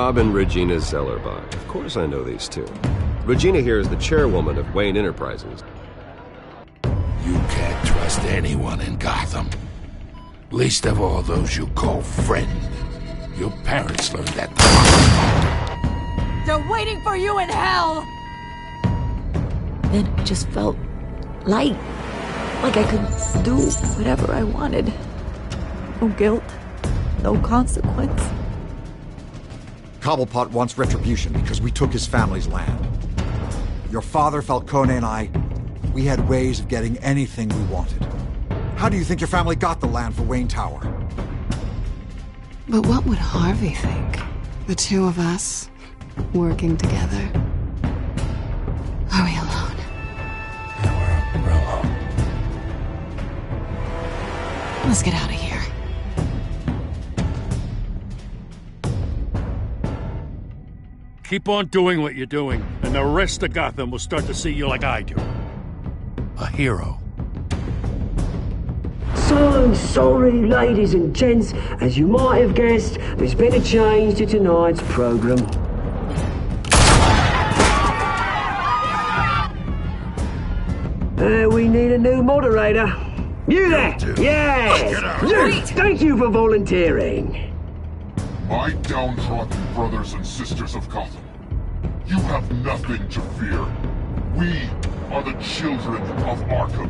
Rob and Regina Zellerbach. Of course I know these two. Regina here is the chairwoman of Wayne Enterprises. You can't trust anyone in Gotham. Least of all those you call friends. Your parents learned that. They're waiting for you in hell! Then I just felt light. Like I could do whatever I wanted. No guilt. No consequence. Cobblepot wants retribution because we took his family's land. Your father, Falcone, and I, we had ways of getting anything we wanted. How do you think your family got the land for Wayne Tower? But what would Harvey think? The two of us, working together. Are we alone? Yeah, we're alone. Let's get out of here. Keep on doing what you're doing, and the rest of Gotham will start to see you like I do. A hero. So sorry, ladies and gents. As you might have guessed, there's been a change to tonight's program. We need a new moderator. You there? Yes! You! Thank you for volunteering. My downtrodden brothers and sisters of Gotham, you have nothing to fear. We are the children of Arkham.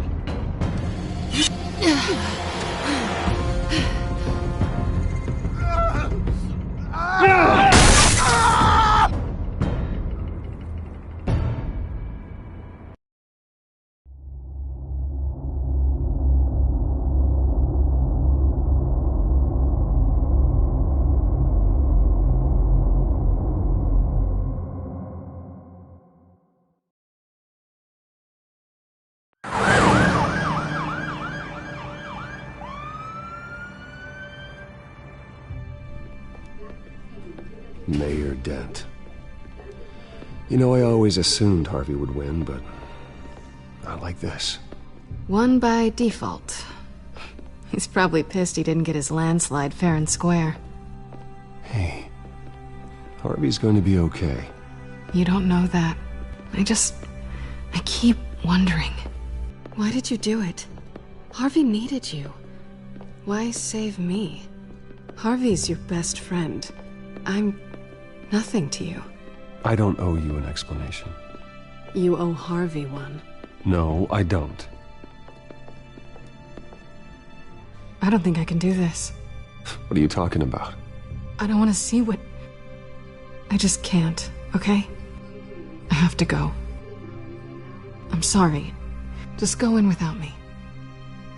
Mayor Dent. You know, I always assumed Harvey would win, but not like this. Won by default. He's probably pissed he didn't get his landslide fair and square. Hey, Harvey's going to be okay. You don't know that. I keep wondering. Why did you do it? Harvey needed you. Why save me? Harvey's your best friend. I'm nothing to you. I don't owe you an explanation. You owe Harvey one. No, I don't. I don't think I can do this. What are you talking about? I don't want to see what... I just can't, okay? I have to go. I'm sorry. Just go in without me.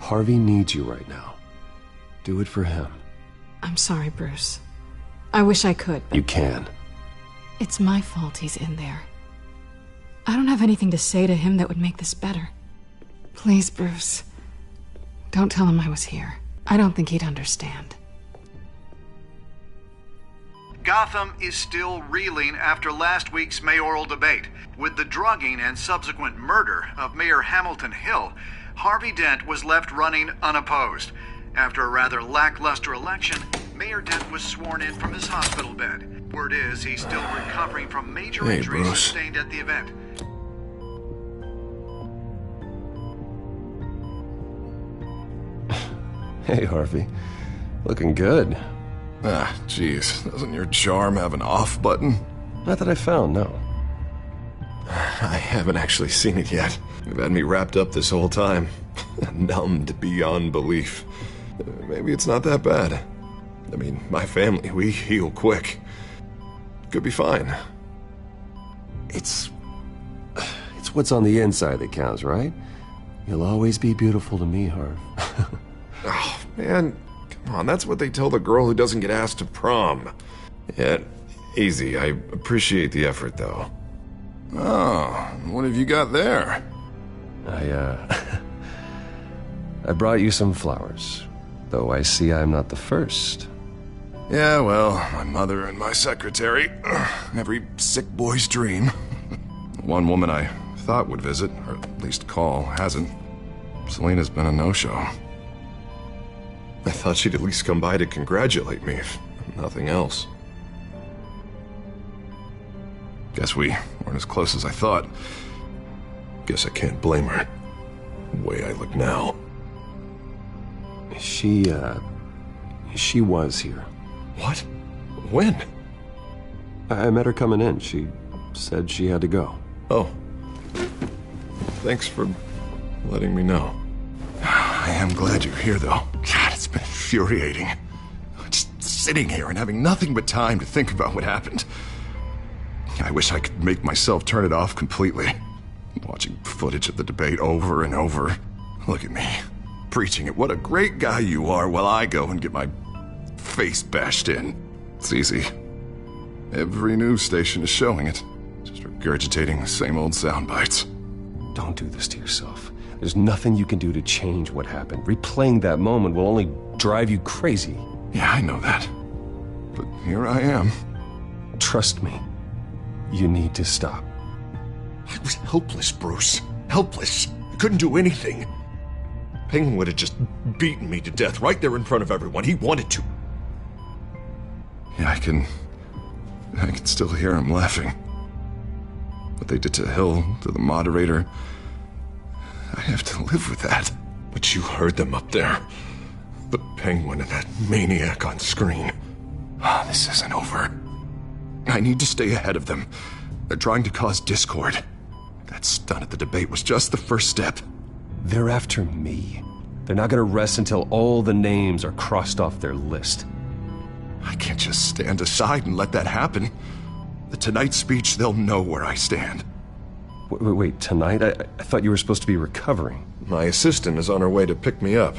Harvey needs you right now. Do it for him. I'm sorry, Bruce. I wish I could. You can. It's my fault he's in there. I don't have anything to say to him that would make this better. Please, Bruce. Don't tell him I was here. I don't think he'd understand. Gotham is still reeling after last week's mayoral debate. With the drugging and subsequent murder of Mayor Hamilton Hill, Harvey Dent was left running unopposed. After a rather lackluster election, Mayor Dent was sworn in from his hospital bed. Word is he's still recovering from major injuries sustained at the event. Hey, Harvey. Looking good. Ah, jeez. Doesn't your charm have an off button? Not that I found, no. I haven't actually seen it yet. You've had me wrapped up this whole time. Numbed beyond belief. Maybe it's not that bad. I mean, my family, we heal quick. Could be fine. It's what's on the inside that counts, right? You'll always be beautiful to me, Harv. Oh, man. Come on, that's what they tell the girl who doesn't get asked to prom. Yeah, easy. I appreciate the effort, though. Oh, what have you got there? I brought you some flowers. Though I see I'm not the first. Yeah, well, my mother and my secretary. Every sick boy's dream. One woman I thought would visit, or at least call, hasn't. Selena's been a no-show. I thought she'd at least come by to congratulate me, if nothing else. Guess we weren't as close as I thought. Guess I can't blame her. The way I look now. She was here. What? When? I met her coming in. She said she had to go. Oh. Thanks for letting me know. I am glad you're here, though. God, it's been infuriating. Just sitting here and having nothing but time to think about what happened. I wish I could make myself turn it off completely. Watching footage of the debate over and over. Look at me, preaching at what a great guy you are while I go and get my face bashed in. It's easy. Every news station is showing it. Just regurgitating the same old sound bites. Don't do this to yourself. There's nothing you can do to change what happened. Replaying that moment will only drive you crazy. Yeah, I know that. But here I am. Trust me. You need to stop. I was helpless, Bruce. Helpless. I couldn't do anything. Penguin would have just beaten me to death right there in front of everyone. He wanted to. Yeah, I can still hear him laughing. What they did to Hill, to the moderator. I have to live with that. But you heard them up there. The Penguin and that maniac on screen. This isn't over. I need to stay ahead of them. They're trying to cause discord. That stunt at the debate was just the first step. They're after me. They're not gonna rest until all the names are crossed off their list. I can't just stand aside and let that happen. The Tonight speech, they'll know where I stand. Wait, tonight? I thought you were supposed to be recovering. My assistant is on her way to pick me up.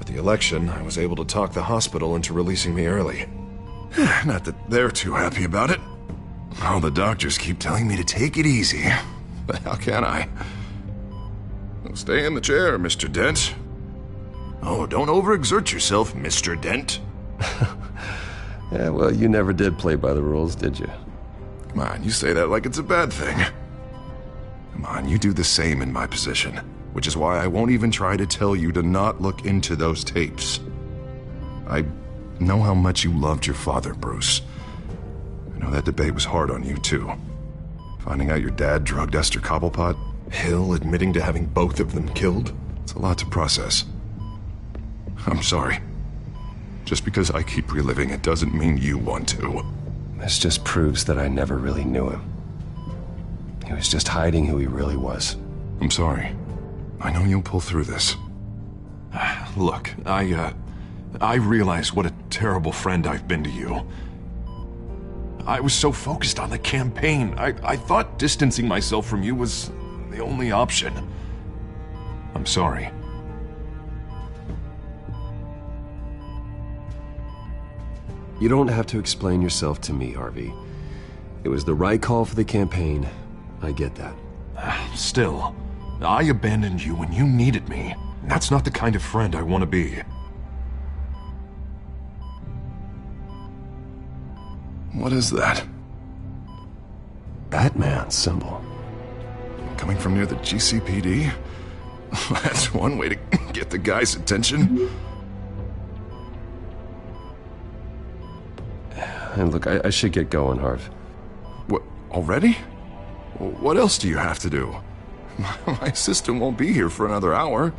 At the election, I was able to talk the hospital into releasing me early. Not that they're too happy about it. All the doctors keep telling me to take it easy. But how can I? Stay in the chair, Mr. Dent. Oh, don't overexert yourself, Mr. Dent. Yeah, well, you never did play by the rules, did you? Come on, you say that like it's a bad thing. Come on, you do the same in my position. Which is why I won't even try to tell you to not look into those tapes. I know how much you loved your father, Bruce. I know that debate was hard on you, too. Finding out your dad drugged Esther Cobblepot, Hill admitting to having both of them killed. It's a lot to process. I'm sorry. Just because I keep reliving it doesn't mean you want to. This just proves that I never really knew him. He was just hiding who he really was. I'm sorry. I know you'll pull through this. Look, I realize what a terrible friend I've been to you. I was so focused on the campaign. I thought distancing myself from you was the only option. I'm sorry. You don't have to explain yourself to me, Harvey. It was the right call for the campaign. I get that. Still, I abandoned you when you needed me. That's not the kind of friend I want to be. What is that? Batman symbol. Coming from near the GCPD? That's one way to get the guy's attention. And look, I should get going, Harv. What, already? What else do you have to do? My assistant won't be here for another hour.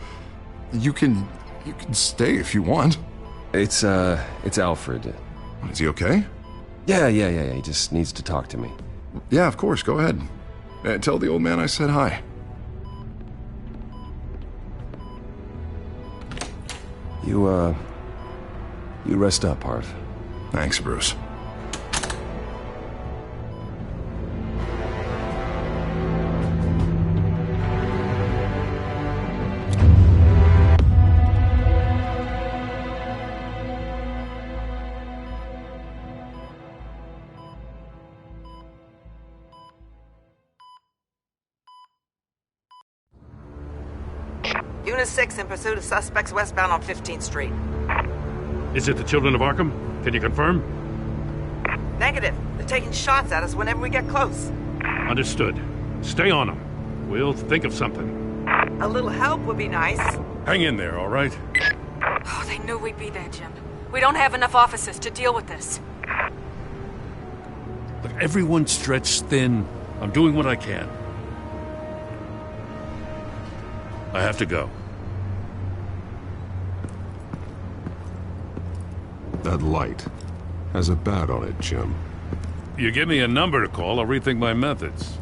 You can stay if you want. It's Alfred. Is he okay? Yeah. He just needs to talk to me. Yeah, of course. Go ahead. Tell the old man I said hi. You rest up, Harv. Thanks, Bruce. Unit 6 in pursuit of suspects westbound on 15th Street. Is it the Children of Arkham? Can you confirm? Negative. They're taking shots at us whenever we get close. Understood. Stay on them. We'll think of something. A little help would be nice. Hang in there, all right? Oh, they knew we'd be there, Jim. We don't have enough officers to deal with this. Look, Everyone's stretched thin. I'm doing what I can. I have to go. That light has a bat on it, Jim. You give me a number to call, I'll rethink my methods.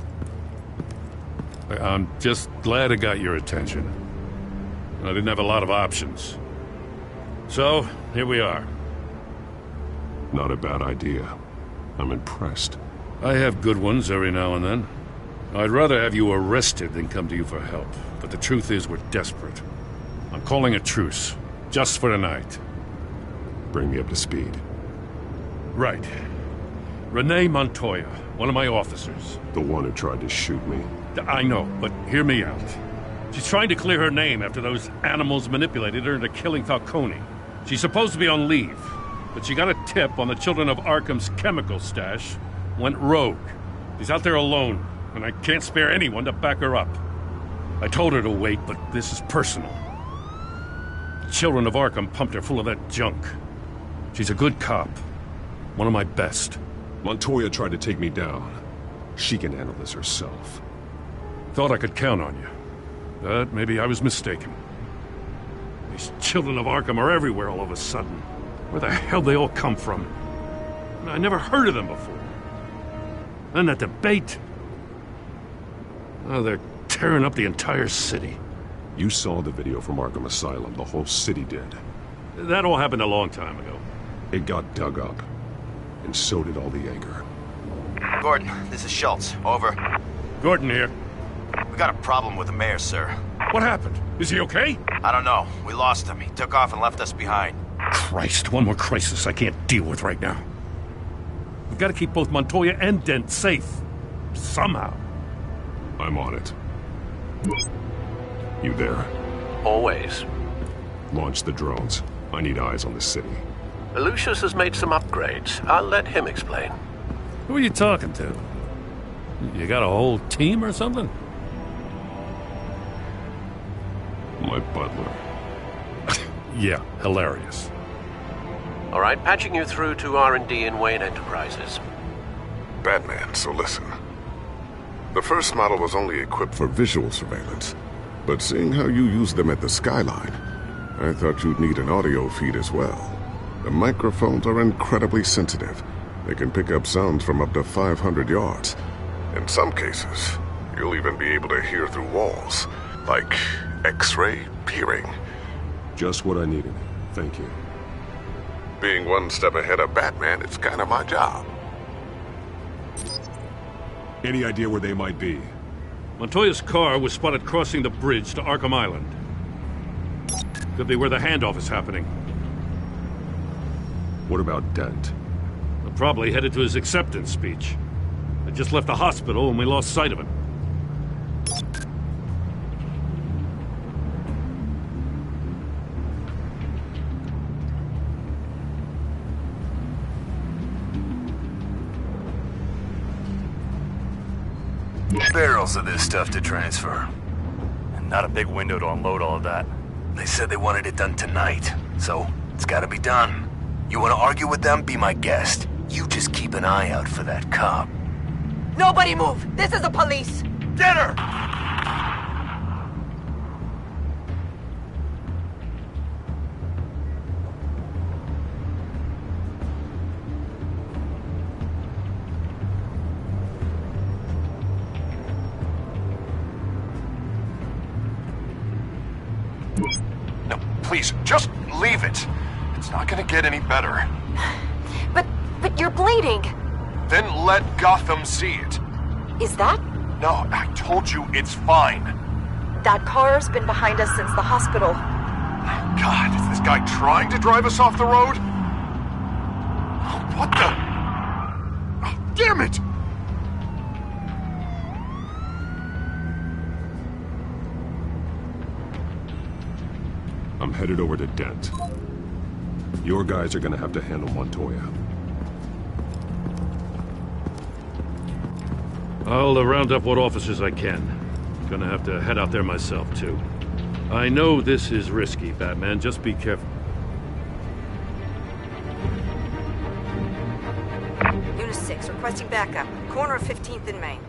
I'm just glad it got your attention. I didn't have a lot of options. So, here we are. Not a bad idea. I'm impressed. I have good ones every now and then. I'd rather have you arrested than come to you for help. But the truth is, we're desperate. I'm calling a truce. Just for tonight. Bring me up to speed. Right. Renee Montoya, one of my officers. The one who tried to shoot me. I know, but hear me out. She's trying to clear her name after those animals manipulated her into killing Falcone. She's supposed to be on leave, but she got a tip on the Children of Arkham's chemical stash, went rogue. She's out there alone, and I can't spare anyone to back her up. I told her to wait, but this is personal. The Children of Arkham pumped her full of that junk. She's a good cop. One of my best. Montoya tried to take me down. She can handle this herself. Thought I could count on you. But maybe I was mistaken. These Children of Arkham are everywhere all of a sudden. Where the hell they all come from? I never heard of them before. And that debate. Oh, they're tearing up the entire city. You saw the video from Arkham Asylum. The whole city did. That all happened a long time ago. It got dug up. And so did all the anger. Gordon, this is Schultz. Over. Gordon here. We got a problem with the mayor, sir. What happened? Is he okay? I don't know. We lost him. He took off and left us behind. Christ, one more crisis I can't deal with right now. We've got to keep both Montoya and Dent safe. Somehow. I'm on it. You there? Always. Launch the drones. I need eyes on the city. Lucius has made some upgrades. I'll let him explain. Who are you talking to? You got a whole team or something? My butler. Yeah, hilarious. All right, patching you through to R&D in Wayne Enterprises. Batman, so listen. The first model was only equipped for visual surveillance, but seeing how you use them at the Skyline, I thought you'd need an audio feed as well. The microphones are incredibly sensitive. They can pick up sounds from up to 500 yards. In some cases, you'll even be able to hear through walls, like X-ray peering. Just what I needed. Thank you. Being one step ahead of Batman, it's kind of my job. Any idea where they might be? Montoya's car was spotted crossing the bridge to Arkham Island. Could be where the handoff is happening. What about Dent? They're probably headed to his acceptance speech. I just left the hospital and we lost sight of him. Barrels of this stuff to transfer. And not a big window to unload all of that. They said they wanted it done tonight, so it's gotta be done. You wanna argue with them? Be my guest. You just keep an eye out for that cop. Nobody move! This is the police! Get her! No, please, just leave it. It's not gonna get any better. But you're bleeding. Then let Gotham see it. Is that? No, I told you it's fine. That car's been behind us since the hospital. God, is this guy trying to drive us off the road? What the? Oh, damn it! I'm headed over to Dent. Your guys are gonna have to handle Montoya. I'll round up what officers I can. Gonna have to head out there myself, too. I know this is risky, Batman. Just be careful. Unit 6, requesting backup. Corner of 15th and Main.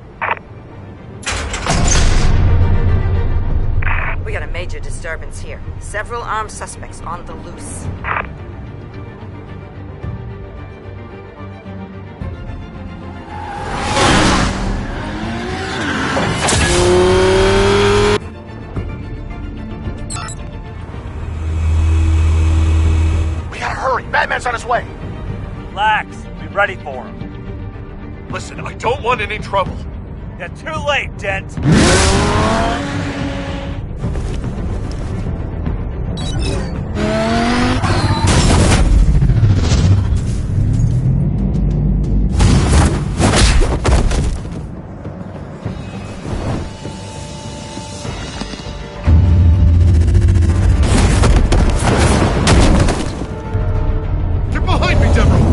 We got a major disturbance here. Several armed suspects on the loose. We gotta hurry. Batman's on his way. Relax. Be ready for him. Listen, I don't want any trouble. You're too late, Dent. Get behind me, Deborah!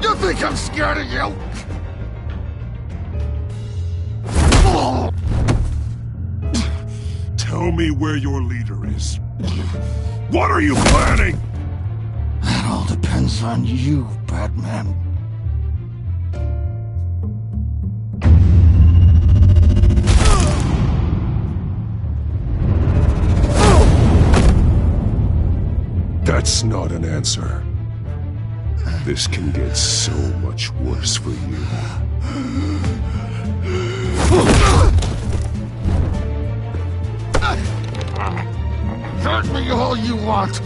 You think I'm scared of you? Tell me where your leader is. What are you planning? That all depends on you, Batman. That's not an answer. This can get so much worse for you. Hurt me all you want.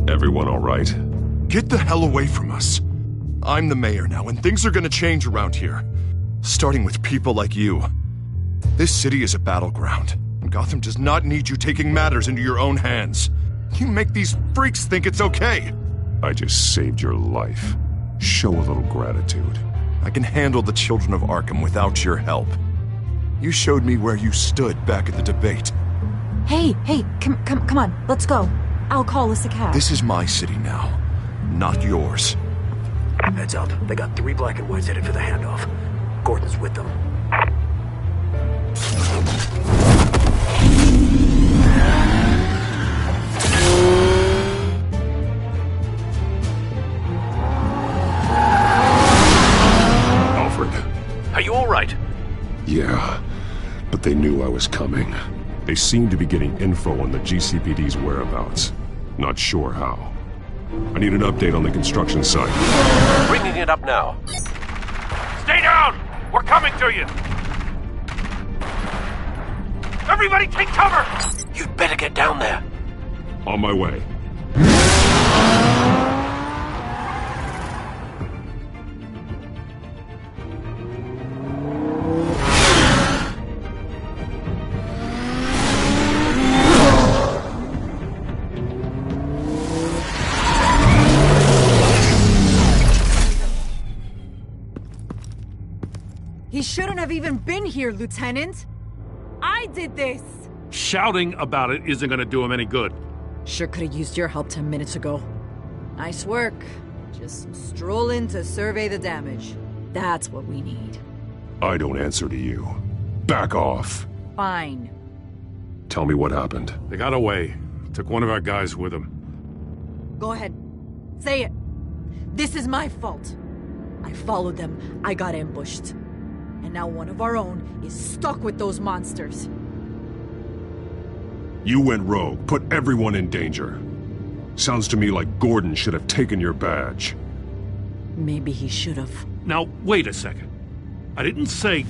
Everyone all right? Get the hell away from us. I'm the mayor now, and things are gonna change around here. Starting with people like you. This city is a battleground, and Gotham does not need you taking matters into your own hands. You make these freaks think it's okay. I just saved your life. Show a little gratitude. I can handle the children of Arkham without your help. You showed me where you stood back at the debate. Hey, come on, let's go. I'll call us a cab. This is my city now, not yours. Heads up. They got 3 black and whites headed for the handoff. Gordon's with them. Alfred. Are you all right? Yeah, but they knew I was coming. They seem to be getting info on the GCPD's whereabouts. Not sure how. I need an update on the construction site. Bringing it up now. Stay down! We're coming to you! Everybody take cover! You'd better get down there. On my way. He shouldn't have even been here, Lieutenant. I did this. Shouting about it isn't gonna do him any good. Sure could have used your help 10 minutes ago. Nice work. Just stroll in to survey the damage. That's what we need. I don't answer to you. Back off. Fine. Tell me what happened. They got away. Took one of our guys with them. Go ahead. Say it. This is my fault. I followed them. I got ambushed. And now one of our own is stuck with those monsters. You went rogue, put everyone in danger. Sounds to me like Gordon should have taken your badge. Maybe he should have. Now, wait a second. I didn't say...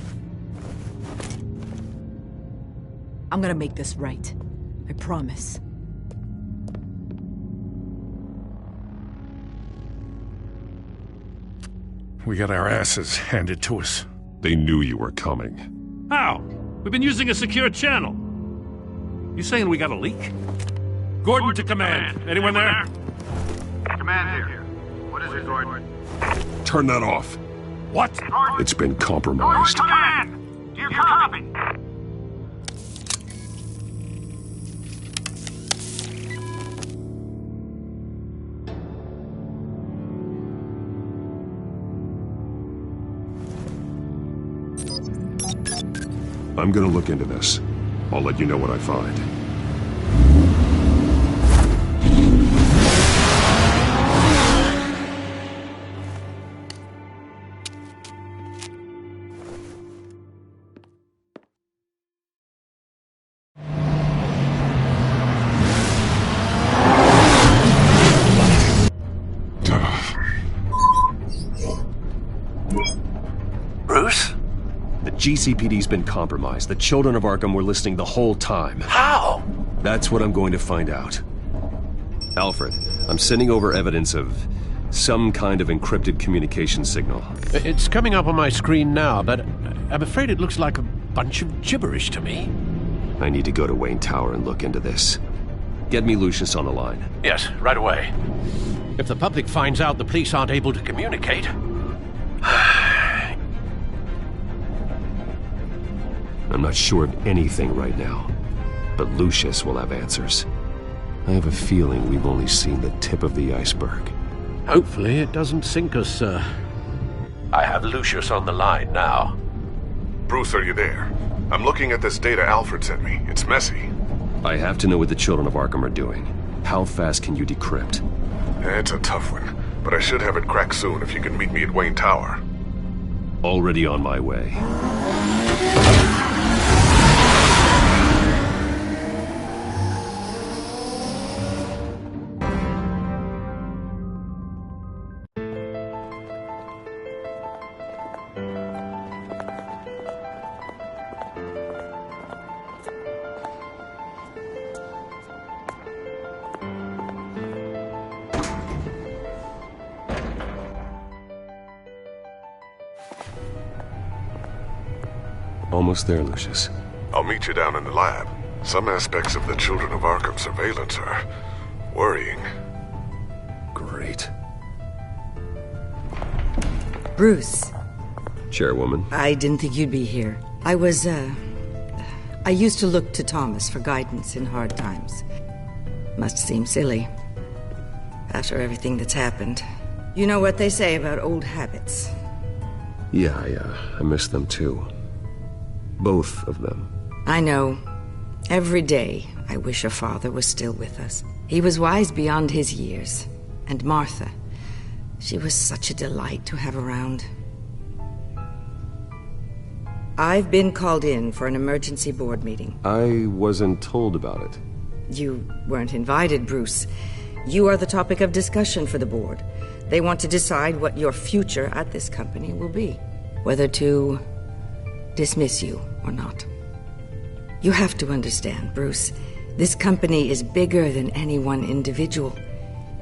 I'm gonna make this right. I promise. We got our asses handed to us. They knew you were coming. How? We've been using a secure channel. You saying we got a leak? Gordon to command. Anyone there? Command here. What is it, Gordon? Turn that off. What? It's been compromised. Command! Do you copy? I'm gonna look into this. I'll let you know what I find. Bruce? The GCPD's been compromised. The children of Arkham were listening the whole time. How? That's what I'm going to find out. Alfred, I'm sending over evidence of some kind of encrypted communication signal. It's coming up on my screen now, but I'm afraid it looks like a bunch of gibberish to me. I need to go to Wayne Tower and look into this. Get me Lucius on the line. Yes, right away. If the public finds out the police aren't able to communicate... I'm not sure of anything right now, but Lucius will have answers. I have a feeling we've only seen the tip of the iceberg. Hopefully it doesn't sink us, sir. I have Lucius on the line now. Bruce, are you there? I'm looking at this data Alfred sent me. It's messy. I have to know what the children of Arkham are doing. How fast can you decrypt? It's a tough one, but I should have it cracked soon if you can meet me at Wayne Tower. Already on my way. Almost there, Lucius. I'll meet you down in the lab. Some aspects of the Children of Arkham surveillance are worrying. Great. Bruce. Chairwoman. I didn't think you'd be here. I used to look to Thomas for guidance in hard times. Must seem silly. After everything that's happened. You know what they say about old habits. Yeah, I miss them too. Both of them. I know. Every day, I wish a father was still with us. He was wise beyond his years. And Martha, she was such a delight to have around. I've been called in for an emergency board meeting. I wasn't told about it. You weren't invited, Bruce. You are the topic of discussion for the board. They want to decide what your future at this company will be. Whether to dismiss you or not. You have to understand, Bruce. This company is bigger than any one individual.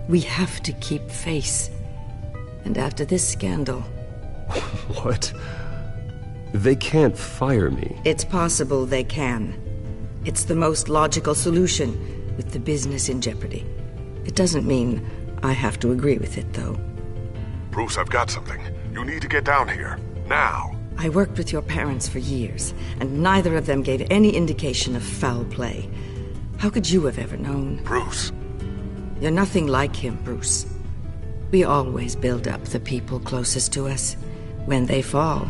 We have to keep face. And after this scandal... What? They can't fire me. It's possible they can. It's the most logical solution, with the business in jeopardy. It doesn't mean I have to agree with it, though. Bruce, I've got something. You need to get down here. Now. I worked with your parents for years, and neither of them gave any indication of foul play. How could you have ever known? Bruce. You're nothing like him, Bruce. We always build up the people closest to us. When they fall,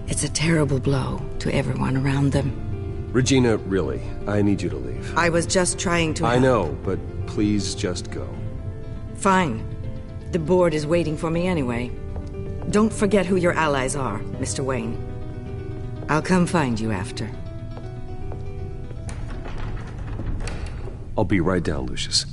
it's a terrible blow to everyone around them. Regina, really, I need you to leave. I was just trying to... I know, but please just go. Fine. The board is waiting for me anyway. Don't forget who your allies are, Mr. Wayne. I'll come find you after. I'll be right down, Lucius.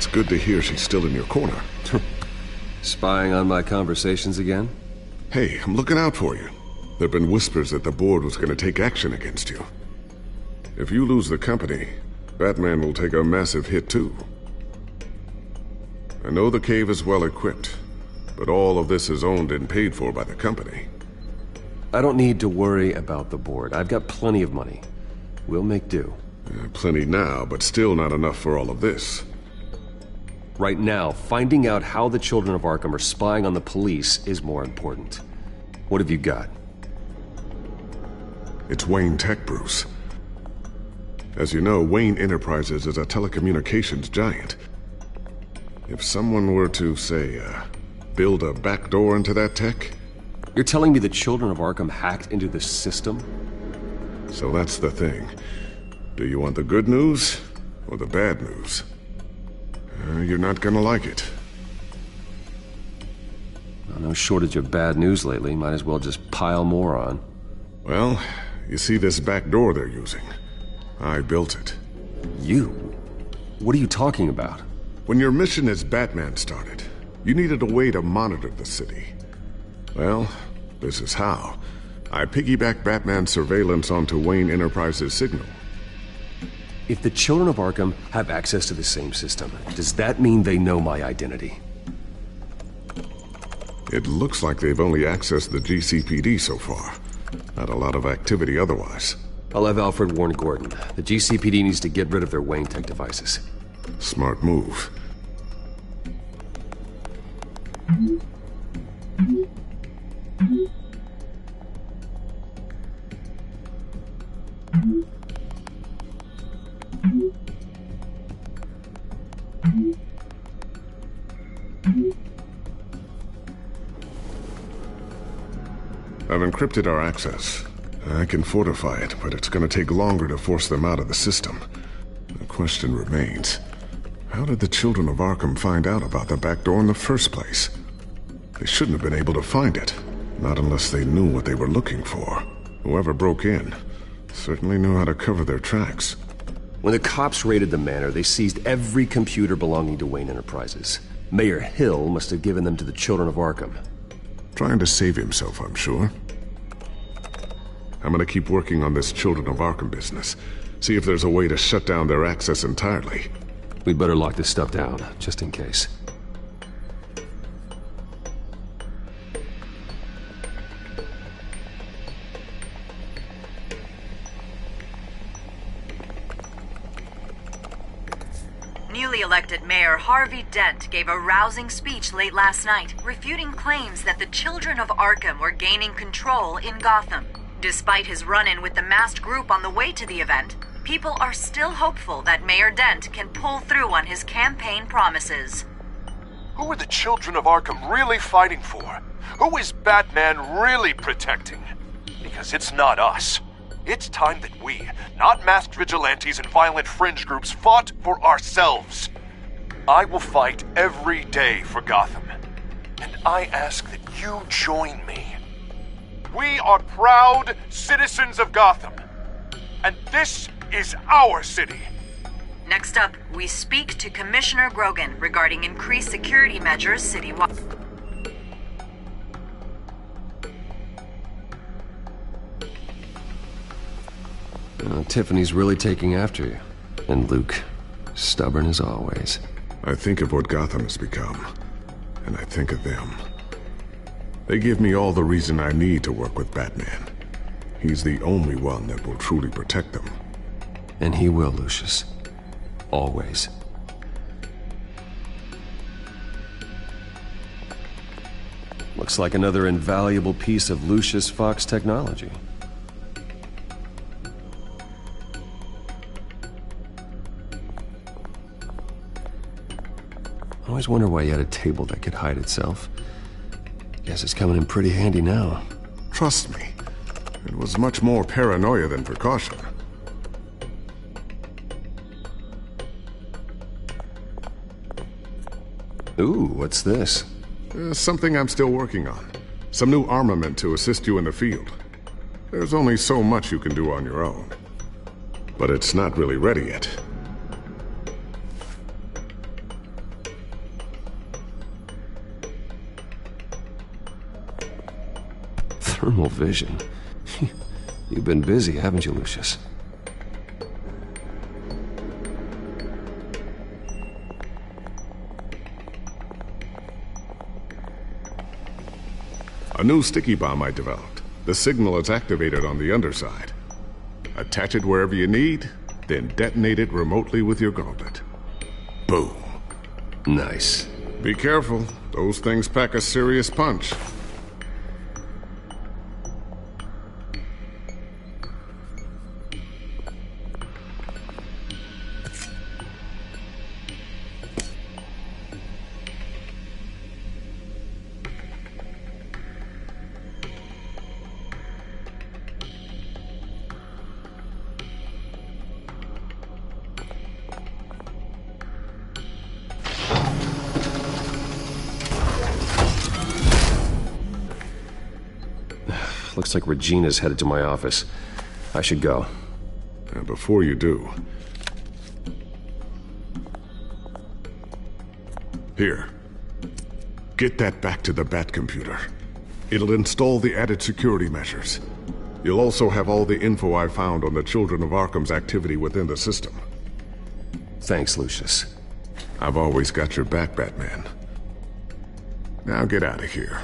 It's good to hear she's still in your corner. Spying on my conversations again? Hey, I'm looking out for you. There've been whispers that the board was going to take action against you. If you lose the company, Batman will take a massive hit too. I know the cave is well equipped, but all of this is owned and paid for by the company. I don't need to worry about the board. I've got plenty of money. We'll make do. Plenty now, but still not enough for all of this. Right now, finding out how the children of Arkham are spying on the police is more important. What have you got? It's Wayne Tech, Bruce. As you know, Wayne Enterprises is a telecommunications giant. If someone were to, say, build a backdoor into that tech... You're telling me the children of Arkham hacked into the system? So that's the thing. Do you want the good news or the bad news? You're not gonna like it. No shortage of bad news lately. Might as well just pile more on. Well, you see this back door they're using? I built it. You? What are you talking about? When your mission as Batman started, you needed a way to monitor the city. Well, this is how. I piggybacked Batman's surveillance onto Wayne Enterprises' signal. If the children of Arkham have access to the same system, does that mean they know my identity? It looks like they've only accessed the GCPD so far. Not a lot of activity otherwise. I'll have Alfred warn Gordon. The GCPD needs to get rid of their Wayne Tech devices. Smart move. I've encrypted our access. I can fortify it, but it's going to take longer to force them out of the system. The question remains, how did the children of Arkham find out about the back door in the first place? They shouldn't have been able to find it, not unless they knew what they were looking for. Whoever broke in certainly knew how to cover their tracks. When the cops raided the manor, they seized every computer belonging to Wayne Enterprises. Mayor Hill must have given them to the children of Arkham. Trying to save himself, I'm sure. I'm gonna keep working on this Children of Arkham business. See if there's a way to shut down their access entirely. We'd better lock this stuff down, just in case. Newly elected Mayor Harvey Dent gave a rousing speech late last night, refuting claims that the children of Arkham were gaining control in Gotham. Despite his run-in with the masked group on the way to the event, people are still hopeful that Mayor Dent can pull through on his campaign promises. Who are the children of Arkham really fighting for? Who is Batman really protecting? Because it's not us. It's time that we, not masked vigilantes and violent fringe groups, fought for ourselves. I will fight every day for Gotham. And I ask that you join me. We are proud citizens of Gotham. And this is our city. Next up, we speak to Commissioner Grogan regarding increased security measures citywide. Tiffany's really taking after you. And Luke, stubborn as always. I think of what Gotham has become, and I think of them. They give me all the reason I need to work with Batman. He's the only one that will truly protect them. And he will, Lucius. Always. Looks like another invaluable piece of Lucius Fox technology. I always wonder why you had a table that could hide itself. Guess it's coming in pretty handy now. Trust me, it was much more paranoia than precaution. Ooh, what's this? Something I'm still working on. Some new armament to assist you in the field. There's only so much you can do on your own. But it's not really ready yet. Thermal vision. You've been busy, haven't you, Lucius? A new sticky bomb I developed. The signal is activated on the underside. Attach it wherever you need, then detonate it remotely with your gauntlet. Boom. Nice. Be careful. Those things pack a serious punch. Looks like Regina's headed to my office. I should go. And before you do... Here. Get that back to the Bat computer. It'll install the added security measures. You'll also have all the info I found on the Children of Arkham's activity within the system. Thanks, Lucius. I've always got your back, Batman. Now get out of here.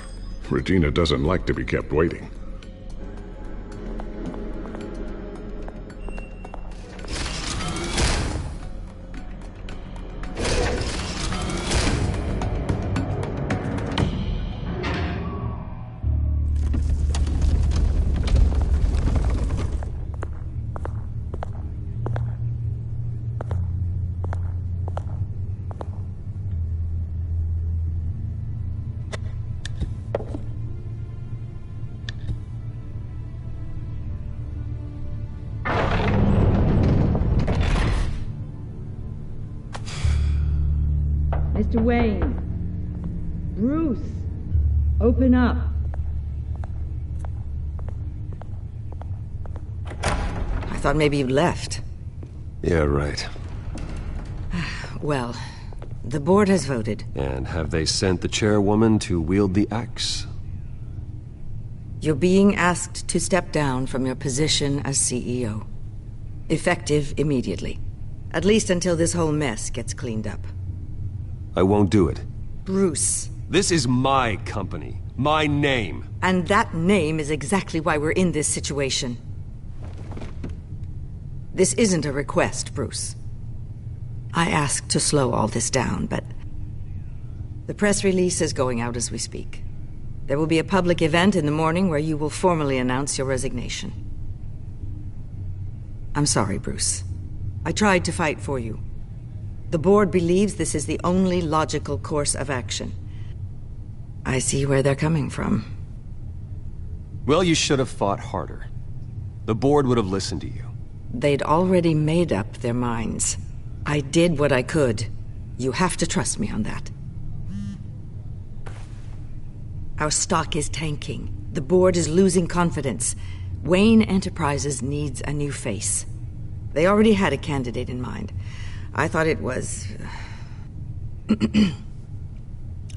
Regina doesn't like to be kept waiting. Mr. Wayne. Bruce. Open up. I thought maybe you left. Yeah, right. Well, the board has voted. And have they sent the chairwoman to wield the axe? You're being asked to step down from your position as CEO. Effective immediately. At least until this whole mess gets cleaned up. I won't do it. Bruce. This is my company. My name. And that name is exactly why we're in this situation. This isn't a request, Bruce. I asked to slow all this down, but... the press release is going out as we speak. There will be a public event in the morning where you will formally announce your resignation. I'm sorry, Bruce. I tried to fight for you. The board believes this is the only logical course of action. I see where they're coming from. Well, you should have fought harder. The board would have listened to you. They'd already made up their minds. I did what I could. You have to trust me on that. Our stock is tanking. The board is losing confidence. Wayne Enterprises needs a new face. They already had a candidate in mind. I thought it was...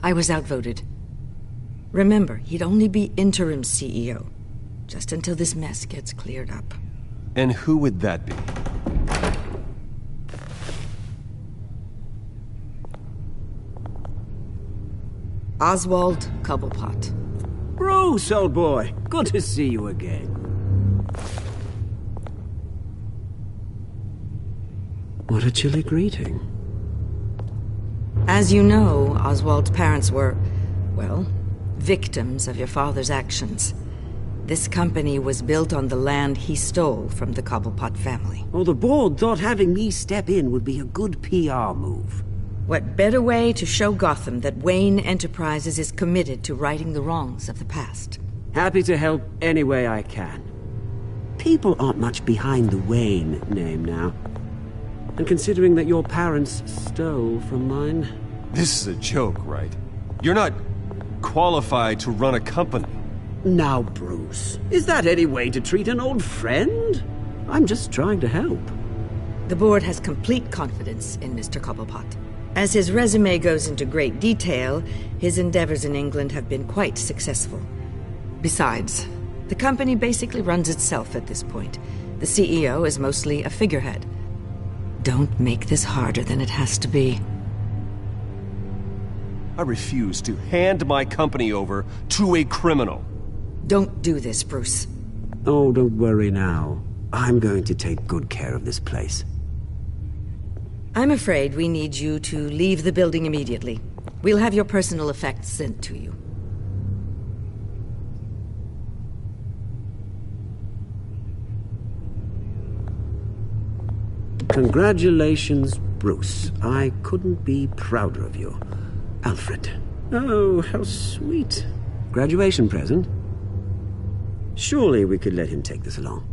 I was outvoted. Remember, he'd only be interim CEO, just until this mess gets cleared up. And who would that be? Oswald Cobblepot. Bruce, old boy. Good to see you again. What a chilly greeting. As you know, Oswald's parents were, well, victims of your father's actions. This company was built on the land he stole from the Cobblepot family. Well, the board thought having me step in would be a good PR move. What better way to show Gotham that Wayne Enterprises is committed to righting the wrongs of the past? Happy to help any way I can. People aren't much behind the Wayne name now. And considering that your parents stole from mine... This is a joke, right? You're not qualified to run a company. Now, Bruce, is that any way to treat an old friend? I'm just trying to help. The board has complete confidence in Mr. Cobblepot. As his resume goes into great detail, his endeavors in England have been quite successful. Besides, The company basically runs itself at this point. The CEO is mostly a figurehead. Don't make this harder than it has to be. I refuse to hand my company over to a criminal. Don't do this, Bruce. Oh, don't worry now. I'm going to take good care of this place. I'm afraid we need you to leave the building immediately. We'll have your personal effects sent to you. Congratulations, Bruce. I couldn't be prouder of you. Alfred. Oh, how sweet. Graduation present? Surely we could let him take this along.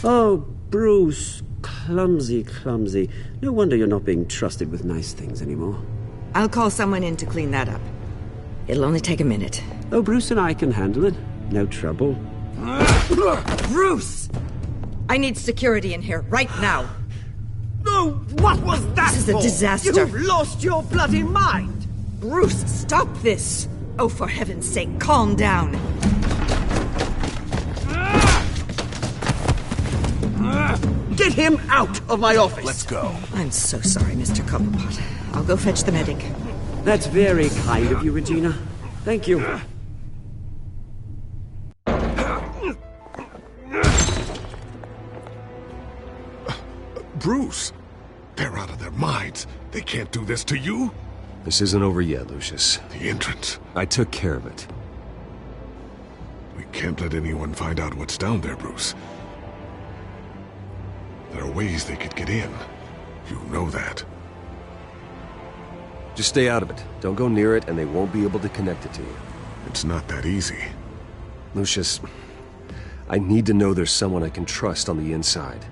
Oh, Bruce. Clumsy, clumsy. No wonder you're not being trusted with nice things anymore. I'll call someone in to clean that up. It'll only take a minute. Oh, Bruce and I can handle it. No trouble. Bruce! I need security in here, right now. No, what was that? This is a disaster. You've lost your bloody mind! Bruce, stop this! Oh, for heaven's sake, calm down. Get him out of my office! Let's go. I'm so sorry, Mr. Cobblepot. I'll go fetch the medic. That's very kind of you, Regina. Thank you. Bruce! They're out of their minds. They can't do this to you. This isn't over yet, Lucius. The entrance. I took care of it. We can't let anyone find out what's down there, Bruce. There are ways they could get in. You know that. Just stay out of it. Don't go near it, and they won't be able to connect it to you. It's not that easy. Lucius, I need to know there's someone I can trust on the inside.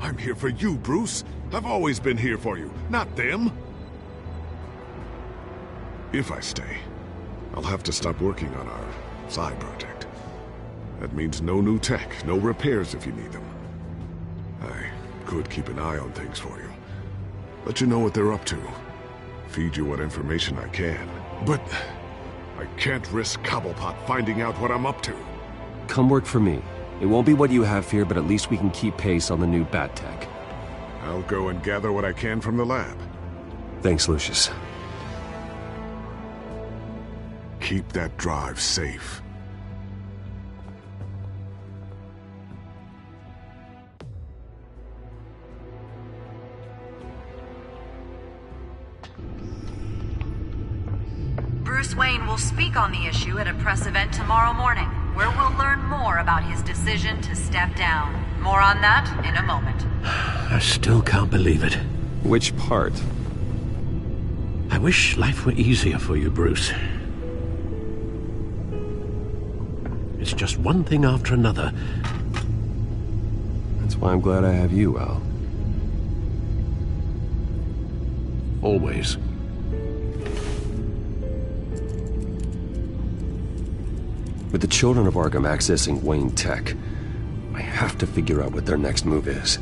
I'm here for you, Bruce. I've always been here for you, not them. If I stay, I'll have to stop working on our side project. That means no new tech, no repairs if you need them. I could keep an eye on things for you. Let you know what they're up to. Feed you what information I can. But I can't risk Cobblepot finding out what I'm up to. Come work for me. It won't be what you have here, but at least we can keep pace on the new bat tech. I'll go and gather what I can from the lab. Thanks, Lucius. Keep that drive safe. Bruce Wayne will speak on the issue at a press event tomorrow morning, where we'll learn more about his decision to step down. More on that in a moment. I still can't believe it. Which part? I wish life were easier for you, Bruce. It's just one thing after another. That's why I'm glad I have you, Al. Always. With the children of Arkham accessing Wayne Tech, I have to figure out what their next move is.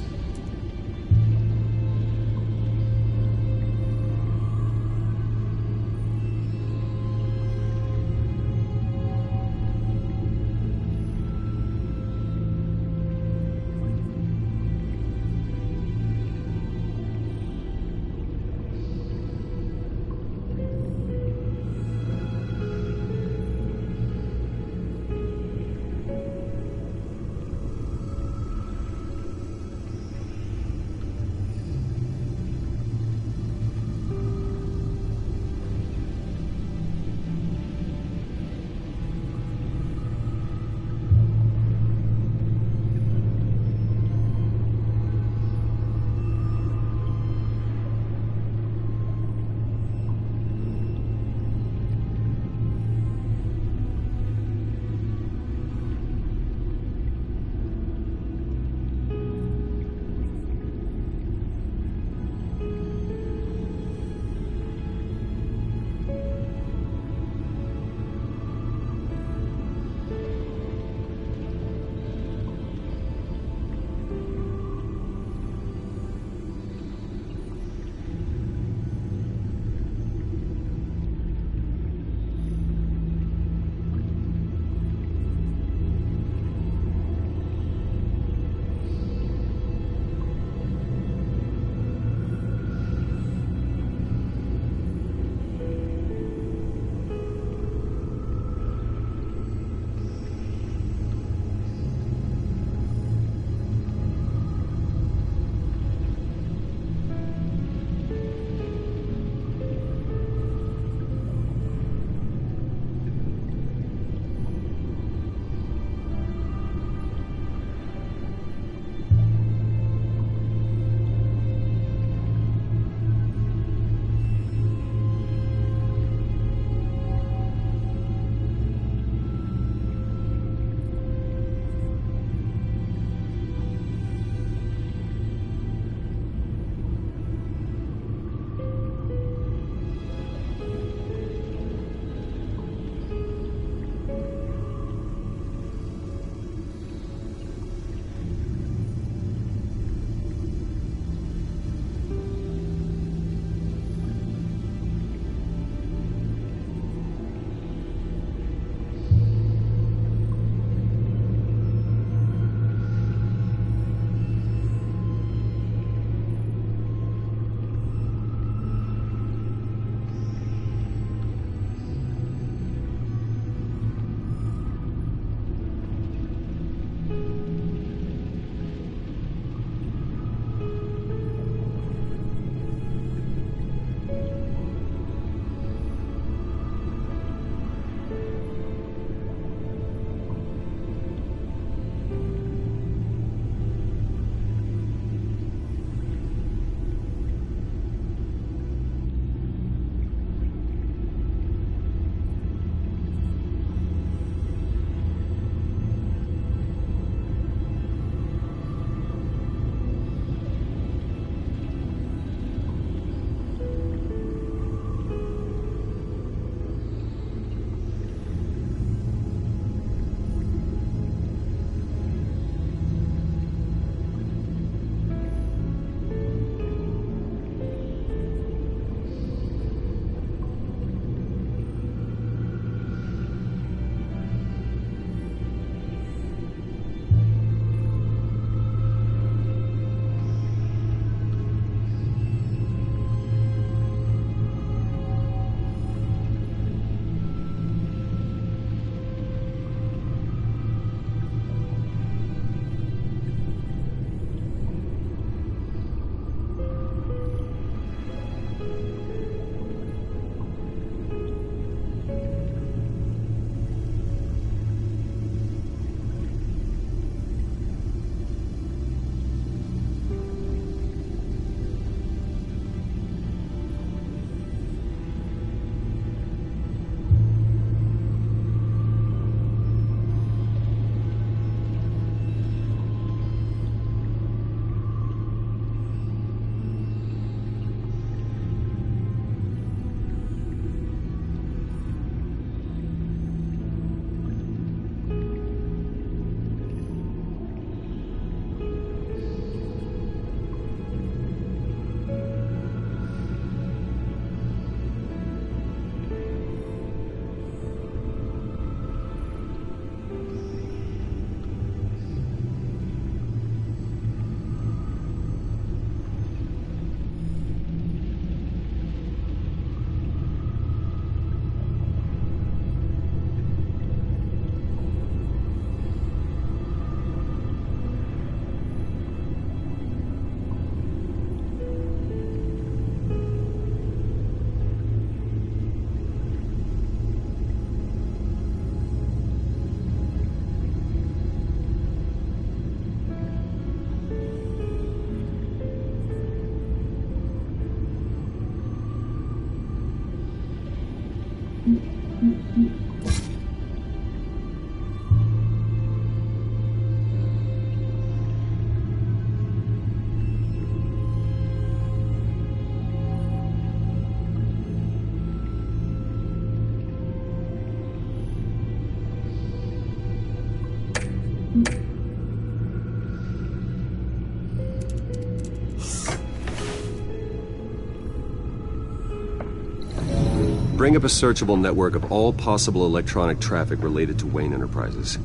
Bring up a searchable network of all possible electronic traffic related to Wayne Enterprises.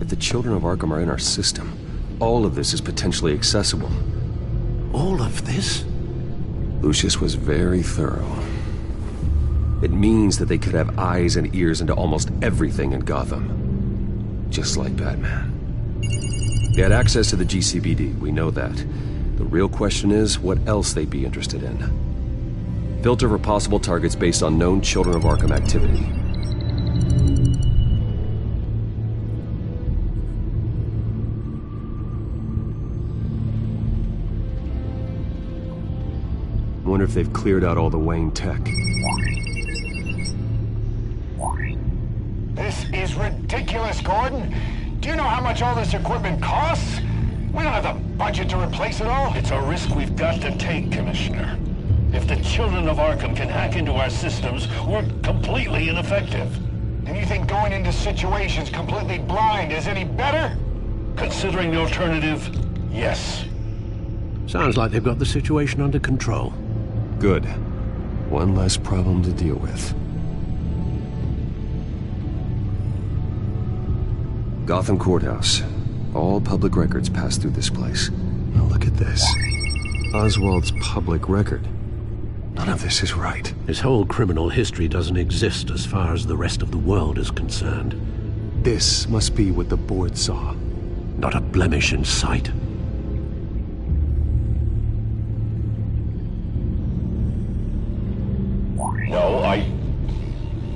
If the children of Arkham are in our system, all of this is potentially accessible. All of this? Lucius was very thorough. It means that they could have eyes and ears into almost everything in Gotham. Just like Batman. They had access to the GCPD, we know that. The real question is what else they'd be interested in. Filter for possible targets based on known Children of Arkham activity. I wonder if they've cleared out all the Wayne tech. This is ridiculous, Gordon. Do you know how much all this equipment costs? We don't have the budget to replace it all. It's a risk we've got to take, Commissioner. If the Children of Arkham can hack into our systems, we're completely ineffective. And you think going into situations completely blind is any better? Considering the alternative, yes. Sounds like they've got the situation under control. Good. One less problem to deal with. Gotham Courthouse. All public records pass through this place. Now look at this. Oswald's public record. None of this is right. His whole criminal history doesn't exist as far as the rest of the world is concerned. This must be what the board saw. Not a blemish in sight. No,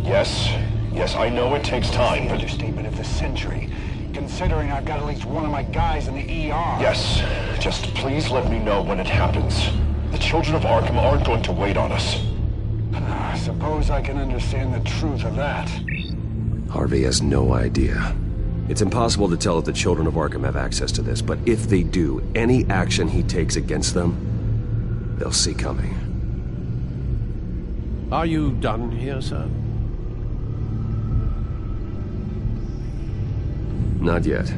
Yes, I know it takes time, but... Understatement of the century, considering I've got at least one of my guys in the ER. Yes, just please let me know when it happens. The Children of Arkham aren't going to wait on us. I suppose I can understand the truth of that. Harvey has no idea. It's impossible to tell if the Children of Arkham have access to this, but if they do, any action he takes against them, they'll see coming. Are you done here, sir? Not yet.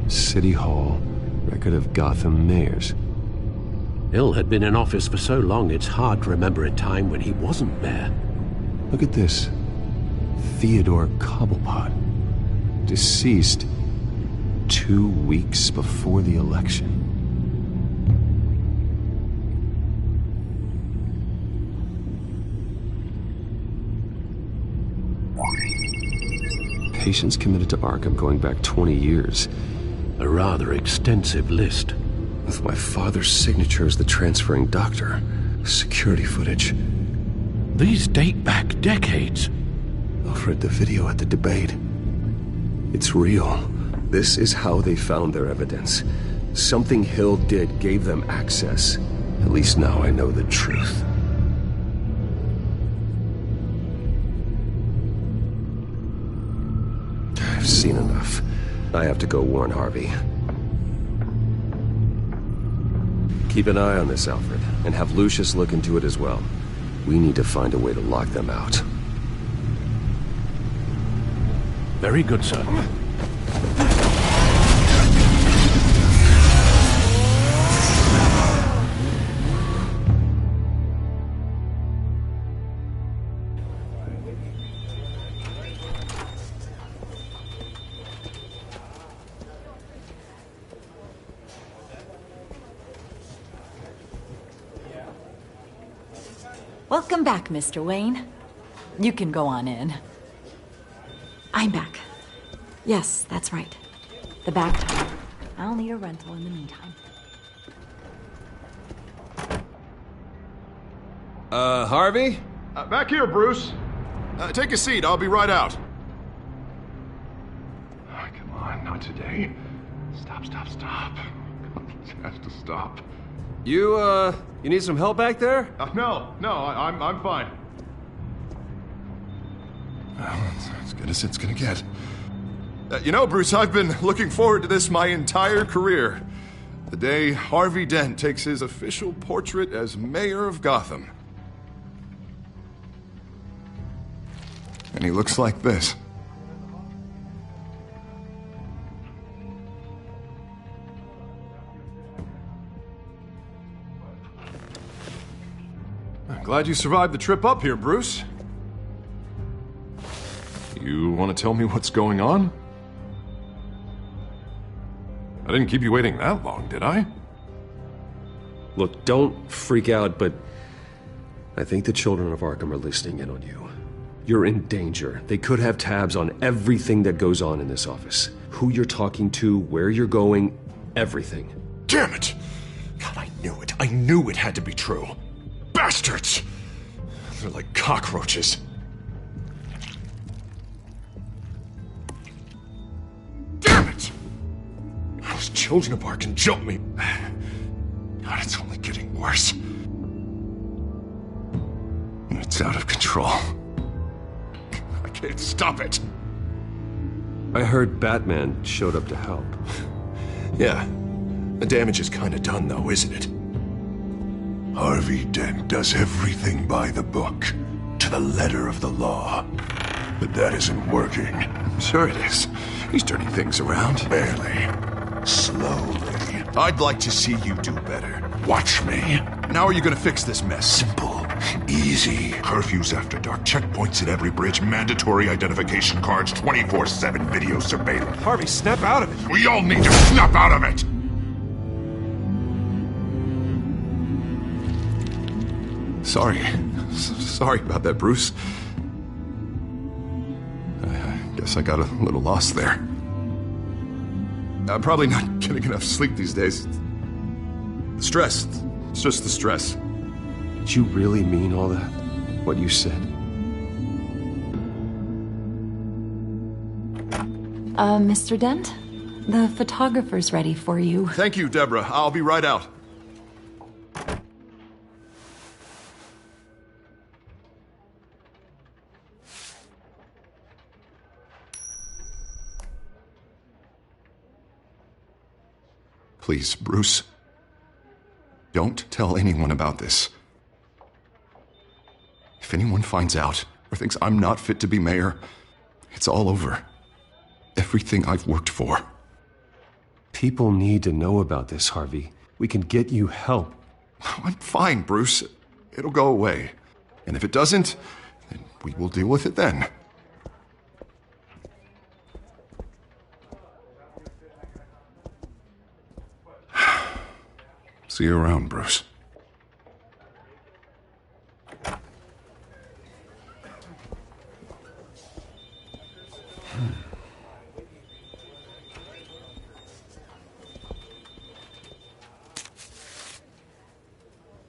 City Hall, record of Gotham mayors. Hill had been in office for so long, it's hard to remember a time when he wasn't there. Look at this. Theodore Cobblepot. Deceased 2 weeks before the election. Patients committed to Arkham going back 20 years. A rather extensive list. With my father's signature as the transferring doctor. Security footage. These date back decades. Alfred, the video at the debate. It's real. This is how they found their evidence. Something Hill did gave them access. At least now I know the truth. I've seen enough. I have to go warn Harvey. Keep an eye on this, Alfred, and have Lucius look into it as well. We need to find a way to lock them out. Very good, sir. Welcome back, Mr. Wayne. You can go on in. I'm back. Yes, that's right. The back time. I'll need a rental in the meantime. Harvey? Back here, Bruce. Take a seat, I'll be right out. Oh, come on, not today. Stop. It has to stop. You need some help back there? No, I'm fine. Well, it's as good as it's gonna get. You know, Bruce, I've been looking forward to this my entire career. The day Harvey Dent takes his official portrait as mayor of Gotham. And he looks like this. I'm glad you survived the trip up here, Bruce. You want to tell me what's going on? I didn't keep you waiting that long, did I? Look, don't freak out, but I think the children of Arkham are listening in on you. You're in danger. They could have tabs on everything that goes on in this office. Who you're talking to, where you're going, everything. Damn it! God, I knew it. I knew it had to be true. Bastards! They're like cockroaches. Damn it! Those children of Arkham jumped me. God, it's only getting worse. It's out of control. I can't stop it. I heard Batman showed up to help. Yeah. The damage is kind of done, though, isn't it? Harvey Dent does everything by the book, to the letter of the law. But that isn't working. Sure it is. He's turning things around. Barely. Slowly. I'd like to see you do better. Watch me. How are you gonna fix this mess? Simple. Easy. Curfews after dark, checkpoints at every bridge, mandatory identification cards, 24/7 video surveillance. Harvey, snap out of it. We all need to snap out of it! Sorry about that, Bruce. I guess I got a little lost there. I'm probably not getting enough sleep these days. The stress. It's just the stress. Did you really mean all that? What you said? Mr. Dent? The photographer's ready for you. Thank you, Deborah. I'll be right out. Please, Bruce. Don't tell anyone about this. If anyone finds out or thinks I'm not fit to be mayor, it's all over. Everything I've worked for. People need to know about this, Harvey. We can get you help. I'm fine, Bruce. It'll go away. And if it doesn't, then we will deal with it then. See you around, Bruce.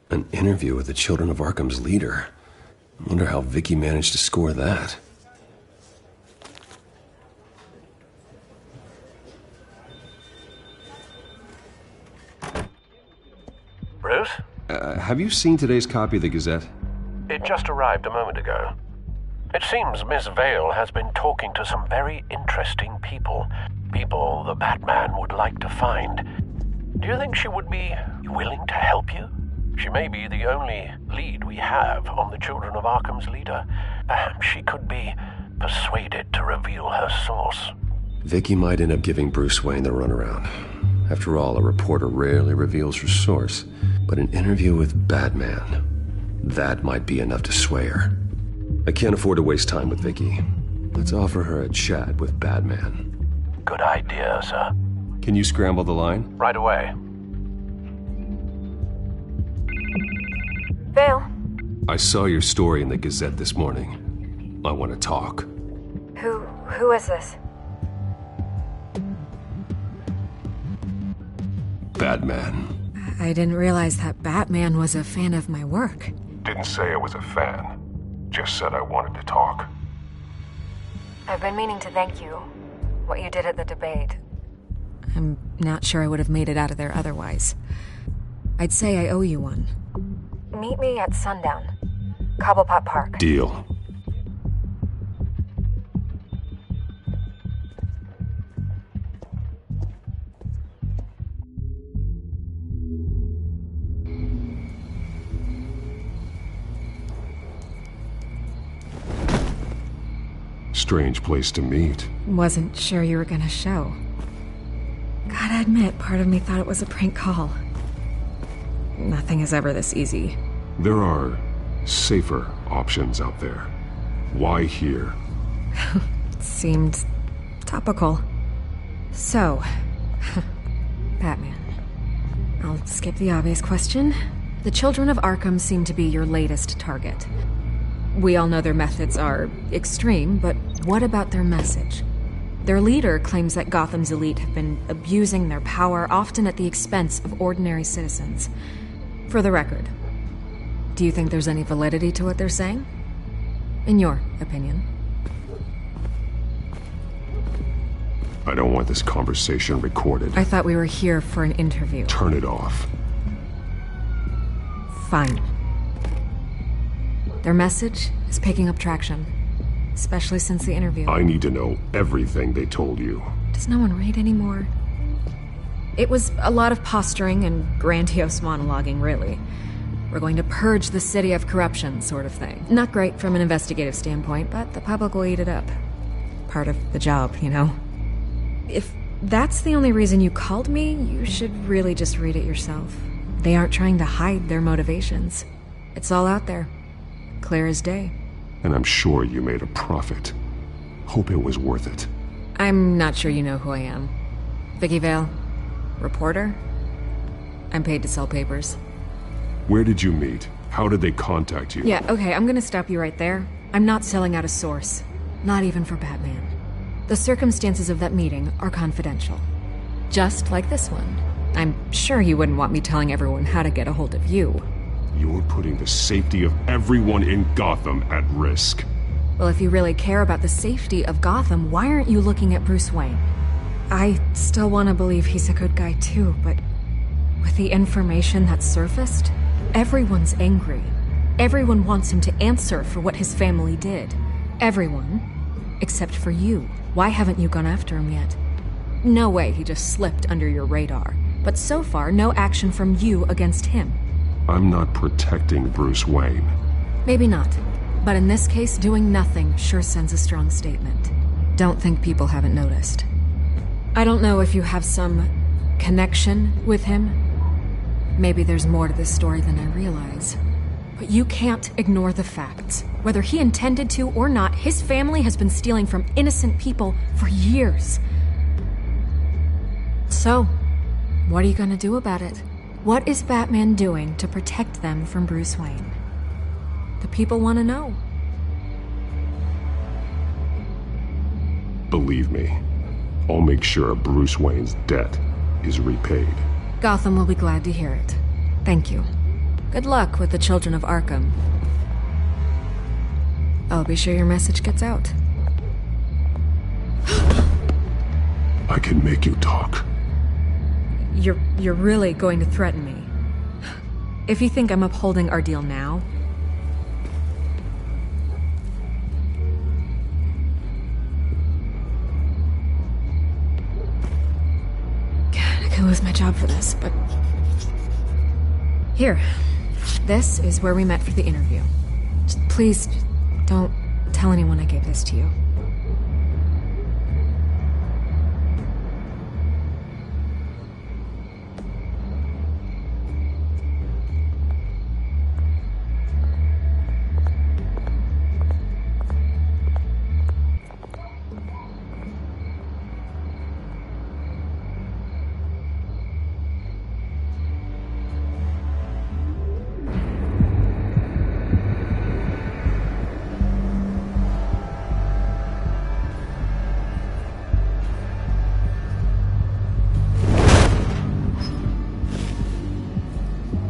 An interview with the Children of Arkham's leader. I wonder how Vicky managed to score that. Bruce? Have you seen today's copy of the Gazette? It just arrived a moment ago. It seems Miss Vale has been talking to some very interesting people. People the Batman would like to find. Do you think she would be willing to help you? She may be the only lead we have on the Children of Arkham's leader. Perhaps she could be persuaded to reveal her source. Vicky might end up giving Bruce Wayne the runaround. After all, a reporter rarely reveals her source. But an interview with Batman, that might be enough to sway her. I can't afford to waste time with Vicky. Let's offer her a chat with Batman. Good idea, sir. Can you scramble the line? Right away. Vale. I saw your story in the Gazette this morning. I want to talk. Who is this? Batman. I didn't realize that Batman was a fan of my work. Didn't say I was a fan. Just said I wanted to talk. I've been meaning to thank you. What you did at the debate. I'm not sure I would have made it out of there otherwise. I'd say I owe you one. Meet me at sundown. Cobblepot Park. Deal. Strange place to meet. Wasn't sure you were gonna show. Gotta admit, part of me thought it was a prank call. Nothing is ever this easy. There are safer options out there. Why here? Seemed topical. So, Batman. I'll skip the obvious question. The children of Arkham seem to be your latest target. We all know their methods are extreme, but what about their message? Their leader claims that Gotham's elite have been abusing their power, often at the expense of ordinary citizens. For the record, do you think there's any validity to what they're saying? In your opinion? I don't want this conversation recorded. I thought we were here for an interview. Turn it off. Fine. Their message is picking up traction, especially since the interview. I need to know everything they told you. Does no one read anymore? It was a lot of posturing and grandiose monologuing, really. We're going to purge the city of corruption, sort of thing. Not great from an investigative standpoint, but the public will eat it up. Part of the job, you know? If that's the only reason you called me, you should really just read it yourself. They aren't trying to hide their motivations. It's all out there. Clear as day. And I'm sure you made a profit. Hope it was worth it. I'm not sure you know who I am. Vicky Vale. Reporter. I'm paid to sell papers. Where did you meet? How did they contact you? Yeah, okay, I'm gonna stop you right there. I'm not selling out a source. Not even for Batman. The circumstances of that meeting are confidential. Just like this one. I'm sure you wouldn't want me telling everyone how to get a hold of you. You're putting the safety of everyone in Gotham at risk. Well, if you really care about the safety of Gotham, why aren't you looking at Bruce Wayne? I still want to believe he's a good guy too, but with the information that's surfaced, everyone's angry. Everyone wants him to answer for what his family did. Everyone, except for you. Why haven't you gone after him yet? No way he just slipped under your radar. But so far, no action from you against him. I'm not protecting Bruce Wayne. Maybe not. But in this case, doing nothing sure sends a strong statement. Don't think people haven't noticed. I don't know if you have some connection with him. Maybe there's more to this story than I realize. But you can't ignore the facts. Whether he intended to or not, his family has been stealing from innocent people for years. So, what are you gonna do about it? What is Batman doing to protect them from Bruce Wayne? The people want to know. Believe me, I'll make sure Bruce Wayne's debt is repaid. Gotham will be glad to hear it. Thank you. Good luck with the children of Arkham. I'll be sure your message gets out. I can make you talk. You're really going to threaten me. If you think I'm upholding our deal now... God, I could lose my job for this, but... Here. This is where we met for the interview. Just please, don't tell anyone I gave this to you.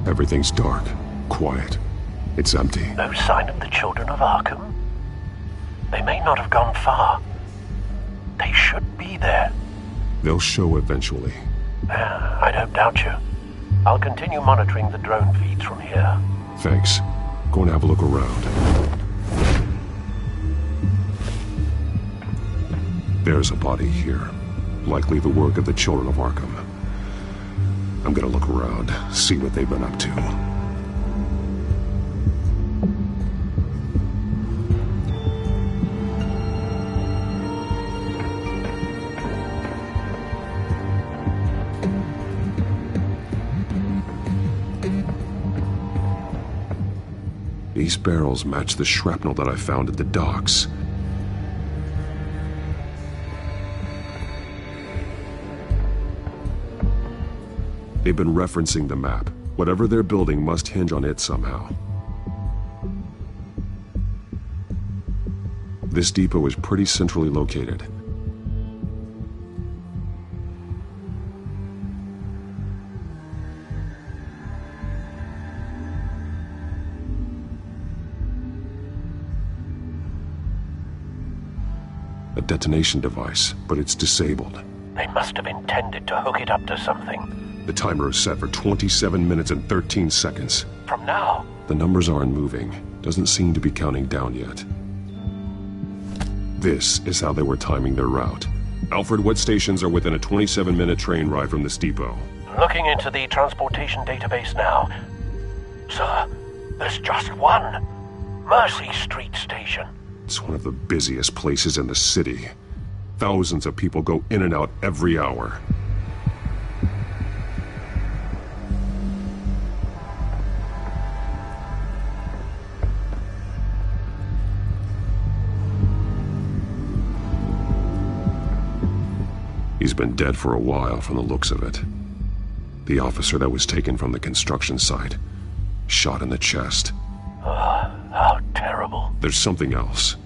Everything's dark, quiet. It's empty. No sign of the children of Arkham? They may not have gone far. They should be there. They'll show eventually. I don't doubt you. I'll continue monitoring the drone feeds from here. Thanks. Go and have a look around. There's a body here. Likely the work of the children of Arkham. I'm gonna look around, see what they've been up to. These barrels match the shrapnel that I found at the docks. They've been referencing the map. Whatever they're building must hinge on it somehow. This depot is pretty centrally located. A detonation device, but it's disabled. They must have intended to hook it up to something. The timer is set for 27 minutes and 13 seconds. From now? The numbers aren't moving. Doesn't seem to be counting down yet. This is how they were timing their route. Alfred, what stations are within a 27-minute train ride from this depot? Looking into the transportation database now. Sir, there's just one. Mercy Street Station. It's one of the busiest places in the city. Thousands of people go in and out every hour. He's been dead for a while from the looks of it. The officer that was taken from the construction site, shot in the chest. How terrible. There's something else.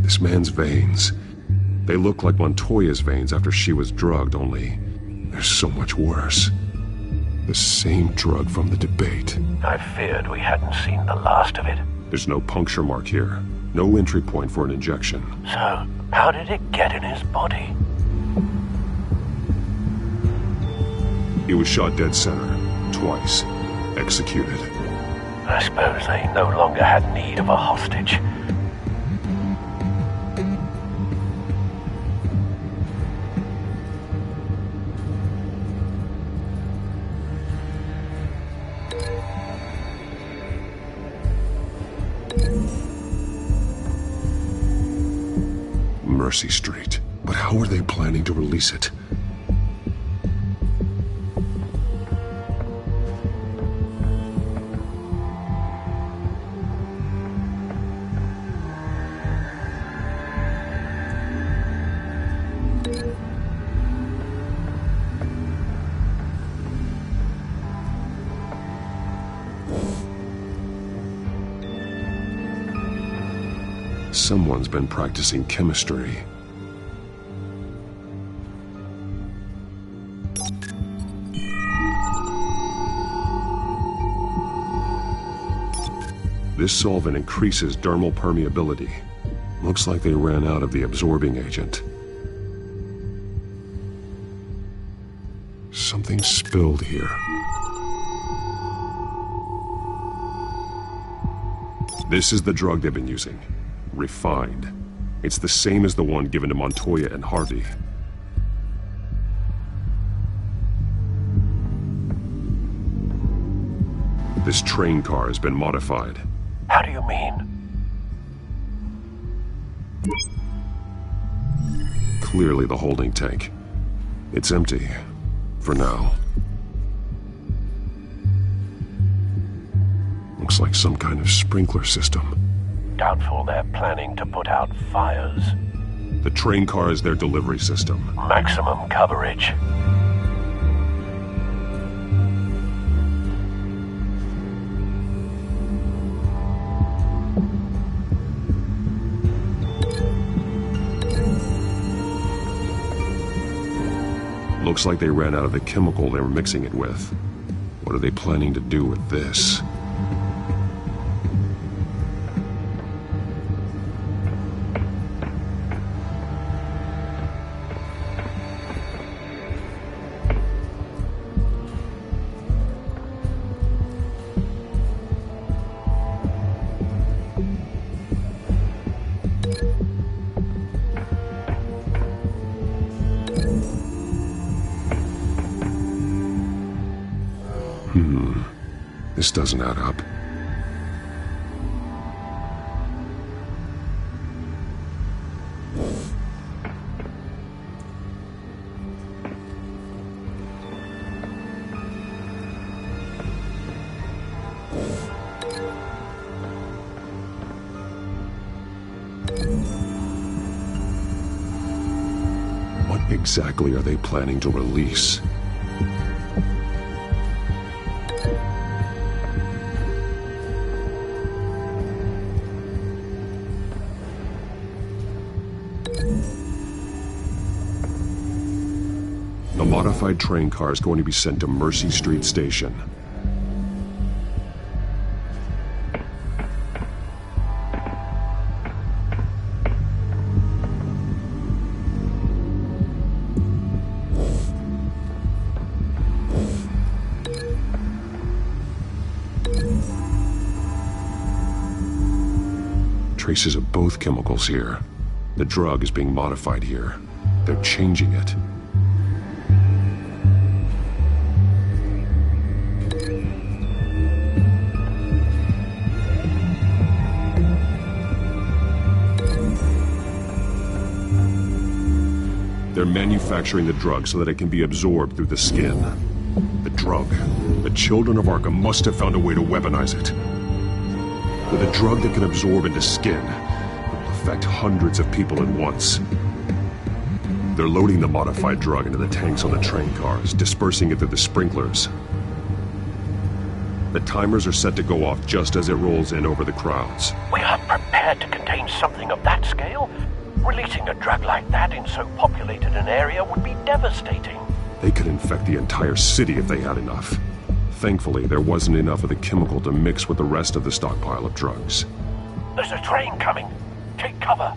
This man's veins. They look like Montoya's veins after she was drugged, only they're so much worse. The same drug from the debate. I feared we hadn't seen the last of it. There's no puncture mark here. No entry point for an injection. So, how did it get in his body? He was shot dead center, twice, executed. I suppose they no longer had need of a hostage. Mercy Street. But how are they planning to release it? Someone's been practicing chemistry. This solvent increases dermal permeability. Looks like they ran out of the absorbing agent. Something spilled here. This is the drug they've been using. Refined. It's the same as the one given to Montoya and Harvey. This train car has been modified. How do you mean? Clearly the holding tank. It's empty. For now. Looks like some kind of sprinkler system. Doubtful they're planning to put out fires. The train car is their delivery system. Maximum coverage. Looks like they ran out of the chemical they were mixing it with. What are they planning to do with this? This doesn't add up. exactly are they planning to release? A modified train car is going to be sent to Mercy Street Station. Traces of both chemicals here. The drug is being modified here. They're changing it. They're manufacturing the drug so that it can be absorbed through the skin. The drug. The children of Arkham must have found a way to weaponize it. With a drug that can absorb into skin, it will affect hundreds of people at once. They're loading the modified drug into the tanks on the train cars, dispersing it through the sprinklers. The timers are set to go off just as it rolls in over the crowds. We are prepared to contain something of that scale? Releasing a drug like that in so populated an area would be devastating. They could infect the entire city if they had enough. Thankfully, there wasn't enough of the chemical to mix with the rest of the stockpile of drugs. There's a train coming. Take cover.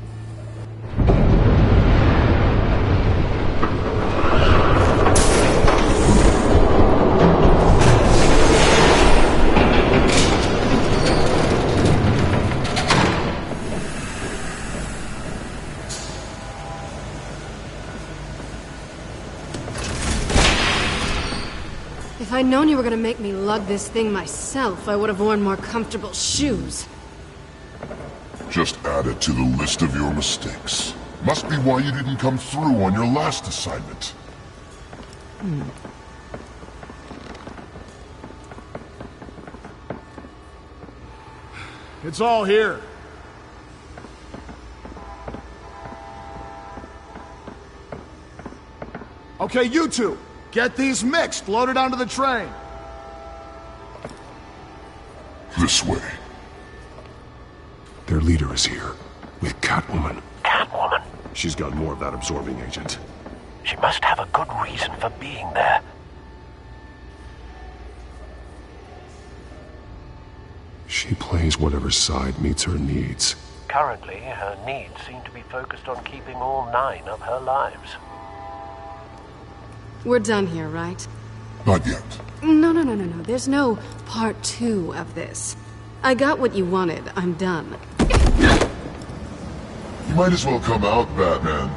If I'd known you were gonna make me lug this thing myself, I would have worn more comfortable shoes. Just add it to the list of your mistakes. Must be why you didn't come through on your last assignment. It's all here. Okay, you two, get these mixed, loaded onto the train. This way. Their leader is here, with Catwoman. Catwoman? She's got more of that absorbing agent. She must have a good reason for being there. She plays whatever side meets her needs. Currently, her needs seem to be focused on keeping all 9 of her lives. We're done here, right? Not yet. No. There's no part 2 of this. I got what you wanted. I'm done. You might as well come out, Batman.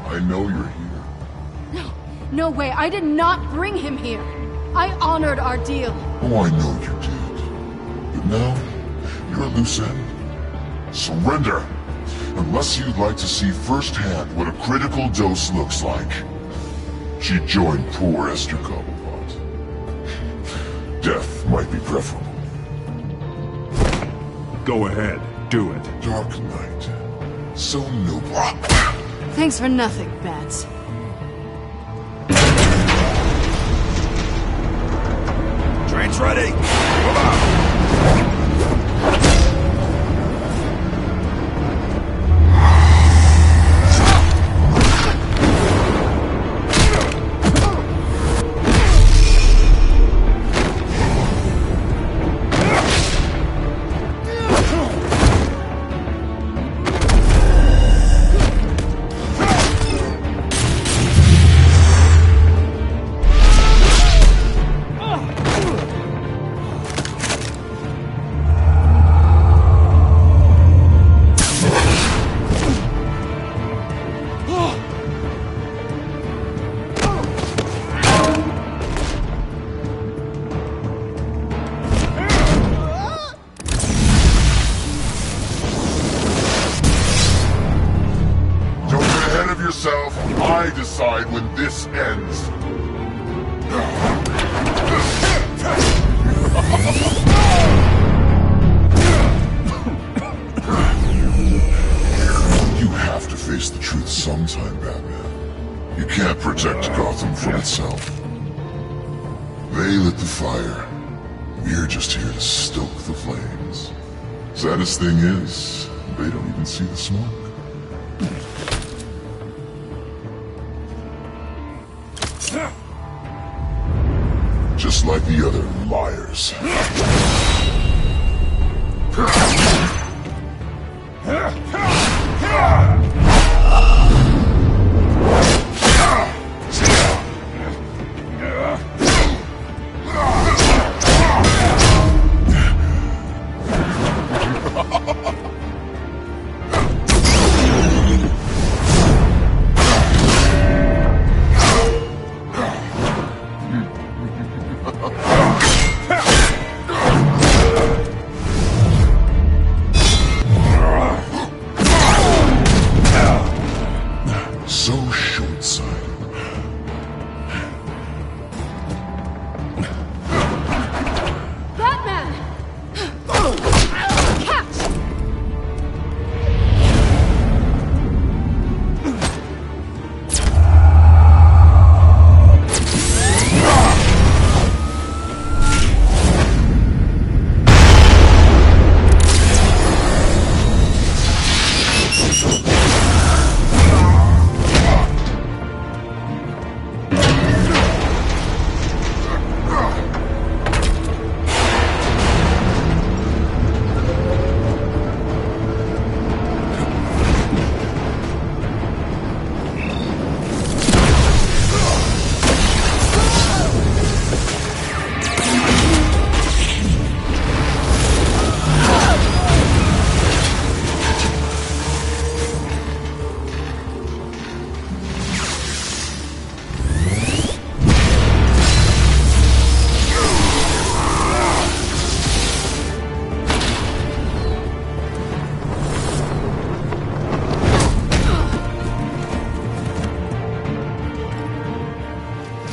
I know you're here. No way. I did not bring him here. I honored our deal. Oh, I know you did. But now, you're a loose end. Surrender! Unless you'd like to see firsthand what a critical dose looks like. She joined poor Esther Cobblepot. Death might be preferable. Go ahead, do it. Dark Knight. So noble. Thanks for nothing, BatZhe. Train's ready! Move out! I decide when this ends. You have to face the truth sometime, Batman. You can't the fire. We're just here to stoke the flames. Saddest thing is, they don't even see the smoke. Just like the other liars. So short-sighted. Batman! Catch!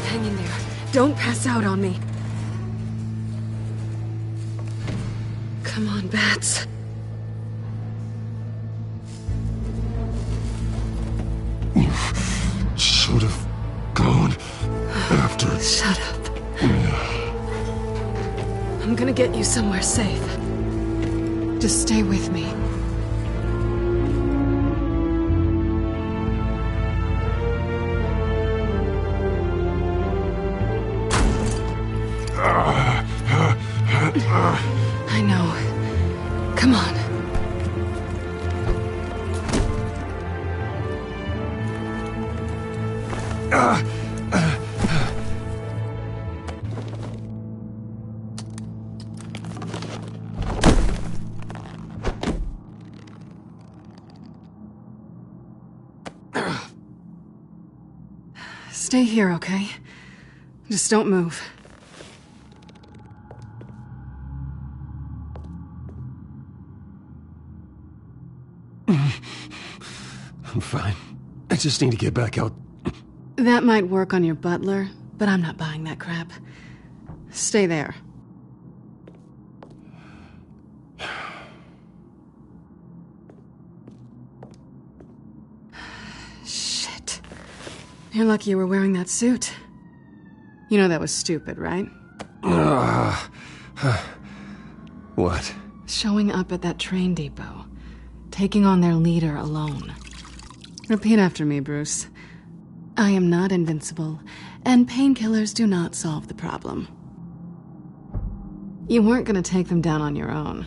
Hang in there. Don't pass out on me. Come on, Bats. You should have gone after... Shut up. I'm gonna get you somewhere safe. Just stay with me. I know. Come on. Stay here, okay? Just don't move. I'm fine. I just need to get back out. That might work on your butler, but I'm not buying that crap. Stay there. Shit. You're lucky you were wearing that suit. You know that was stupid, right? What? Showing up at that train depot. Taking on their leader alone. Repeat after me, Bruce. I am not invincible, and painkillers do not solve the problem. You weren't gonna take them down on your own.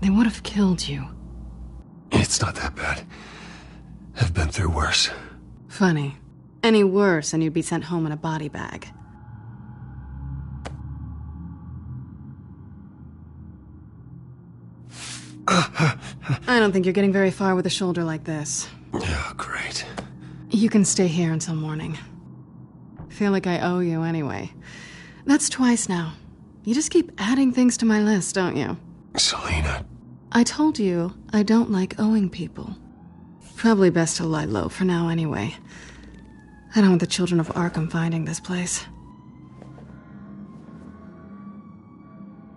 They would have killed you. It's not that bad. I've been through worse. Funny. Any worse and you'd be sent home in a body bag. I don't think you're getting very far with a shoulder like this. Oh, great. You can stay here until morning. Feel like I owe you anyway. That's twice now. You just keep adding things to my list, don't you? Selena. I told you I don't like owing people. Probably best to lie low for now anyway. I don't want the children of Arkham finding this place.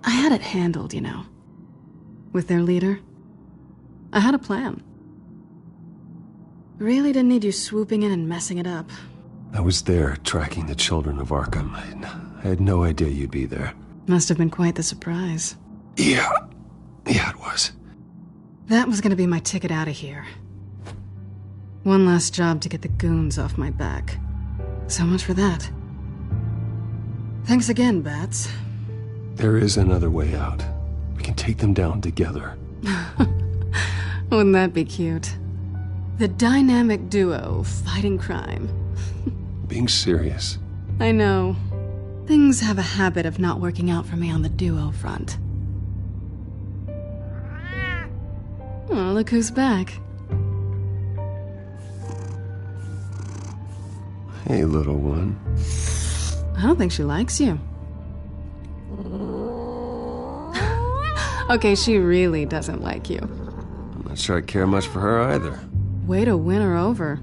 I had it handled, you know. With their leader. I had a plan. Really didn't need you swooping in and messing it up. I was there tracking the children of Arkham. I I had no idea you'd be there. Must have been quite the surprise. Yeah, it was. That was gonna be my ticket out of here. One last job to get the goons off my back. So much for that. Thanks again, Bats. There is another way out. We can take them down together. Wouldn't that be cute? The dynamic duo fighting crime. Being serious. I know. Things have a habit of not working out for me on the duo front. Oh, look who's back. Hey, little one. I don't think she likes you. Okay, she really doesn't like you. I'm not sure I care much for her either. Way to win her over.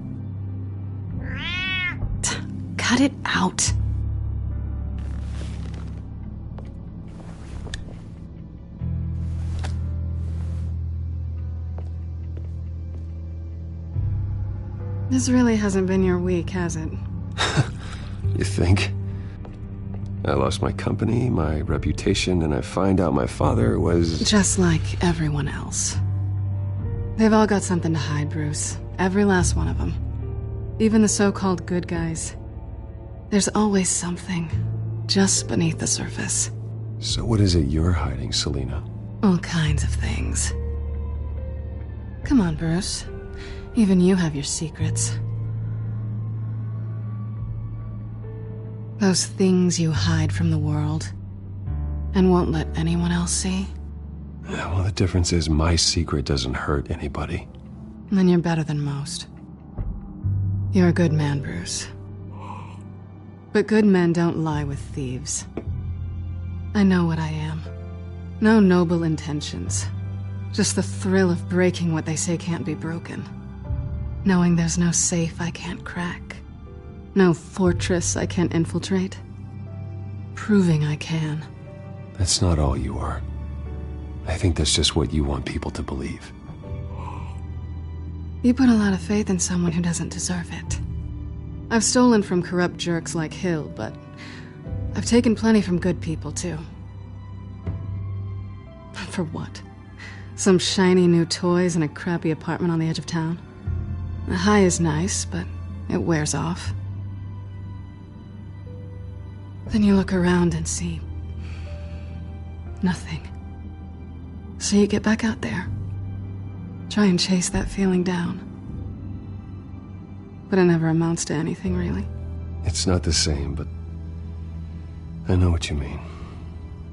Cut it out. This really hasn't been your week, has it? You think? I lost my company, my reputation, and I find out my father was... Just like everyone else. They've all got something to hide, Bruce. Every last one of them. Even the so-called good guys. There's always something, just beneath the surface. So what is it you're hiding, Selina? All kinds of things. Come on, Bruce. Even you have your secrets. Those things you hide from the world and won't let anyone else see. Yeah, well, the difference is my secret doesn't hurt anybody. Then you're better than most. You're a good man, Bruce. But good men don't lie with thieves. I know what I am. No noble intentions. Just the thrill of breaking what they say can't be broken. Knowing there's no safe I can't crack. No fortress I can't infiltrate. Proving I can. That's not all you are. I think that's just what you want people to believe. You put a lot of faith in someone who doesn't deserve it. I've stolen from corrupt jerks like Hill, but I've taken plenty from good people, too. For what? Some shiny new toys and a crappy apartment on the edge of town? The high is nice, but it wears off. Then you look around and see nothing. So you get back out there. Try and chase that feeling down. But it never amounts to anything, really. It's not the same, but I know what you mean.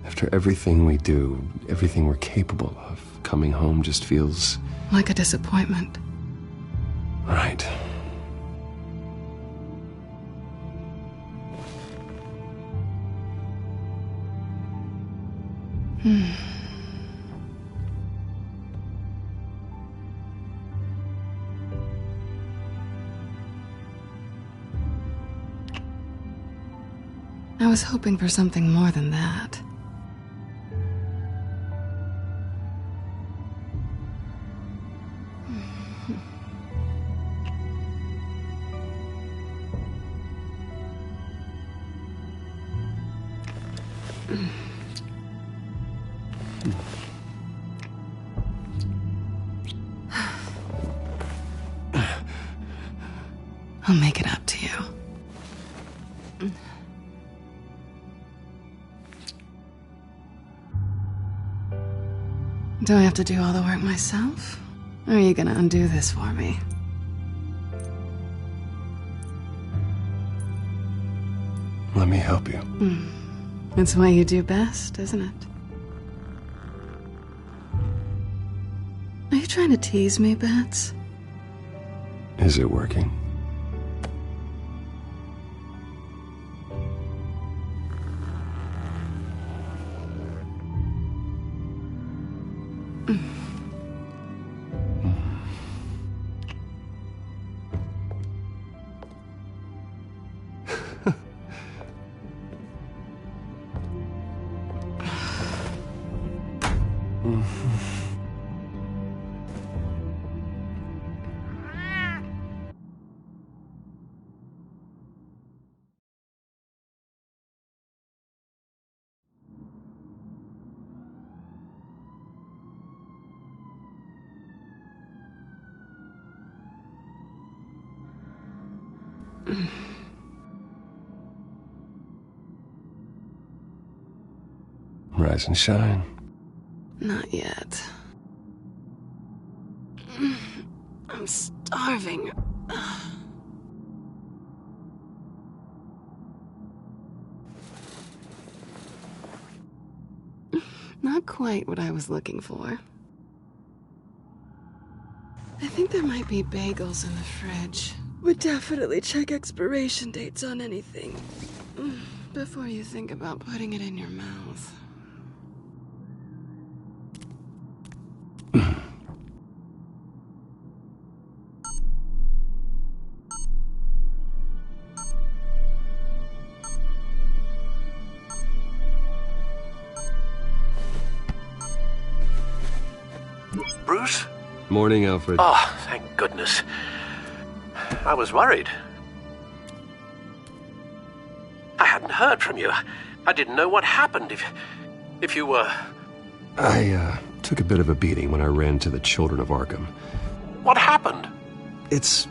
After everything we do, everything we're capable of, coming home just feels... like a disappointment. Right. I was hoping for something more than that. I'll make it up to you. Do I have to do all the work myself? Or are you gonna undo this for me? Let me help you. It's what you do best, isn't it? Are you trying to tease me, Bats? Is it working? Rise and shine. Not yet. I'm starving. Not quite what I was looking for. I think there might be bagels in the fridge. Would definitely check expiration dates on anything before you think about putting it in your mouth. Bruce? Morning, Alfred. Oh, thank goodness. I was worried. I hadn't heard from you. I didn't know what happened if you were... I took a bit of a beating when I ran to the Children of Arkham. What happened? It's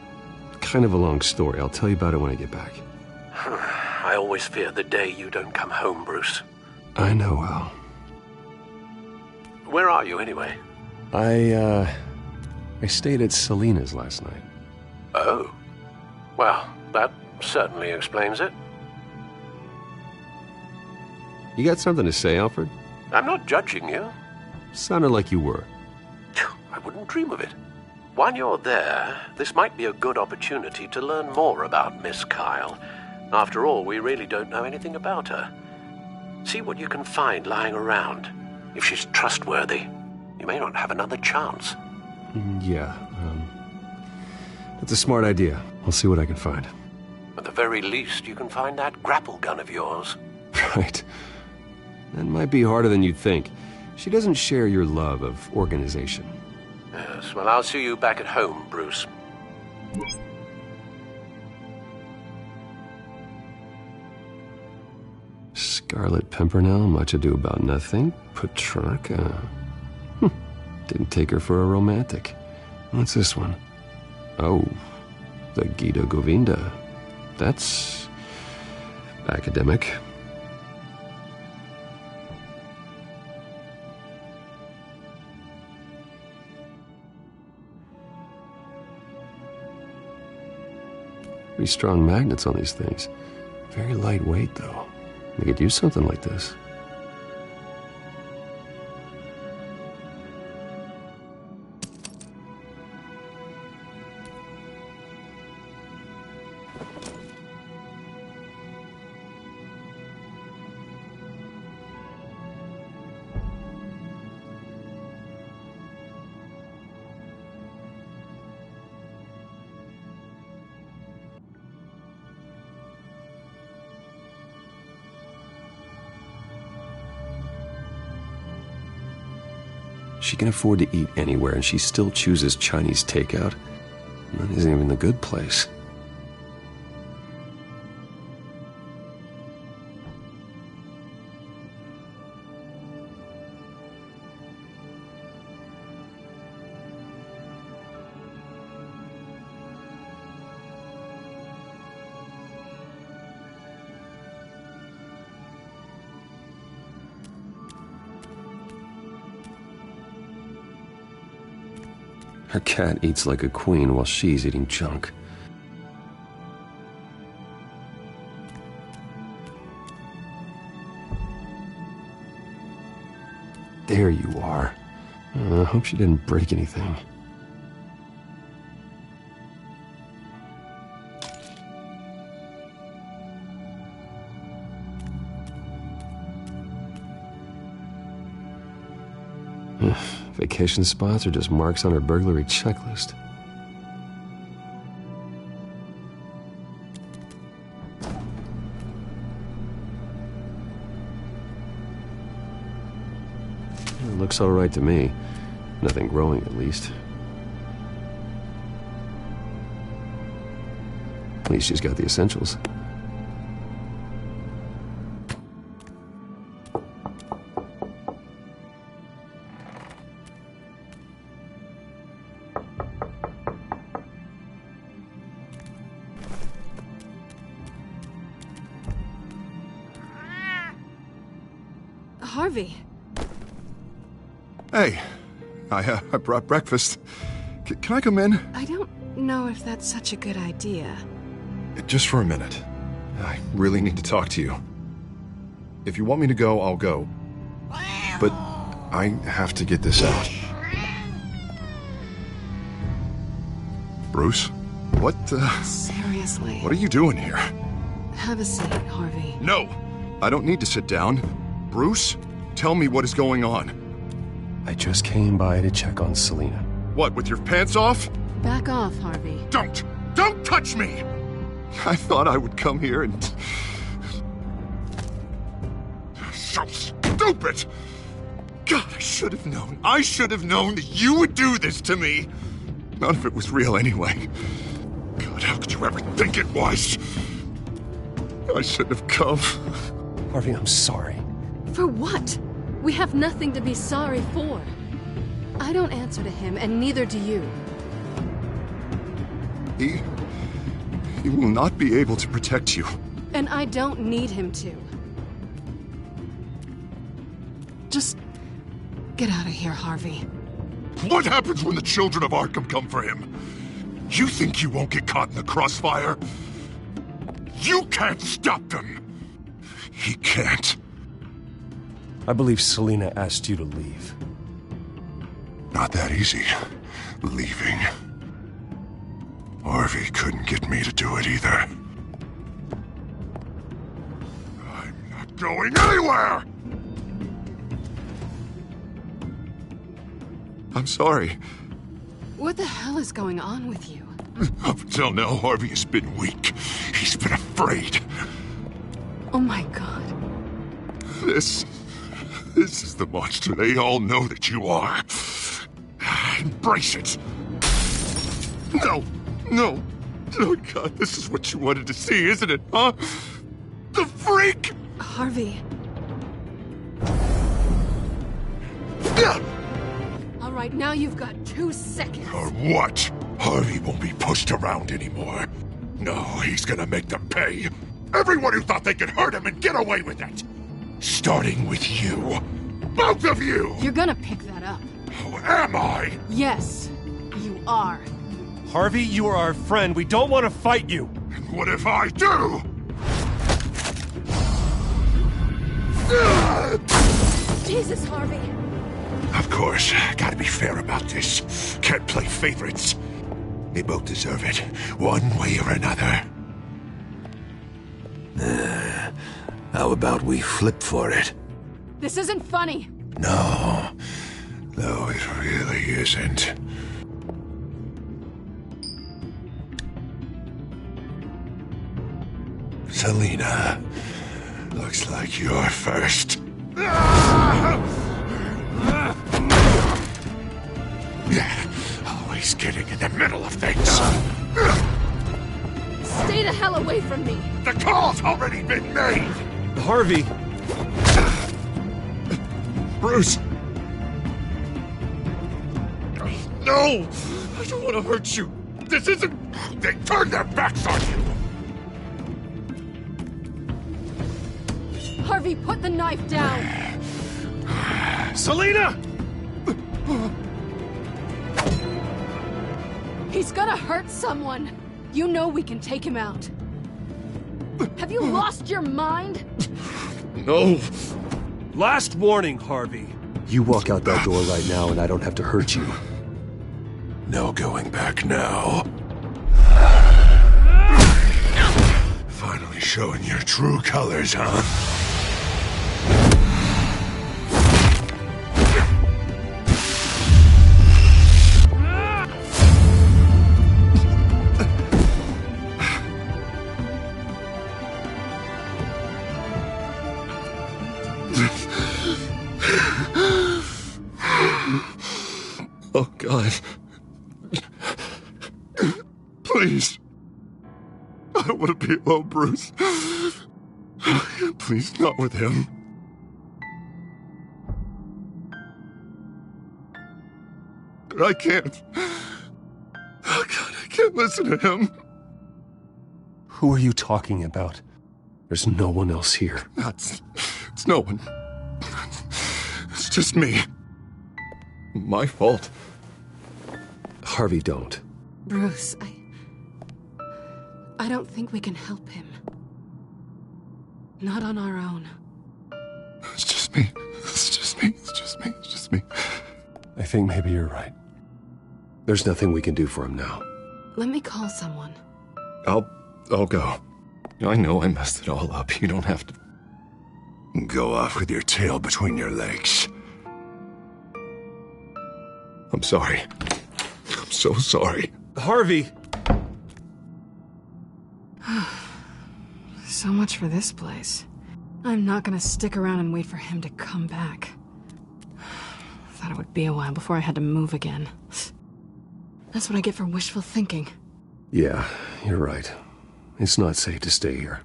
kind of a long story. I'll tell you about it when I get back. I always fear the day you don't come home, Bruce. I know, Al. Where are you, anyway? I stayed at Selena's last night. Oh. Well, that certainly explains it. You got something to say, Alfred? I'm not judging you. Sounded like you were. I wouldn't dream of it. While you're there, this might be a good opportunity to learn more about Miss Kyle. After all, we really don't know anything about her. See what you can find lying around. If she's trustworthy, you may not have another chance. Yeah, that's a smart idea. I'll see what I can find. At the very least, you can find that grapple gun of yours. Right. That might be harder than you'd think. She doesn't share your love of organization. Yes, well, I'll see you back at home, Bruce. Scarlet Pimpernel, much ado about nothing. Petrarca. Didn't take her for a romantic. What's this one? Oh, the Gita Govinda. That's academic. Pretty strong magnets on these things. Very lightweight, though. They could use something like this. She can afford to eat anywhere, and she still chooses Chinese takeout. That isn't even the good place. Her cat eats like a queen while she's eating junk. There you are. I hope she didn't break anything. Vacation spots are just marks on her burglary checklist. It looks all right to me. Nothing growing, at least. At least she's got the essentials. Harvey. Hey, I brought breakfast. Can I come in? I don't know if that's such a good idea. Just for a minute. I really need to talk to you. If you want me to go, I'll go. But I have to get this out. Bruce? What, Seriously. What are you doing here? Have a seat, Harvey. No! I don't need to sit down. Bruce, tell me what is going on. I just came by to check on Selina. What, with your pants off? Back off, Harvey. Don't touch me! I thought I would come here and... So stupid! God, I should have known. I should have known that you would do this to me. None of it was real anyway. God, how could you ever think it was? I shouldn't have come. Harvey, I'm sorry. For what? We have nothing to be sorry for. I don't answer to him, and neither do you. He will not be able to protect you. And I don't need him to. Just get out of here, Harvey. What happens when the children of Arkham come for him? You think you won't get caught in the crossfire? You can't stop them. He can't. I believe Selina asked you to leave. Not that easy. Leaving. Harvey couldn't get me to do it either. I'm not going anywhere! I'm sorry. What the hell is going on with you? Up until now, Harvey has been weak. He's been afraid. Oh my God. This is the monster they all know that you are. Embrace it. No. Oh God, this is what you wanted to see, isn't it, huh? The freak! Harvey. All right, now you've got 2 seconds. Or what? Harvey won't be pushed around anymore. No, he's gonna make them pay. Everyone who thought they could hurt him and get away with it. Starting with you. Both of you! You're gonna pick that up. Oh, am I? Yes, you are. Harvey, you are our friend. We don't want to fight you. And what if I do? Jesus, Harvey. Of course, gotta be fair about this. Can't play favorites. They both deserve it, one way or another. How about we flip for it? This isn't funny. No, it really isn't. Selina, looks like you're first. Always getting in the middle of things. Stay the hell away from me. The call's already been made. Harvey. Bruce. No! I don't want to hurt you. This isn't... They turned their backs on you. Harvey, put the knife down. Selina! He's gonna hurt someone. You know we can take him out. Have you lost your mind? No. Last warning, Harvey. You walk out that door right now and I don't have to hurt you. No going back now. Finally showing your true colors, huh? Oh, God. Please. I don't want to be alone, Bruce. Please, not with him. But I can't. Oh, God, I can't listen to him. Who are you talking about? There's no one else here. It's no one. It's just me. My fault. Harvey, don't. Bruce, I don't think we can help him. Not on our own. It's just me. It's just me. It's just me. It's just me. I think maybe you're right. There's nothing we can do for him now. Let me call someone. I'll go. I know I messed it all up. You don't have to... Go off with your tail between your legs. I'm sorry. I'm so sorry. Harvey! So much for this place. I'm not gonna stick around and wait for him to come back. Thought it would be a while before I had to move again. That's what I get for wishful thinking. Yeah, you're right. It's not safe to stay here.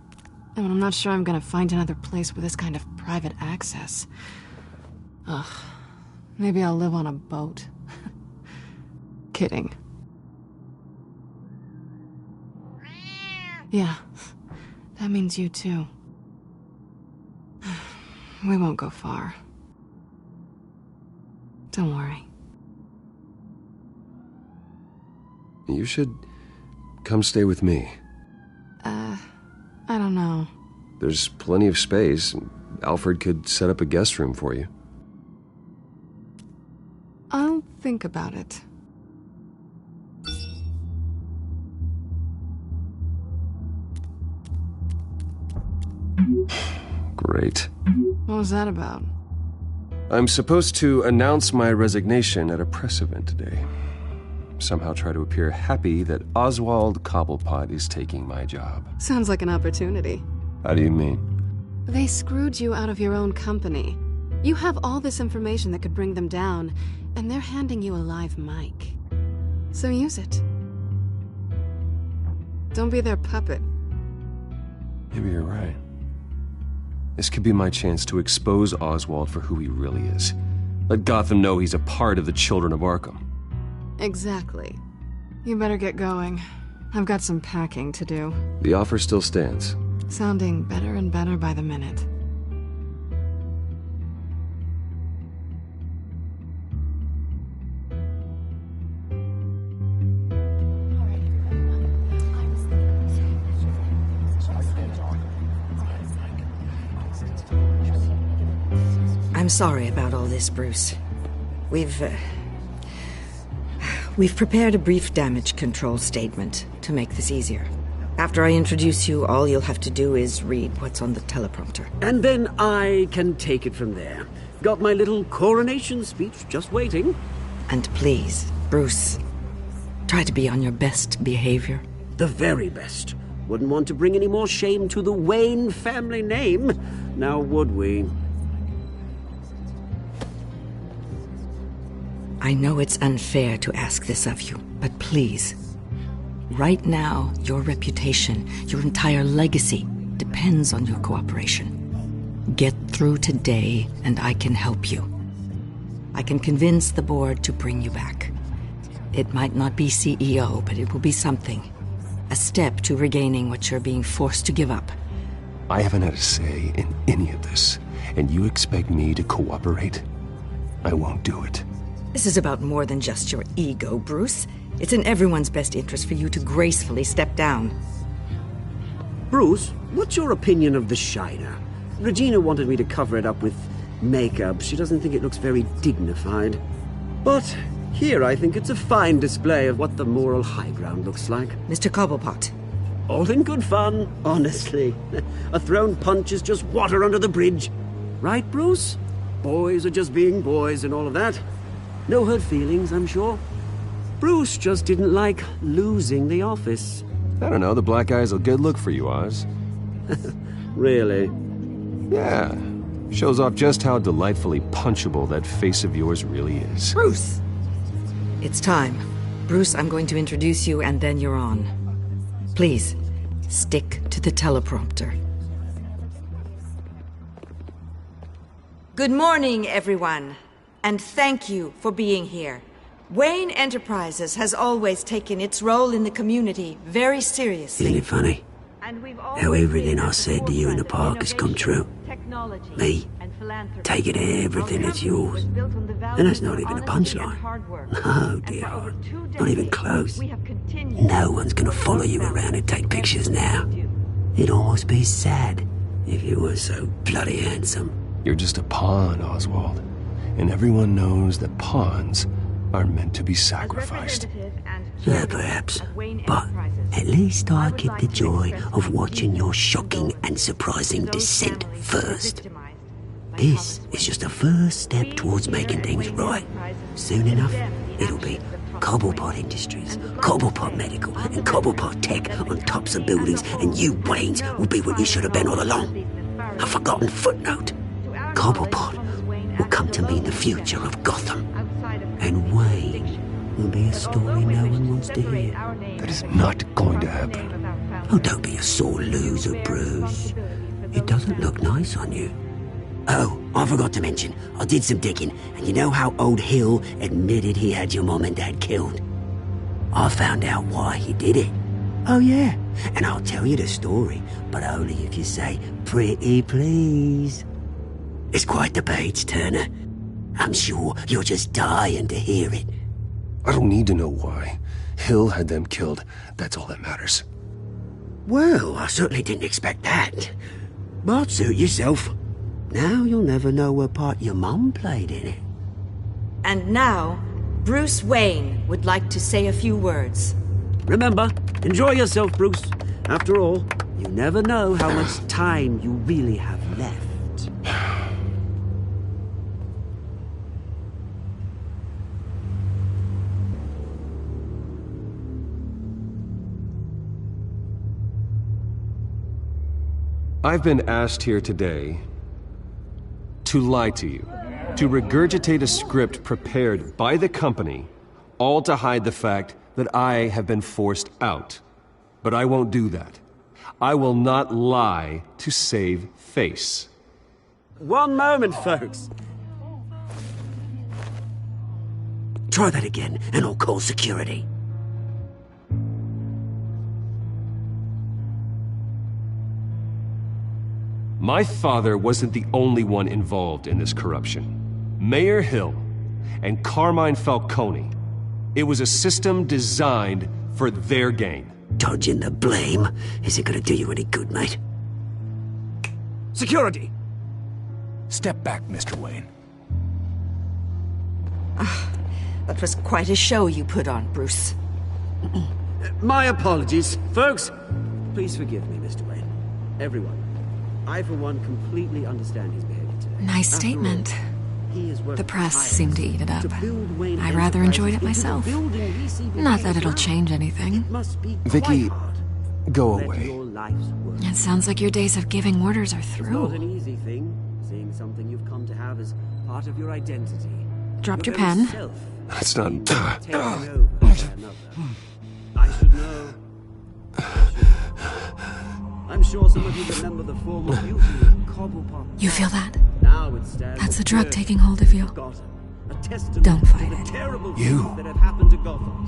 And I'm not sure I'm gonna find another place with this kind of private access. Ugh. Maybe I'll live on a boat. Kidding. Yeah. That means you too. We won't go far. Don't worry. You should come stay with me. I don't know. There's plenty of space. Alfred could set up a guest room for you. I'll think about it. Great. What was that about? I'm supposed to announce my resignation at a press event today. Somehow try to appear happy that Oswald Cobblepot is taking my job. Sounds like an opportunity. How do you mean? They screwed you out of your own company. You have all this information that could bring them down, and they're handing you a live mic. So use it. Don't be their puppet. Maybe you're right. This could be my chance to expose Oswald for who he really is. Let Gotham know he's a part of the Children of Arkham. Exactly. You better get going. I've got some packing to do. The offer still stands. Sounding better and better by the minute. I'm sorry about all this, Bruce. We've prepared a brief damage control statement to make this easier. After I introduce you, all you'll have to do is read what's on the teleprompter. And then I can take it from there. Got my little coronation speech just waiting. And please, Bruce, try to be on your best behavior. The very best. Wouldn't want to bring any more shame to the Wayne family name, now would we? I know it's unfair to ask this of you, but please. Right now, your reputation, your entire legacy, depends on your cooperation. Get through today, and I can help you. I can convince the board to bring you back. It might not be CEO, but it will be something. A step to regaining what you're being forced to give up. I haven't had a say in any of this, and you expect me to cooperate? I won't do it. This is about more than just your ego, Bruce. It's in everyone's best interest for you to gracefully step down. Bruce, what's your opinion of the Shiner? Regina wanted me to cover it up with makeup. She doesn't think it looks very dignified. But here I think it's a fine display of what the moral high ground looks like. Mr. Cobblepot. All in good fun, honestly. A thrown punch is just water under the bridge. Right, Bruce? Boys are just being boys and all of that. No hurt feelings, I'm sure. Bruce just didn't like losing the office. I don't know, the black eye's a good look for you, Oz. Really? Yeah. Shows off just how delightfully punchable that face of yours really is. Bruce! It's time. Bruce, I'm going to introduce you and then you're on. Please, stick to the teleprompter. Good morning, everyone. And thank you for being here. Wayne Enterprises has always taken its role in the community very seriously. Isn't it funny? How everything I said to you in the park has come true. Me, taking everything that's yours. And that's not even a punchline. No, dear heart. Not even close. No one's gonna follow you around and take pictures now. It'd almost be sad if you were so bloody handsome. You're just a pawn, Oswald. And everyone knows that pawns are meant to be sacrificed. Yeah, perhaps. But at least I get the joy of watching your shocking and surprising descent first. This is just a first step towards making things right. Soon enough, it'll be Cobblepot Industries, Cobblepot Medical, and Cobblepot Tech on tops of buildings, and you, Waynes, will be what you should have been all along. A forgotten footnote. Cobblepot will come to mean the future of Gotham. And Wayne will be a story no one wants to hear. That is not going to happen. Oh, don't be a sore loser, Bruce. It doesn't look nice on you. Oh, I forgot to mention, I did some digging, and you know how old Hill admitted he had your mom and dad killed? I found out why he did it. Oh yeah, and I'll tell you the story, but only if you say, pretty please. It's quite the page, Turner. I'm sure you're just dying to hear it. I don't need to know why. Hill had them killed. That's all that matters. Well, I certainly didn't expect that. But suit yourself. Now you'll never know what part your mum played in it. And now, Bruce Wayne would like to say a few words. Remember, enjoy yourself, Bruce. After all, you never know how much time you really have left. I've been asked here today to lie to you, to regurgitate a script prepared by the company, all to hide the fact that I have been forced out. But I won't do that. I will not lie to save face. One moment, folks. Try that again, and I'll call security. My father wasn't the only one involved in this corruption. Mayor Hill and Carmine Falcone. It was a system designed for their gain. Dodging the blame isn't gonna do you any good, mate. Security! Step back, Mr. Wayne. That was quite a show you put on, Bruce. My apologies. Folks, please forgive me, Mr. Wayne. Everyone. I, for one, completely understand his behavior today. Nice statement. The press seemed to eat it up. I rather enjoyed it myself. Not that it'll change anything. Vicky, go away. It sounds like your days of giving orders are through. It's not an easy thing, seeing something you've come to have as part of your identity. Dropped your pen? That's not... I should know. I'm sure some of you remember the form of beauty of Cobblepot. You feel that? Now it stands That's the drug taking hold of you. Don't fight it.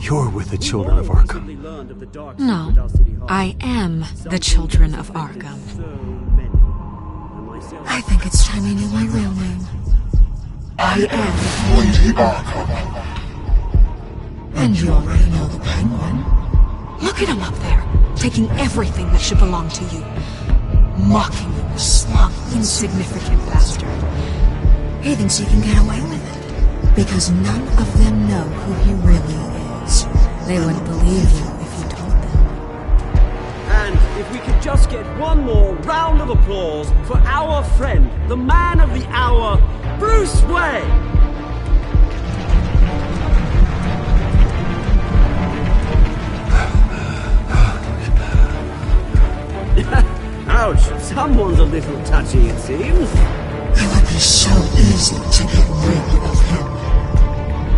You're with the children of Arkham. No, I am the children of Arkham. I think it's time you knew my real name. I am Lady Arkham. And you already know the Penguin. Look at him up there, taking everything that should belong to you. Mocking you, slug, insignificant bastard. He thinks he can get away with it. Because none of them know who he really is. They wouldn't believe you if you told them. And if we could just get one more round of applause for our friend, the man of the hour, Bruce Wayne! Ouch, someone's a little touchy, it seems. It would be so easy to get rid of him.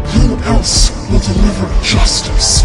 Who else will deliver justice?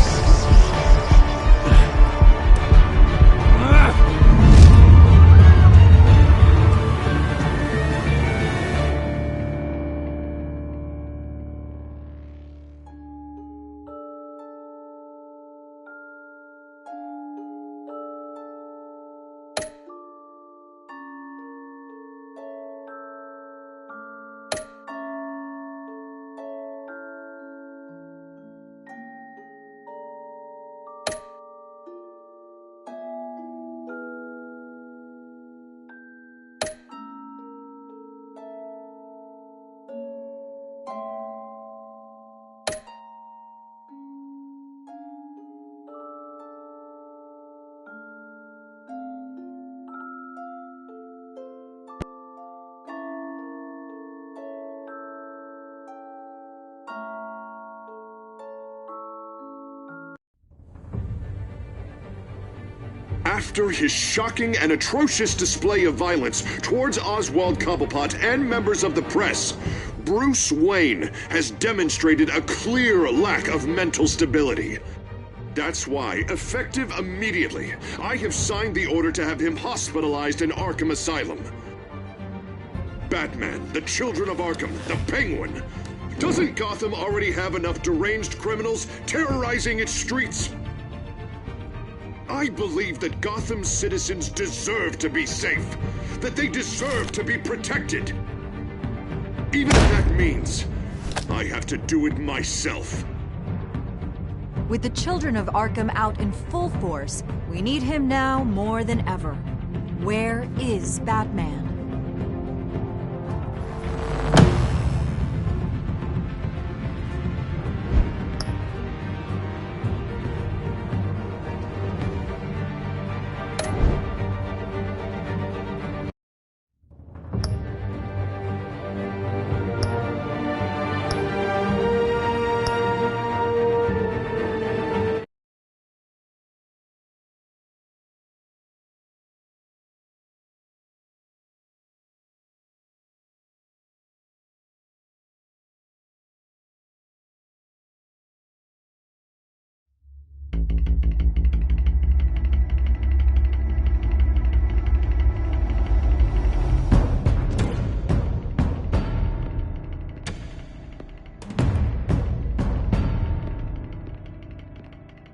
After his shocking and atrocious display of violence towards Oswald Cobblepot and members of the press, Bruce Wayne has demonstrated a clear lack of mental stability. That's why, effective immediately, I have signed the order to have him hospitalized in Arkham Asylum. Batman, the Children of Arkham, the Penguin. Doesn't Gotham already have enough deranged criminals terrorizing its streets? I believe that Gotham's citizens deserve to be safe, that they deserve to be protected. Even if that means I have to do it myself. With the Children of Arkham out in full force, we need him now more than ever. Where is Batman?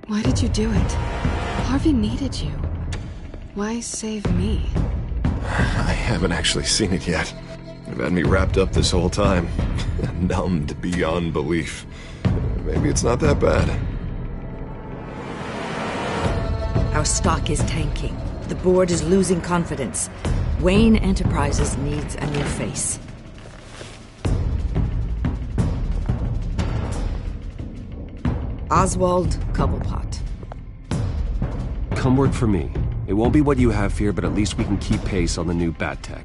Why did you do it? Harvey needed you. Why save me? I haven't actually seen it yet. You've had me wrapped up this whole time. Numbed beyond belief. Maybe it's not that bad. Our stock is tanking. The board is losing confidence. Wayne Enterprises needs a new face. Oswald Cobblepot. Come work for me. It won't be what you have here, but at least we can keep pace on the new bat tech.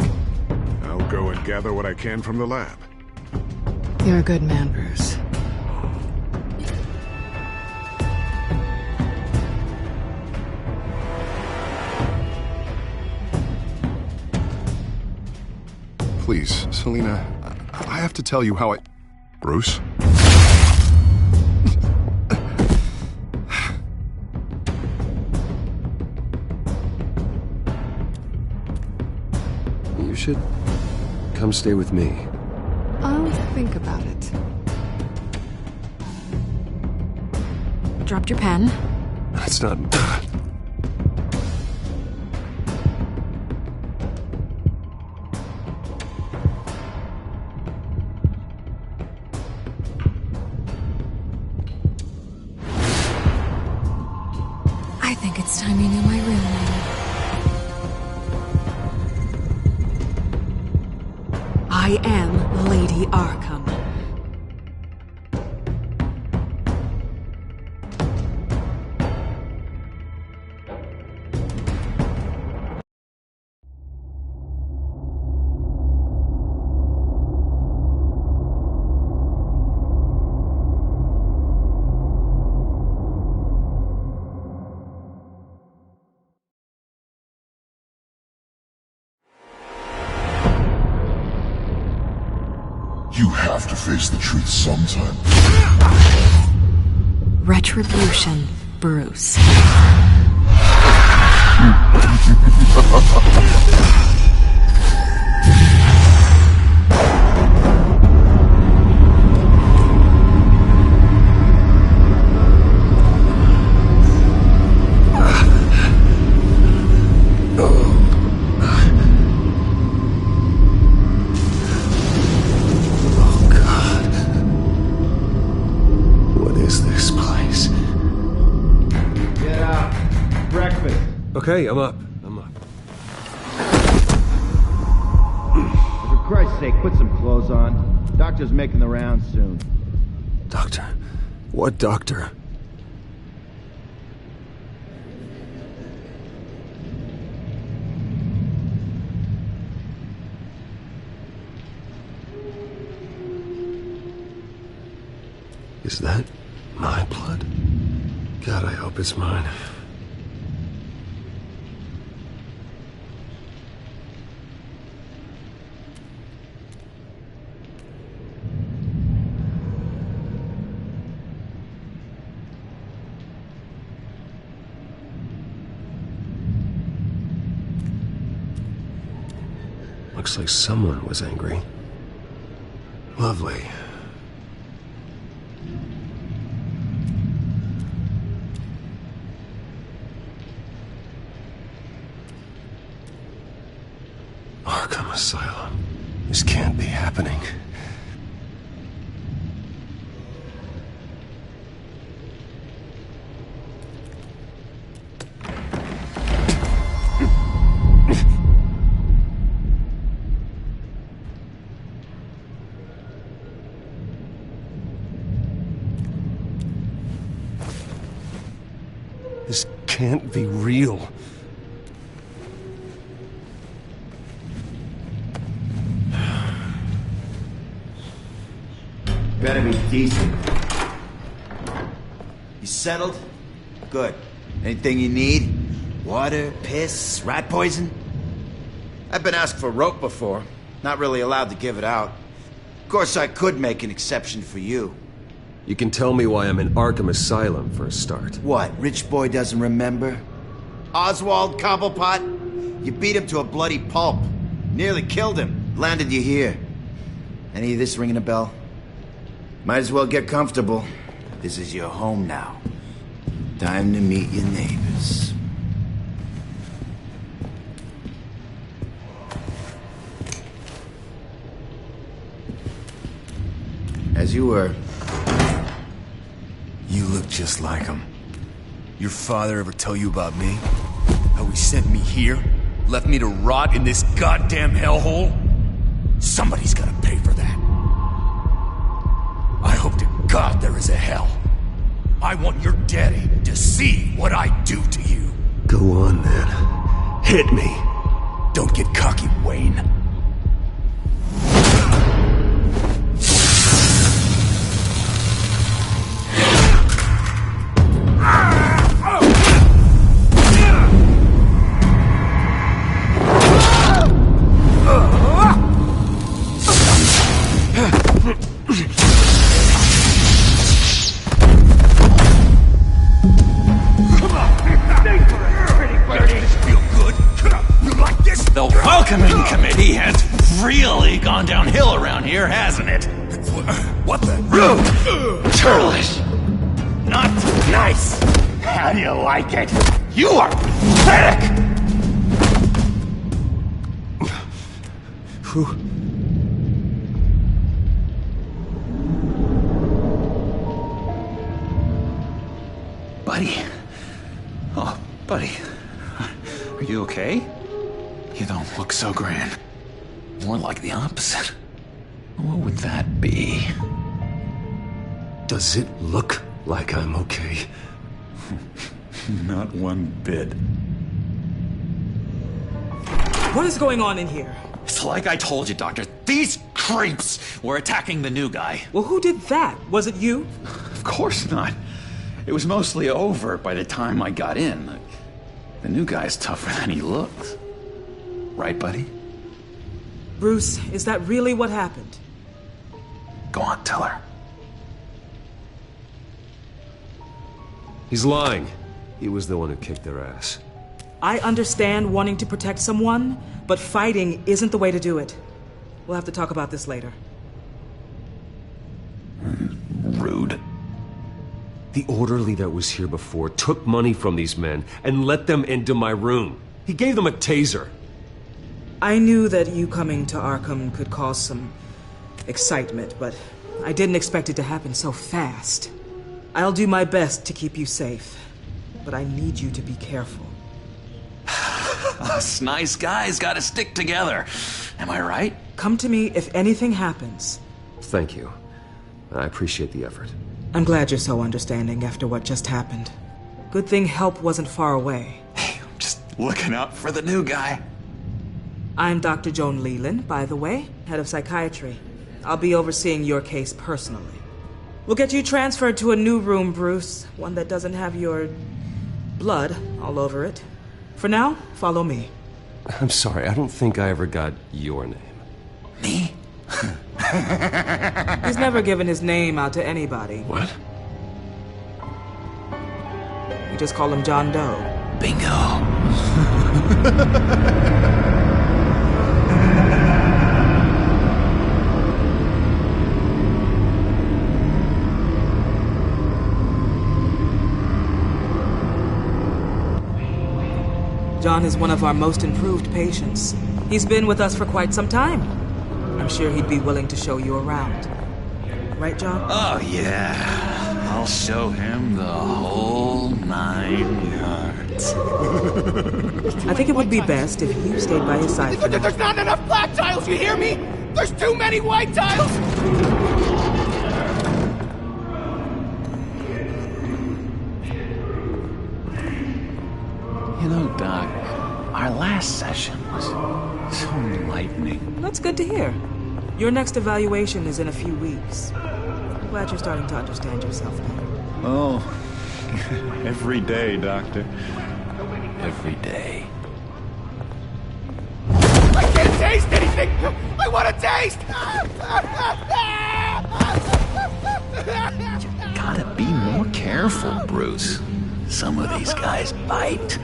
I'll go and gather what I can from the lab. You're a good man, Bruce. Please, Selina, I have to tell you how I... Bruce? You should come stay with me. I'll think about it. Dropped your pen. That's not... I think it's time you knew my real name. I am Lady Arkham. You have to face the truth sometime. Retribution, Bruce. Okay, I'm up. For Christ's sake, put some clothes on. Doctor's making the rounds soon. Doctor? What doctor? Is that my blood? God, I hope it's mine. Looks like someone was angry. Lovely. Arkham Asylum. This can't be happening. This can't be real. Better be decent. You settled? Good. Anything you need? Water, piss, rat poison? I've been asked for rope before. Not really allowed to give it out. Of course, I could make an exception for you. You can tell me why I'm in Arkham Asylum for a start. What, rich boy doesn't remember? Oswald Cobblepot? You beat him to a bloody pulp. Nearly killed him. Landed you here. Any of this ringing a bell? Might as well get comfortable. This is your home now. Time to meet your neighbors. As you were. You look just like him. Your father ever tell you about me? How he sent me here? Left me to rot in this goddamn hellhole? Somebody's gotta pay for that. I hope to God there is a hell. I want your daddy to see what I do to you. Go on, then. Hit me. Don't get cocky, Wayne. The welcoming committee has really gone downhill around here, hasn't it? What the? Rude! Churlish! Not nice! How do you like it? You are pathetic! Buddy. Oh, buddy. Are you okay? You don't look so grand. More like the opposite. What would that be? Does it look like I'm okay? Not one bit. What is going on in here? It's like I told you, Doctor. These creeps were attacking the new guy. Well, who did that? Was it you? Of course not. It was mostly over by the time I got in. The new guy's tougher than he looks. Right, buddy? Bruce, is that really what happened? Go on, tell her. He's lying. He was the one who kicked their ass. I understand wanting to protect someone, but fighting isn't the way to do it. We'll have to talk about this later. Rude. The orderly that was here before took money from these men and let them into my room. He gave them a taser. I knew that you coming to Arkham could cause some excitement, but I didn't expect it to happen so fast. I'll do my best to keep you safe, but I need you to be careful. Us nice guys gotta stick together. Am I right? Come to me if anything happens. Thank you. I appreciate the effort. I'm glad you're so understanding after what just happened. Good thing help wasn't far away. Hey, I'm just looking out for the new guy. I'm Dr. Joan Leland, by the way, head of psychiatry. I'll be overseeing your case personally. We'll get you transferred to a new room, Bruce. One that doesn't have your blood all over it. For now, follow me. I'm sorry, I don't think I ever got your name. Me? He's never given his name out to anybody. What? We just call him John Doe. Bingo. John is one of our most improved patients. He's been with us for quite some time. I'm sure he'd be willing to show you around. Right, John? Oh, yeah. I'll show him the whole 9 yards. I think it would be best if you stayed by his side for now. There's not enough black tiles, you hear me? There's too many white tiles! You know, Doc, our last session was so enlightening. That's good to hear. Your next evaluation is in a few weeks. I'm glad you're starting to understand yourself better. Oh, every day, Doctor. Every day. I can't taste anything! I want to taste! You gotta be more careful, Bruce. Some of these guys bite.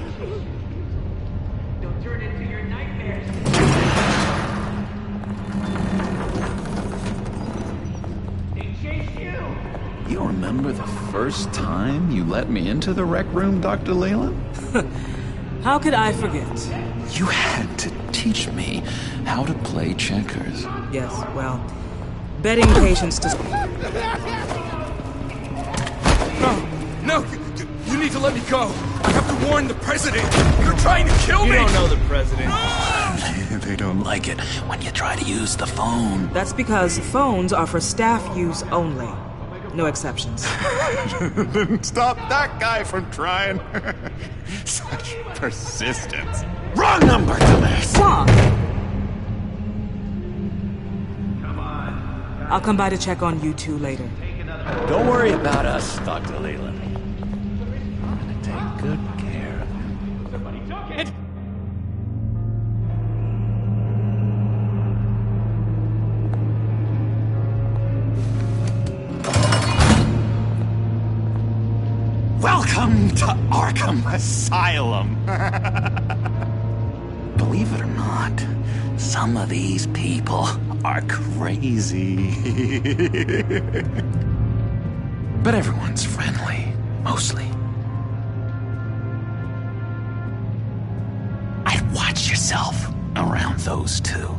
You remember the first time you let me into the rec room, Dr. Leland? How could I forget? You had to teach me how to play checkers. Yes, well, betting patients to... No, you need to let me go. I have to warn the president. You're trying to kill me. You don't know the president. They don't like it when you try to use the phone. That's because phones are for staff use only. No exceptions. Stop that guy from trying. Such persistence. Wrong number, dumbass. I'll come by to check on you two later. Don't worry about us, Dr. Leland. I'm gonna take good care of you. Welcome to Arkham Asylum. Believe it or not, some of these people are crazy. But everyone's friendly, mostly. I'd watch yourself around those two.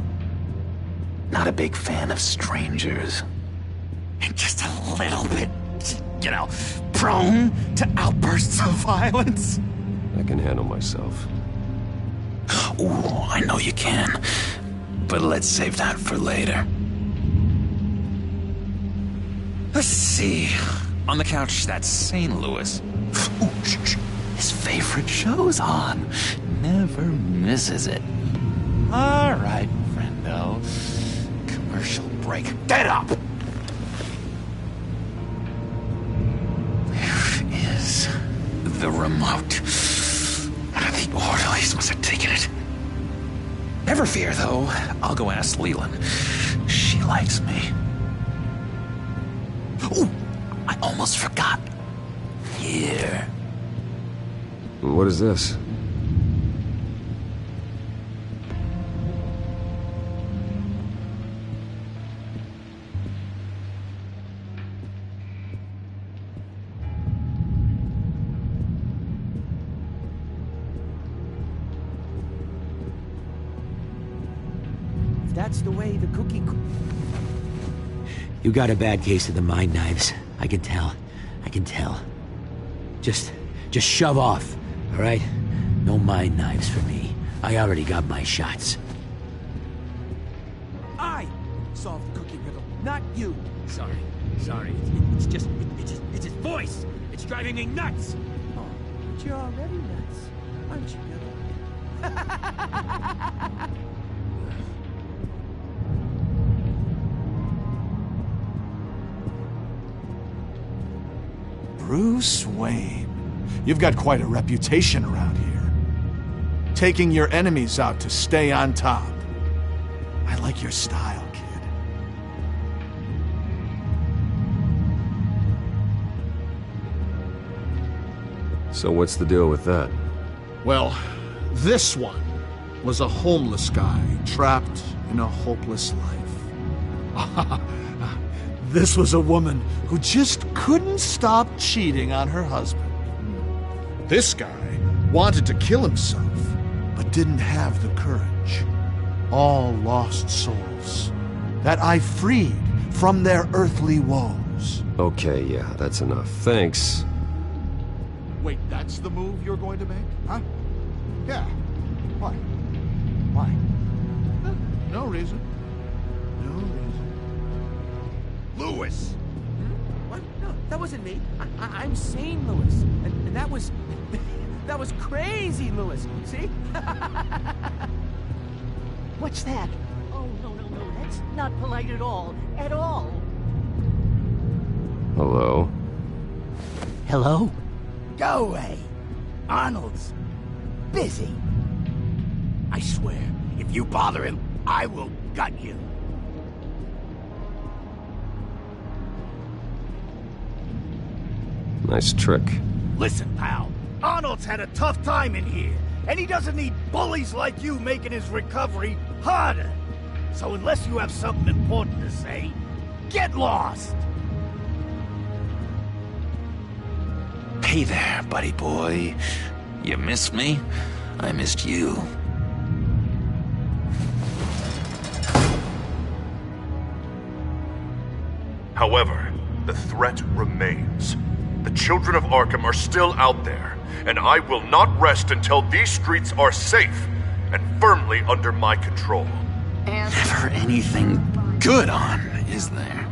Not a big fan of strangers. And just a little bit, you know, prone to outbursts of violence. I can handle myself. Ooh, I know you can. But let's save that for later. Let's see. On the couch, that's St. Louis. Ooh, his favorite show's on. Never misses it. All right, friendo. Commercial break. Get up! Where is the remote? One of the orderlies must have taken it. Never fear, though. I'll go ask Leland. She likes me. Ooh, I almost forgot. Here. What is this? That's the way the cookie... You got a bad case of the mind knives. I can tell. I can tell. Just shove off, all right? No mind knives for me. I already got my shots. I solved the cookie riddle, not you. Sorry. It's just his voice. It's driving me nuts. Oh, but you're already nuts, aren't you, Billy? Bruce Wayne. You've got quite a reputation around here. Taking your enemies out to stay on top. I like your style, kid. So what's the deal with that? Well, this one was a homeless guy trapped in a hopeless life. This was a woman who just couldn't stop cheating on her husband. This guy wanted to kill himself, but didn't have the courage. All lost souls that I freed from their earthly woes. Okay, yeah, that's enough. Thanks. Wait, that's the move you're going to make? Huh? Yeah. Why? Why? No reason. No reason. Lewis! What? No, that wasn't me. I'm sane, Lewis. And that was... that was crazy, Lewis. See? What's that? Oh, no, that's not polite at all. At all. Hello? Hello? Go away. Arnold's busy. I swear, if you bother him, I will gut you. Nice trick. Listen, pal. Arnold's had a tough time in here, and he doesn't need bullies like you making his recovery harder. So unless you have something important to say, get lost! Hey there, buddy boy. You missed me? I missed you. However, the threat remains. The children of Arkham are still out there, and I will not rest until these streets are safe and firmly under my control. Never anything good on, is there?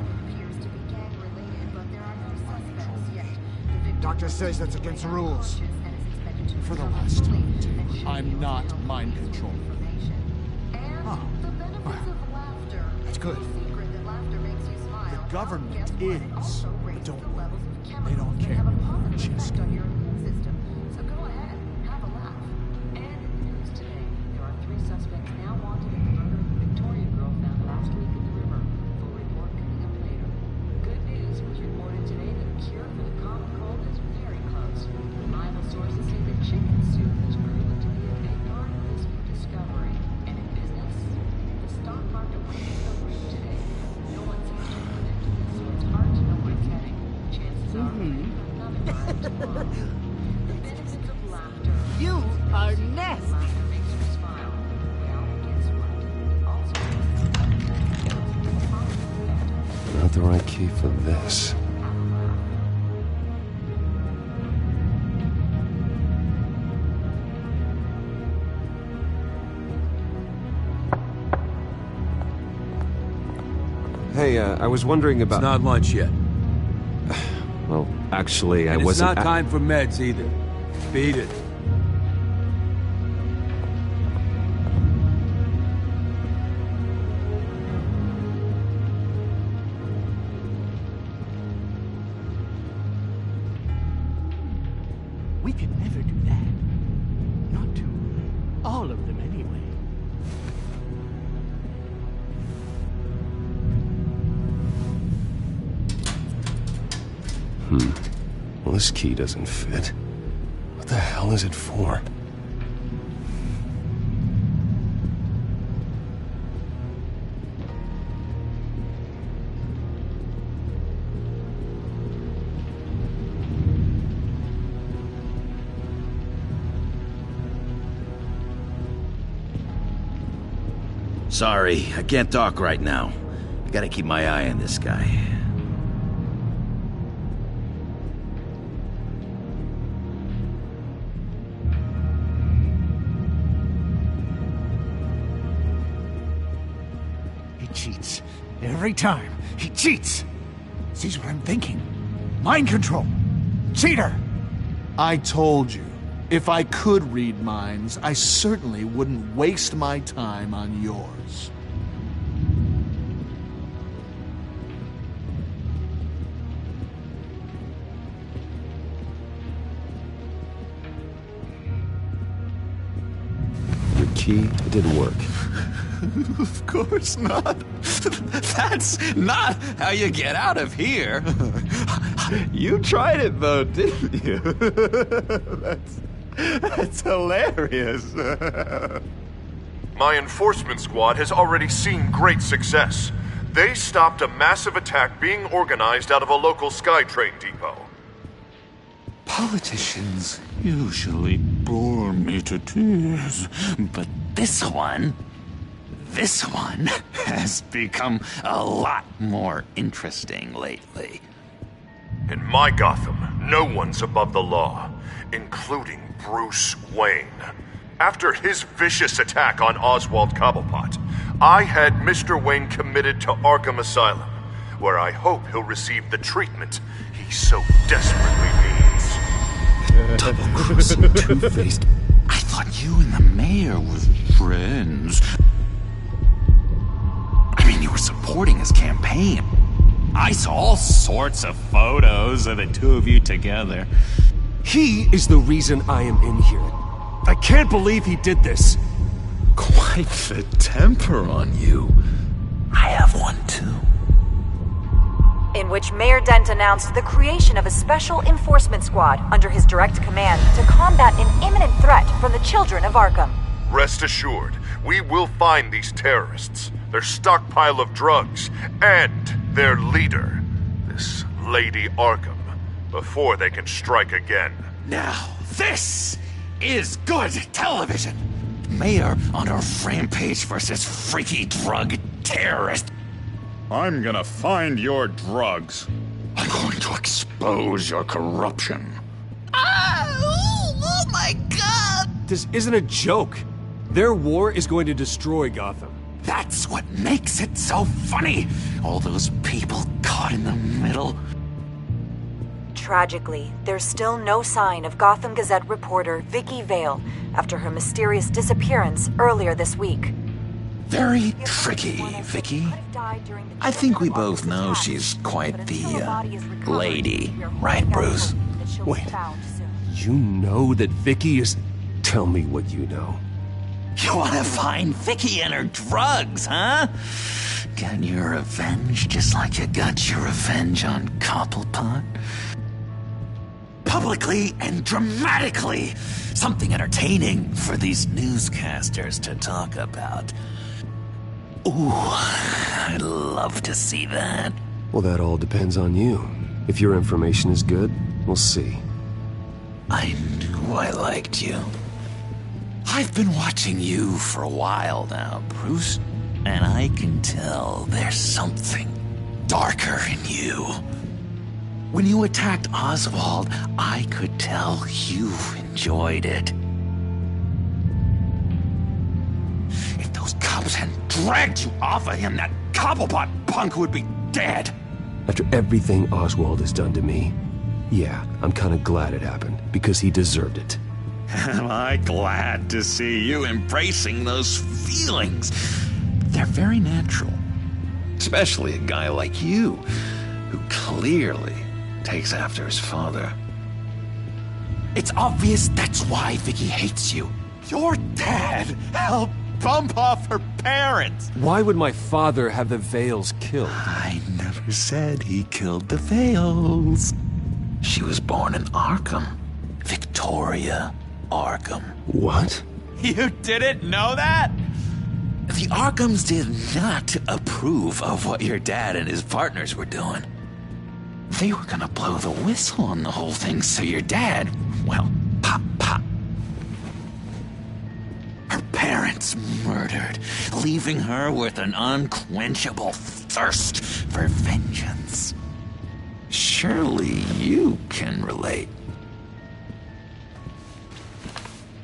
Doctor says that's against the rules. For the last time, too. I'm not mind controlled. Oh. Well, that's good. The government is, but don't worry. They don't care. Just You are nasty. Not the right key for this. Hey, I was wondering about... It's not lunch yet. Well, actually, I And wasn't... it's not time for meds either. Beat it. We can never do that. Not to all of them, anyway. Well, this key doesn't fit. What the hell is it for? Sorry, I can't talk right now. I gotta keep my eye on this guy. He cheats. Every time. He cheats. Sees what I'm thinking. Mind control. Cheater! I told you, if I could read minds, I certainly wouldn't waste my time on yours. Your key, it didn't work. Of course not. That's not how you get out of here. You tried it though, didn't you? That's hilarious. My enforcement squad has already seen great success. They stopped a massive attack being organized out of a local SkyTrain depot. Politicians usually bore me to tears. But this one has become a lot more interesting lately. In my Gotham, no one's above the law, including Bruce Wayne. After his vicious attack on Oswald Cobblepot, I had Mr. Wayne committed to Arkham Asylum, where I hope he'll receive the treatment he so desperately needs. Double-crossing two-faced. I thought you and the mayor were friends. I mean, you were supporting his campaign. I saw all sorts of photos of the two of you together. He is the reason I am in here. I can't believe he did this. Quite the temper on you. I have one too. In which Mayor Dent announced the creation of a special enforcement squad under his direct command to combat an imminent threat from the children of Arkham. Rest assured, we will find these terrorists, their stockpile of drugs, and their leader, this Lady Arkham, before they can strike again. Now, this is good television. Mayor on a rampage versus freaky drug terrorist. I'm gonna find your drugs. I'm going to expose your corruption. Oh my god! This isn't a joke. Their war is going to destroy Gotham. That's what makes it so funny. All those people caught in the middle. Tragically, there's still no sign of Gotham Gazette reporter Vicky Vale after her mysterious disappearance earlier this week. Very tricky, Vicky. I think we both know she's quite the, lady, right, Bruce? Wait, you know that Vicky is... Tell me what you know. You want to find Vicky and her drugs, huh? Get your revenge just like you got your revenge on Cobblepot? Publicly and dramatically. Something entertaining for these newscasters to talk about. Ooh, I'd love to see that. Well, that all depends on you. If your information is good, we'll see. I knew I liked you. I've been watching you for a while now, Bruce, and I can tell there's something darker in you. When you attacked Oswald, I could tell you enjoyed it. If those cops hadn't dragged you off of him, that Cobblepot punk would be dead. After everything Oswald has done to me, yeah, I'm kind of glad it happened, because he deserved it. Am I glad to see you embracing those feelings? They're very natural. Especially a guy like you, who clearly takes after his father. It's obvious that's why Vicky hates you. Your dad helped bump off her parents. Why would my father have the Vales killed? I never said he killed the Vales. She was born in Arkham. Victoria Arkham. What? You didn't know that? The Arkhams did not approve of what your dad and his partners were doing. They were gonna blow the whistle on the whole thing, so your dad, well, pop. Her parents murdered, leaving her with an unquenchable thirst for vengeance. Surely you can relate.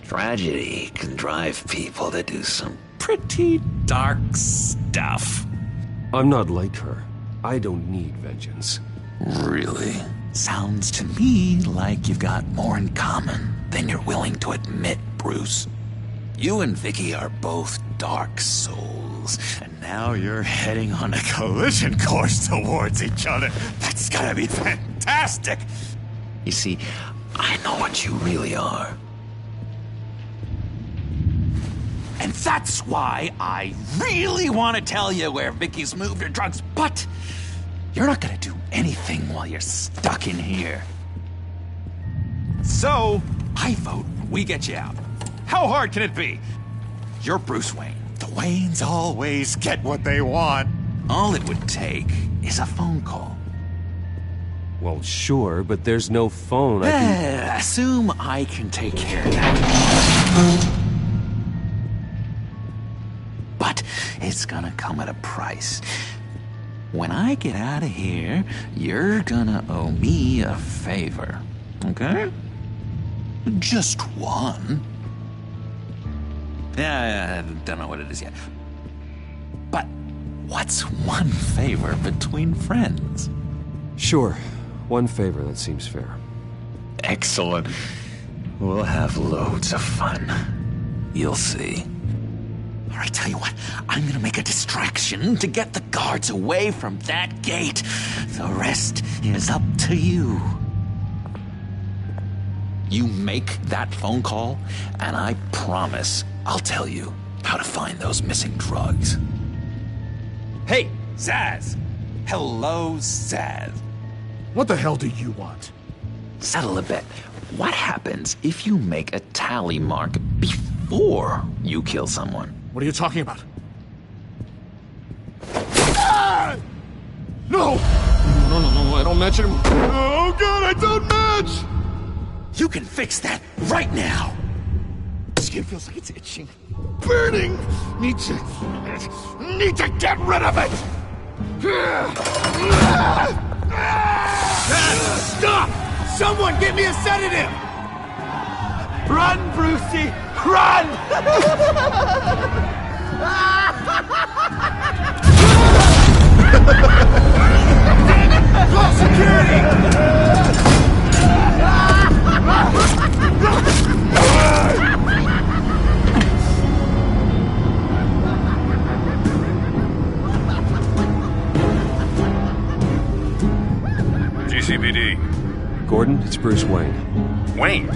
Tragedy can drive people to do some pretty dark stuff. I'm not like her. I don't need vengeance. Really? Sounds to me like you've got more in common than you're willing to admit, Bruce. You and Vicky are both dark souls, and now you're heading on a collision course towards each other. That's gotta be fantastic! You see, I know what you really are. And that's why I really want to tell you where Vicky's moved her drugs, but you're not gonna do anything while you're stuck in here. So, I vote we get you out. How hard can it be? You're Bruce Wayne. The Waynes always get what they want. All it would take is a phone call. Well, sure, but there's no phone. Assume I can take care of that. But it's gonna come at a price. When I get out of here, you're gonna owe me a favor, okay? Just one. Yeah, I don't know what it is yet. But what's one favor between friends? Sure. One favor, that seems fair. Excellent. We'll have loads of fun. You'll see. All right, tell you what, I'm gonna make a distraction to get the guards away from that gate. The rest is up to you. You make that phone call, and I promise I'll tell you how to find those missing drugs. Hey, Zaz! Hello, Zaz. What the hell do you want? Settle a bet. What happens if you make a tally mark before you kill someone? What are you talking about? Ah! No! No, I don't match him. Oh, God, I don't match! You can fix that right now! Skin feels like it's itching. Burning! Need to get rid of it! Stop! Someone get me a sedative! Run, Brucey! Run! Call security! GCPD. Gordon, it's Bruce Wayne. Wayne?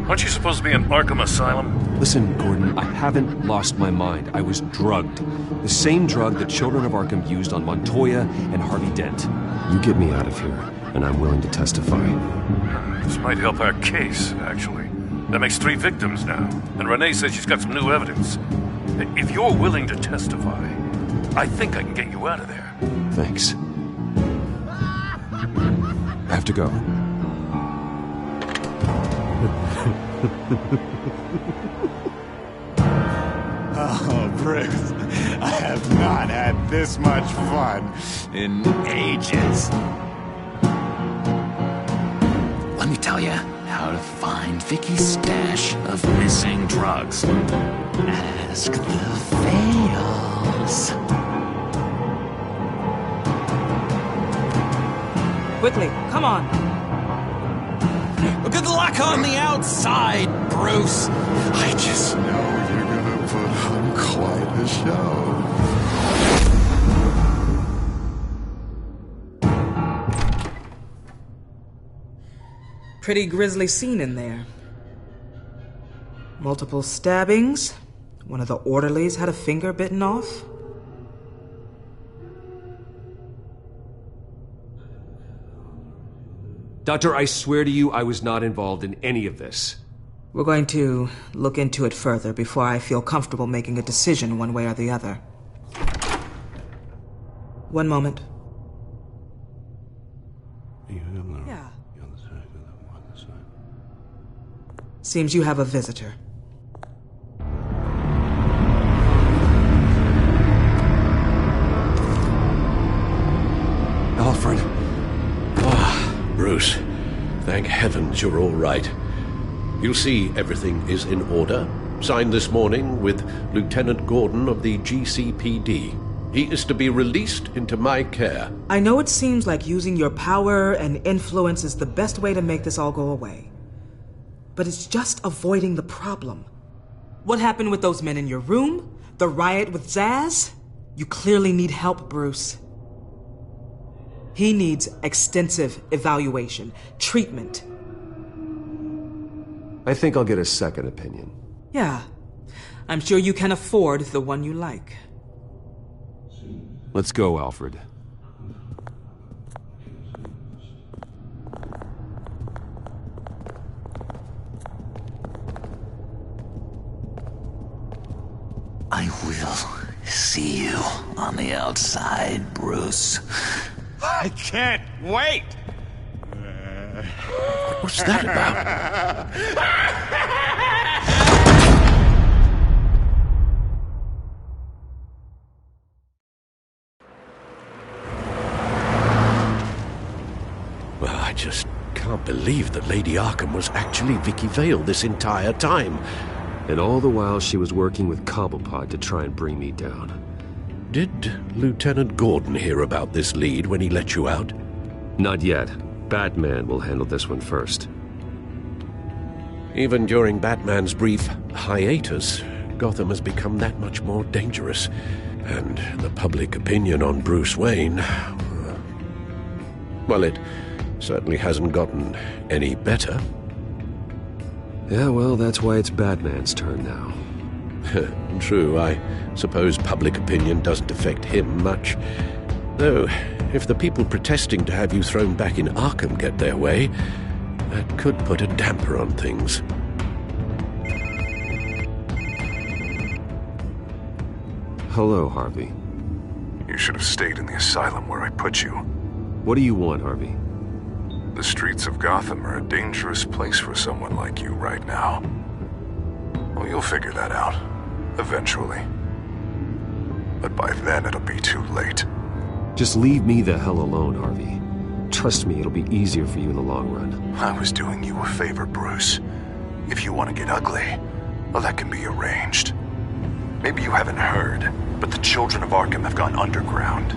Aren't you supposed to be in Arkham Asylum? Listen, Gordon, I haven't lost my mind. I was drugged. The same drug the children of Arkham used on Montoya and Harvey Dent. You get me out of here, and I'm willing to testify. This might help our case, actually. That makes 3 victims now, and Renee says she's got some new evidence. If you're willing to testify, I think I can get you out of there. Thanks. I have to go. Oh, Bruce, I have not had this much fun in ages. Let me tell you how to find Vicky's stash of missing drugs. Ask the fails. Quickly, come on. Good luck on the outside, Bruce. I just know you're gonna put on quite a show. Pretty grisly scene in there. Multiple stabbings. One of the orderlies had a finger bitten off. Doctor, I swear to you I was not involved in any of this. We're going to look into it further before I feel comfortable making a decision one way or the other. One moment. Yeah. Seems you have a visitor. Alfred. Bruce, thank heavens you're all right. You'll see everything is in order. Signed this morning with Lieutenant Gordon of the GCPD. He is to be released into my care. I know it seems like using your power and influence is the best way to make this all go away. But it's just avoiding the problem. What happened with those men in your room? The riot with Zaz? You clearly need help, Bruce. He needs extensive evaluation, treatment. I think I'll get a second opinion. Yeah, I'm sure you can afford the one you like. Let's go, Alfred. I will see you on the outside, Bruce. I can't wait! What's that about? Well, I just can't believe that Lady Arkham was actually Vicky Vale this entire time. And all the while she was working with Cobblepot to try and bring me down. Did Lieutenant Gordon hear about this lead when he let you out? Not yet. Batman will handle this one first. Even during Batman's brief hiatus, Gotham has become that much more dangerous. And the public opinion on Bruce Wayne... well, it certainly hasn't gotten any better. Yeah, well, that's why it's Batman's turn now. True, I suppose public opinion doesn't affect him much. Though, if the people protesting to have you thrown back in Arkham get their way, that could put a damper on things. Hello, Harvey. You should have stayed in the asylum where I put you. What do you want, Harvey? The streets of Gotham are a dangerous place for someone like you right now. Well, you'll figure that out, eventually. But by then it'll be too late. Just leave me the hell alone, Harvey. Trust me, it'll be easier for you in the long run. I was doing you a favor, Bruce. If you want to get ugly, well, that can be arranged. Maybe you haven't heard, but the children of Arkham have gone underground.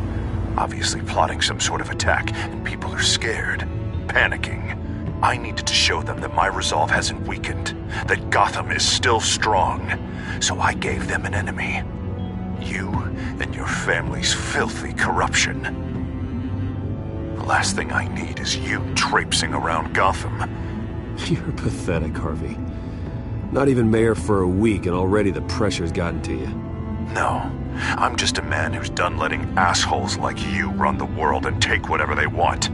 Obviously plotting some sort of attack, and people are scared. Panicking. I needed to show them that my resolve hasn't weakened, that Gotham is still strong. So I gave them an enemy. You and your family's filthy corruption. The last thing I need is you traipsing around Gotham. You're pathetic, Harvey. Not even mayor for a week and already the pressure's gotten to you. No, I'm just a man who's done letting assholes like you run the world and take whatever they want.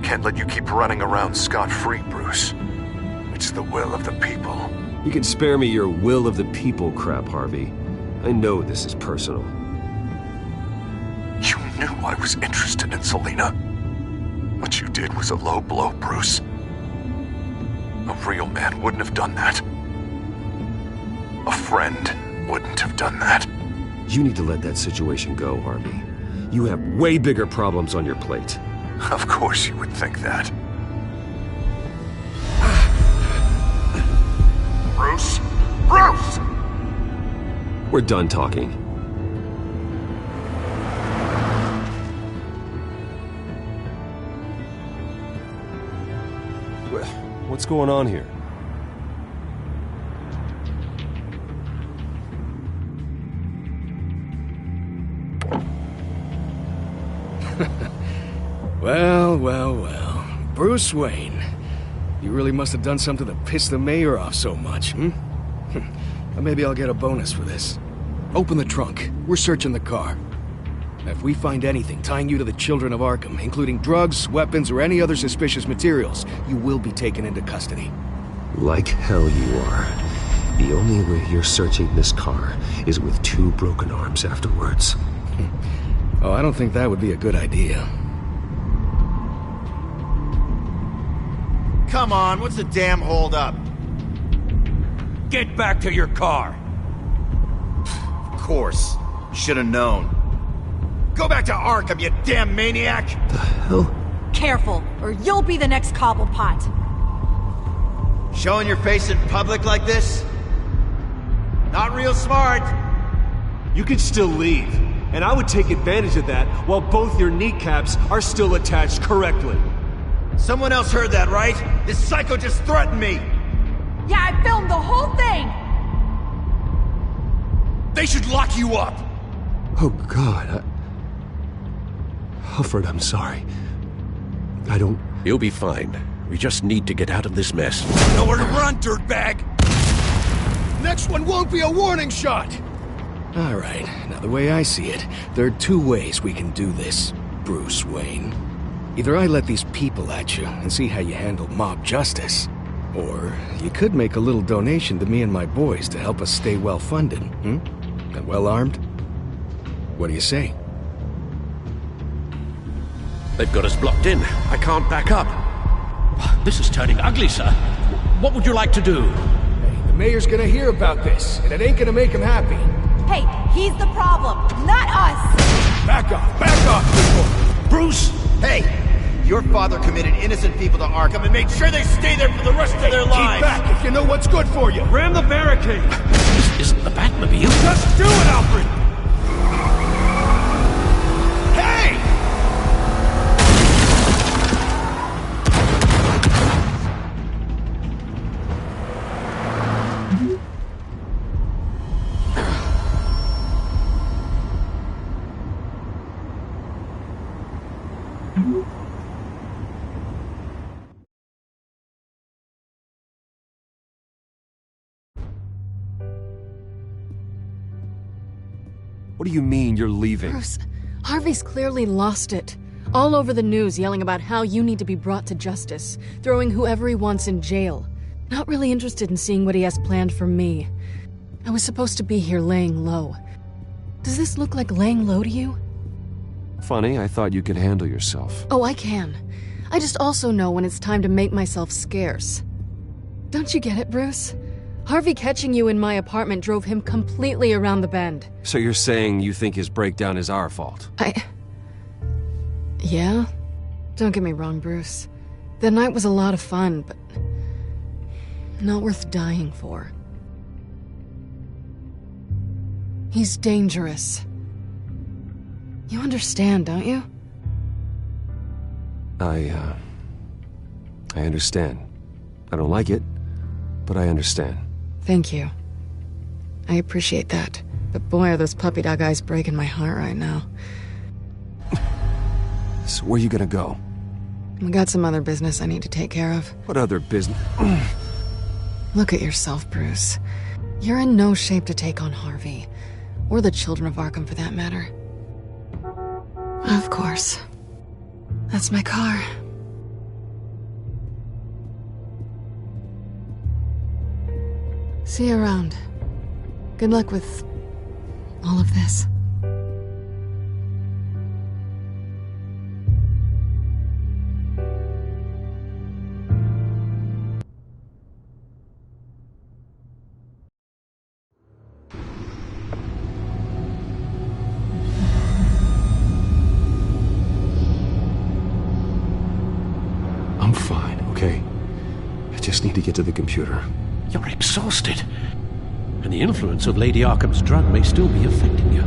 Can't let you keep running around scot-free, Bruce. It's the will of the people. You can spare me your will of the people crap, Harvey. I know this is personal. You knew I was interested in Selina. What you did was a low blow, Bruce. A real man wouldn't have done that. A friend wouldn't have done that. You need to let that situation go, Harvey. You have way bigger problems on your plate. Of course you would think that. Bruce? Bruce! We're done talking. What's going on here? Well. Bruce Wayne. You really must have done something to piss the mayor off so much, hmm? Maybe I'll get a bonus for this. Open the trunk. We're searching the car. If we find anything tying you to the children of Arkham, including drugs, weapons, or any other suspicious materials, you will be taken into custody. Like hell you are. The only way you're searching this car is with 2 broken arms afterwards. Oh, I don't think that would be a good idea. Come on, what's the damn holdup? Get back to your car. Of course. Should have known. Go back to Arkham, you damn maniac! The hell? Careful, or you'll be the next Cobblepot. Showing your face in public like this? Not real smart. You could still leave, and I would take advantage of that while both your kneecaps are still attached correctly. Someone else heard that, right? This psycho just threatened me! Yeah, I filmed the whole thing! They should lock you up! Oh, God, Alfred, I'm sorry. I don't... You'll be fine. We just need to get out of this mess. Nowhere to run, dirtbag! Next one won't be a warning shot! All right, now the way I see it, there are 2 ways we can do this, Bruce Wayne. Either I let these people at you and see how you handle mob justice, or you could make a little donation to me and my boys to help us stay well-funded, and well-armed? What do you say? They've got us blocked in. I can't back up. This is turning ugly, sir. What would you like to do? Hey, the mayor's gonna hear about this, and it ain't gonna make him happy. Hey, he's the problem, not us! Back off, people! Bruce! Hey! Your father committed innocent people to Arkham and made sure they stay there for the rest of their lives! Keep back if you know what's good for you! Ram the barricade! This isn't the Batmobile. Just do it, Alfred! Hey! What do you mean you're leaving? Bruce, Harvey's clearly lost it. All over the news yelling about how you need to be brought to justice, throwing whoever he wants in jail. Not really interested in seeing what he has planned for me. I was supposed to be here laying low. Does this look like laying low to you? Funny, I thought you could handle yourself. Oh, I can. I just also know when it's time to make myself scarce. Don't you get it, Bruce? Harvey catching you in my apartment drove him completely around the bend. So you're saying you think his breakdown is our fault? Yeah? Don't get me wrong, Bruce. The night was a lot of fun, but not worth dying for. He's dangerous. You understand, don't you? I understand. I don't like it, but I understand. Thank you. I appreciate that. But boy, are those puppy dog eyes breaking my heart right now. So where are you gonna go? We got some other business I need to take care of. What other business? Look at yourself, Bruce. You're in no shape to take on Harvey. Or the children of Arkham, for that matter. Of course. That's my car. See you around. Good luck with all of this. I'm fine, okay? I just need to get to the computer. You're exhausted. And the influence of Lady Arkham's drug may still be affecting you.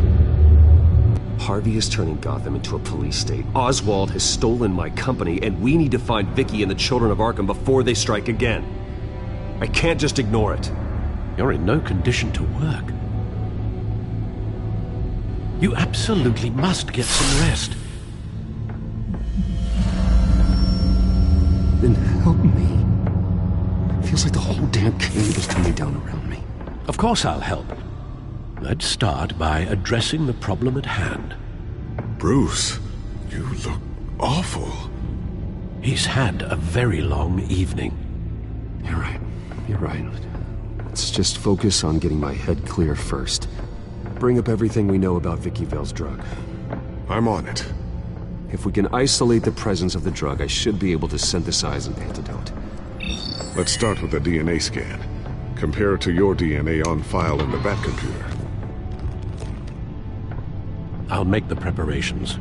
Harvey is turning Gotham into a police state. Oswald has stolen my company, and we need to find Vicky and the children of Arkham before they strike again. I can't just ignore it. You're in no condition to work. You absolutely must get some rest. Then help me. Feels like the whole damn cave is coming down around me. Of course I'll help. Let's start by addressing the problem at hand. Bruce, you look awful. He's had a very long evening. You're right. You're right. Let's just focus on getting my head clear first. Bring up everything we know about Vicky Vale's drug. I'm on it. If we can isolate the presence of the drug, I should be able to synthesize an antidote. Let's start with a DNA scan. Compare it to your DNA on file in the Batcomputer. I'll make the preparations.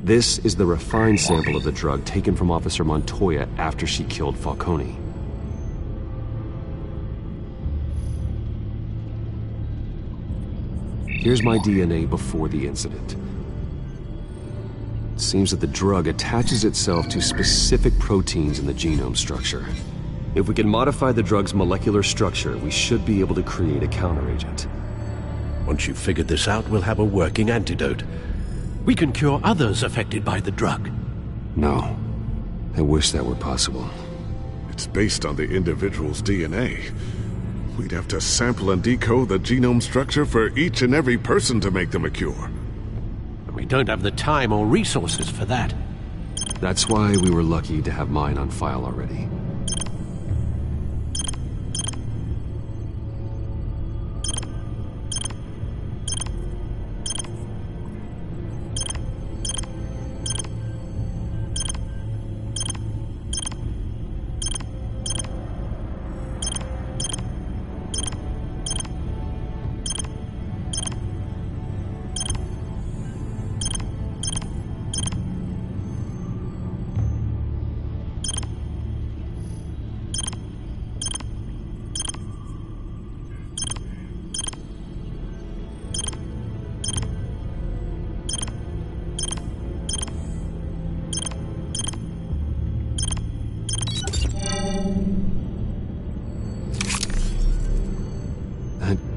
This is the refined sample of the drug taken from Officer Montoya after she killed Falcone. Here's my DNA before the incident. It seems that the drug attaches itself to specific proteins in the genome structure. If we can modify the drug's molecular structure, we should be able to create a counteragent. Once you've figured this out, we'll have a working antidote. We can cure others affected by the drug. No. I wish that were possible. It's based on the individual's DNA. We'd have to sample and decode the genome structure for each and every person to make them a cure. We don't have the time or resources for that. That's why we were lucky to have mine on file already.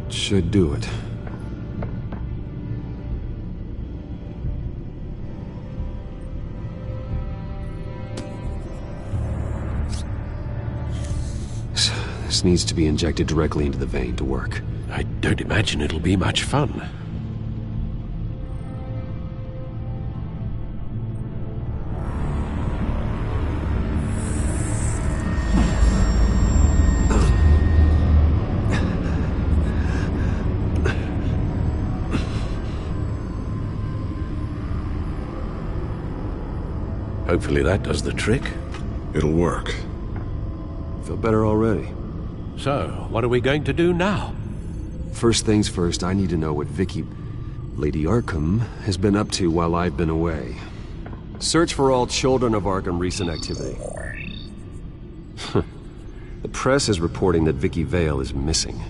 Should do it. This needs to be injected directly into the vein to work. I don't imagine it'll be much fun. Hopefully that does the trick. It'll work. Feel better already. So, what are we going to do now? First things first, I need to know what Lady Arkham, has been up to while I've been away. Search for all children of Arkham recent activity. The press is reporting that Vicky Vale is missing.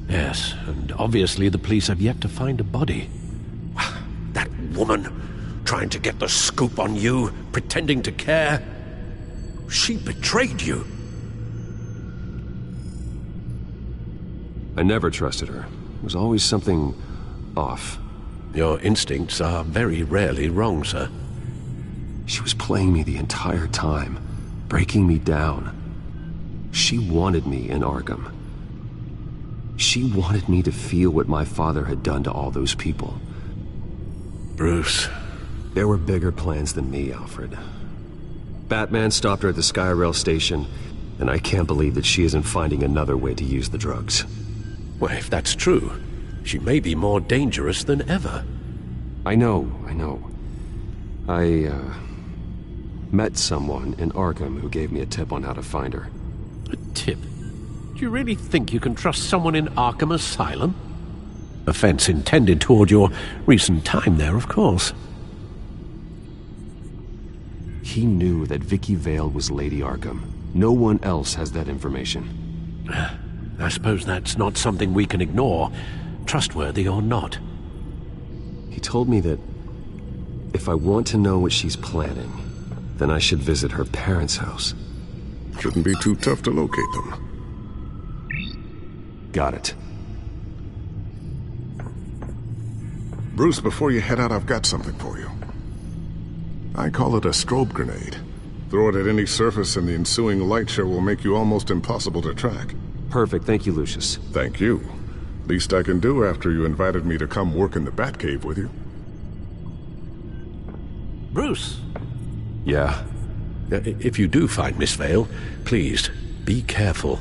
Yes, and obviously the police have yet to find a body. That woman, trying to get the scoop on you, pretending to care. She betrayed you. I never trusted her. There was always something off. Your instincts are very rarely wrong, sir. She was playing me the entire time, breaking me down. She wanted me in Arkham. She wanted me to feel what my father had done to all those people. Bruce. There were bigger plans than me, Alfred. Batman stopped her at the Skyrail station, and I can't believe that she isn't finding another way to use the drugs. Well, if that's true, she may be more dangerous than ever. I know. I met someone in Arkham who gave me a tip on how to find her. A tip? Do you really think you can trust someone in Arkham Asylum? Offense intended toward your recent time there, of course. He knew that Vicky Vale was Lady Arkham. No one else has that information. I suppose that's not something we can ignore, trustworthy or not. He told me that if I want to know what she's planning, then I should visit her parents' house. Shouldn't be too tough to locate them. Got it. Bruce, before you head out, I've got something for you. I call it a strobe grenade. Throw it at any surface and the ensuing light show will make you almost impossible to track. Perfect, thank you, Lucius. Thank you. Least I can do after you invited me to come work in the Batcave with you. Bruce? Yeah? If you do find Miss Vale, please, be careful.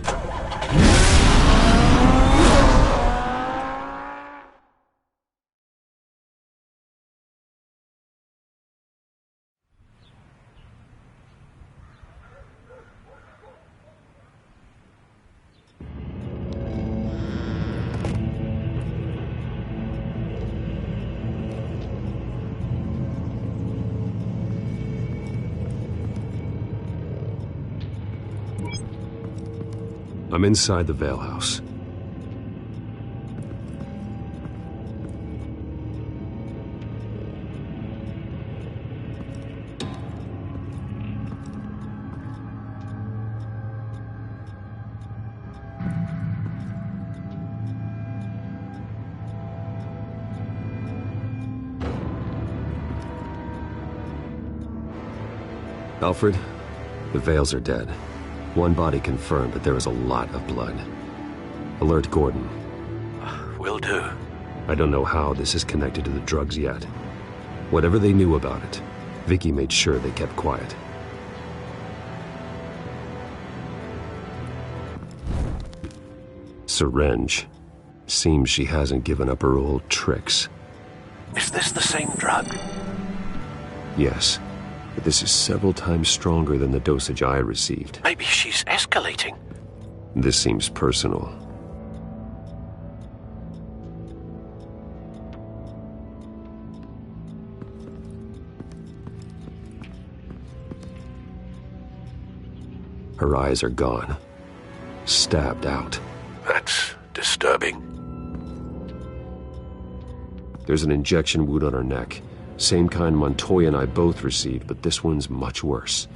I'm inside the Vale House. Alfred, the Vales are dead. One body confirmed, but there is a lot of blood. Alert Gordon. Will do. I don't know how this is connected to the drugs yet. Whatever they knew about it, Vicky made sure they kept quiet. Syringe. Seems she hasn't given up her old tricks. Is this the same drug? Yes, but this is several times stronger than the dosage I received. Maybe she's escalating. This seems personal. Her eyes are gone. Stabbed out. That's disturbing. There's an injection wound on her neck. Same kind Montoya and I both received, but this one's much worse.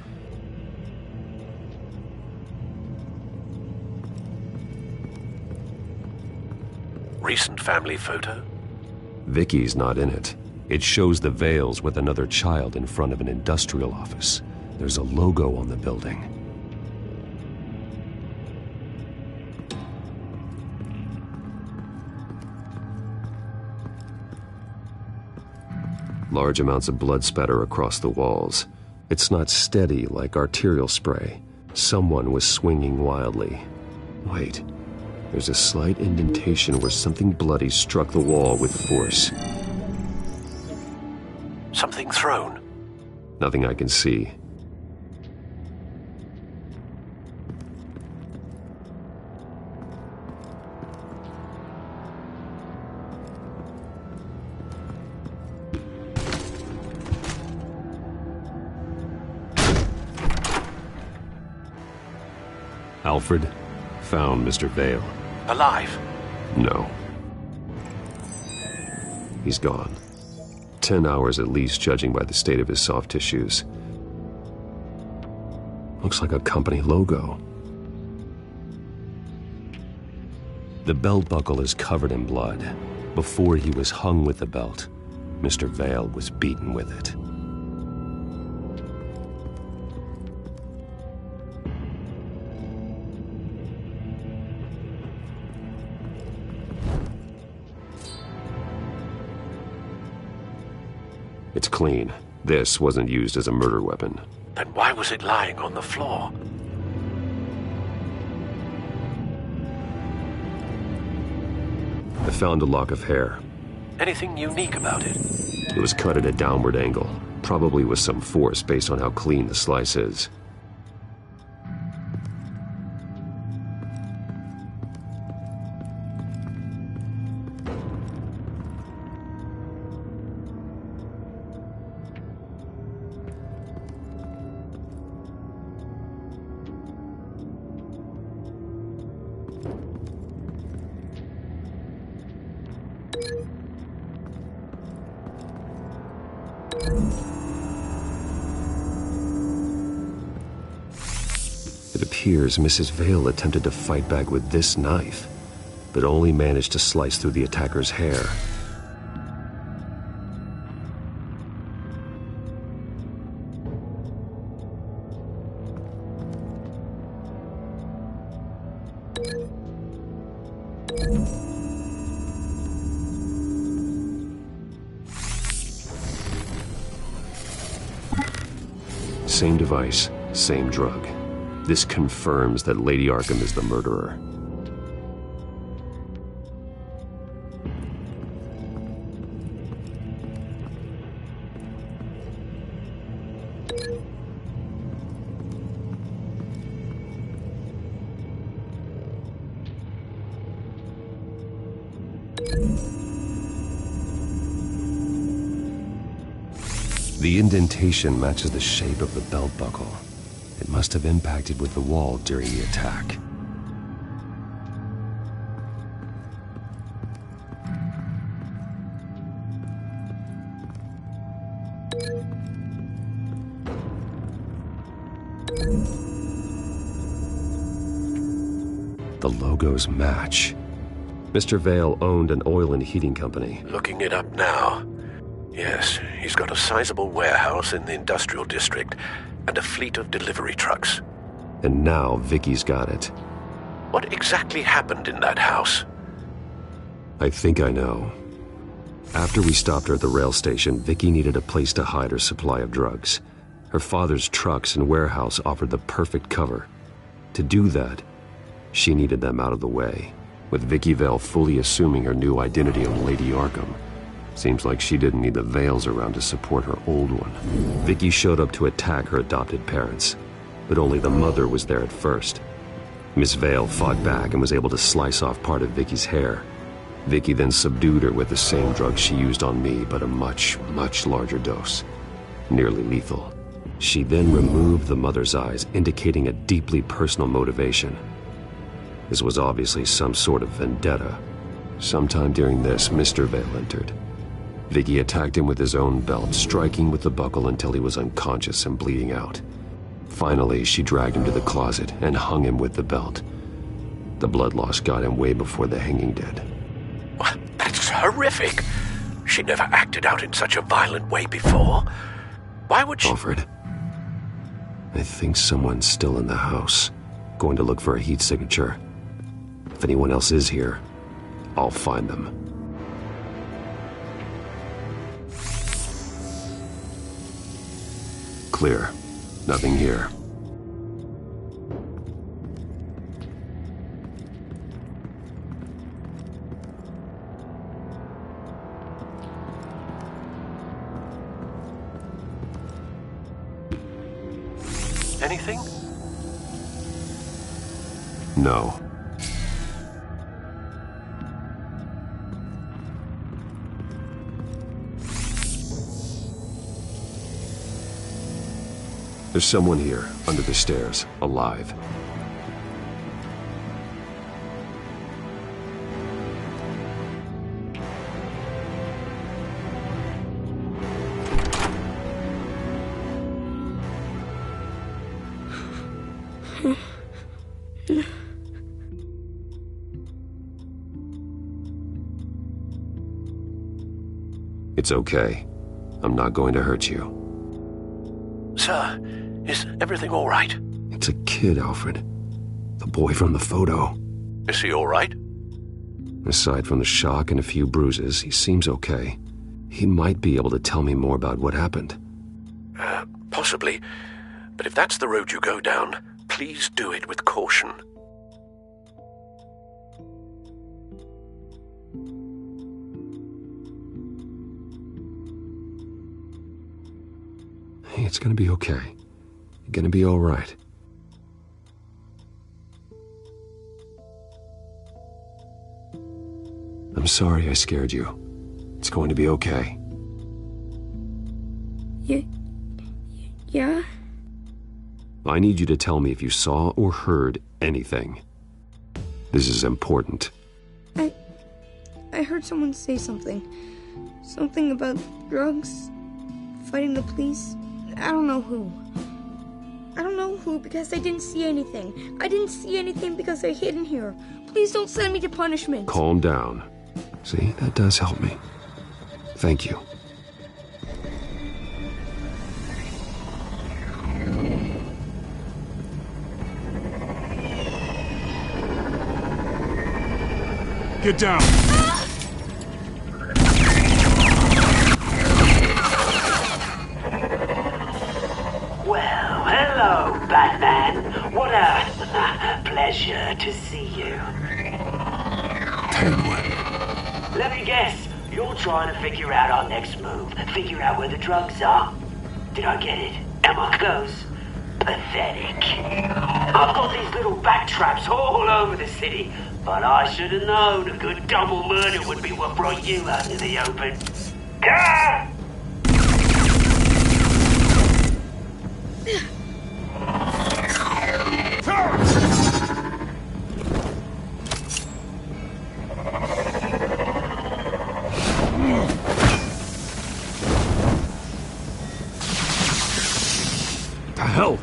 Recent family photo? Vicky's not in it. It shows the Vales with another child in front of an industrial office. There's a logo on the building. Large amounts of blood spatter across the walls. It's not steady like arterial spray. Someone was swinging wildly. Wait, there's a slight indentation where something bloody struck the wall with force. Something thrown? Nothing I can see. Alfred found Mr. Vale. Alive? No. He's gone. 10 hours at least, judging by the state of his soft tissues. Looks like a company logo. The belt buckle is covered in blood. Before he was hung with the belt, Mr. Vale was beaten with it. It's clean. This wasn't used as a murder weapon. Then why was it lying on the floor? I found a lock of hair. Anything unique about it? It was cut at a downward angle, probably with some force based on how clean the slice is. It appears Mrs. Vale attempted to fight back with this knife, but only managed to slice through the attacker's hair. Same device, same drug. This confirms that Lady Arkham is the murderer. The indentation matches the shape of the belt buckle. It must have impacted with the wall during the attack. The logos match. Mr. Vale owned an oil and heating company. Looking it up now. Yes, he's got a sizable warehouse in the industrial district and a fleet of delivery trucks. And now Vicky's got it. What exactly happened in that house? I think I know. After we stopped her at the rail station, Vicky needed a place to hide her supply of drugs. Her father's trucks and warehouse offered the perfect cover. To do that, she needed them out of the way, with Vicky Vale fully assuming her new identity of Lady Arkham. Seems like she didn't need the Vales around to support her old one. Vicky showed up to attack her adopted parents, but only the mother was there at first. Miss Vale fought back and was able to slice off part of Vicky's hair. Vicky then subdued her with the same drug she used on me, but a much, much larger dose. Nearly lethal. She then removed the mother's eyes, indicating a deeply personal motivation. This was obviously some sort of vendetta. Sometime during this, Mr. Vale entered. Vicky attacked him with his own belt, striking with the buckle until he was unconscious and bleeding out. Finally, she dragged him to the closet and hung him with the belt. The blood loss got him way before the hanging did. That's horrific. She never acted out in such a violent way before. Why would she... Alfred, I think someone's still in the house. Going to look for a heat signature. If anyone else is here, I'll find them. Clear. Nothing here. Anything? No. There's someone here, under the stairs, alive. It's okay. I'm not going to hurt you. Sir, is everything all right? It's a kid, Alfred. The boy from the photo. Is he all right? Aside from the shock and a few bruises, he seems okay. He might be able to tell me more about what happened. Possibly. But if that's the road you go down, please do it with caution. Hey, it's gonna be okay. You're gonna be all right. I'm sorry I scared you. It's going to be okay. Yeah? I need you to tell me if you saw or heard anything. This is important. I heard someone say something. Something about drugs, fighting the police. I don't know who. I don't know who because I didn't see anything. I didn't see anything because I hid in here. Please don't send me to punishment. Calm down. See, that does help me. Thank you. Get down! Well, hello, Batman. What a pleasure to see you. Let me guess, you're trying to figure out our next move. Figure out where the drugs are. Did I get it? Am I close? Pathetic. I've got these little bat traps all over the city, but I should have known a good double murder would be what brought you out in the open. Ah! The hell?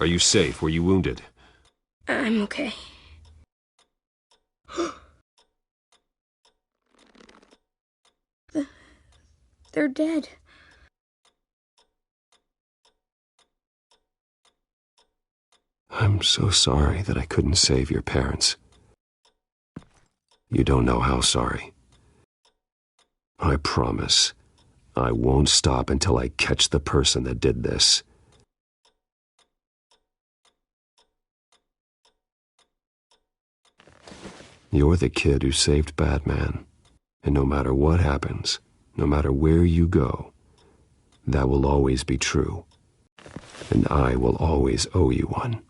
Are you safe? Were you wounded? I'm okay. They're dead. I'm so sorry that I couldn't save your parents. You don't know how sorry. I promise, I won't stop until I catch the person that did this. You're the kid who saved Batman, and no matter what happens, no matter where you go, that will always be true, and I will always owe you one.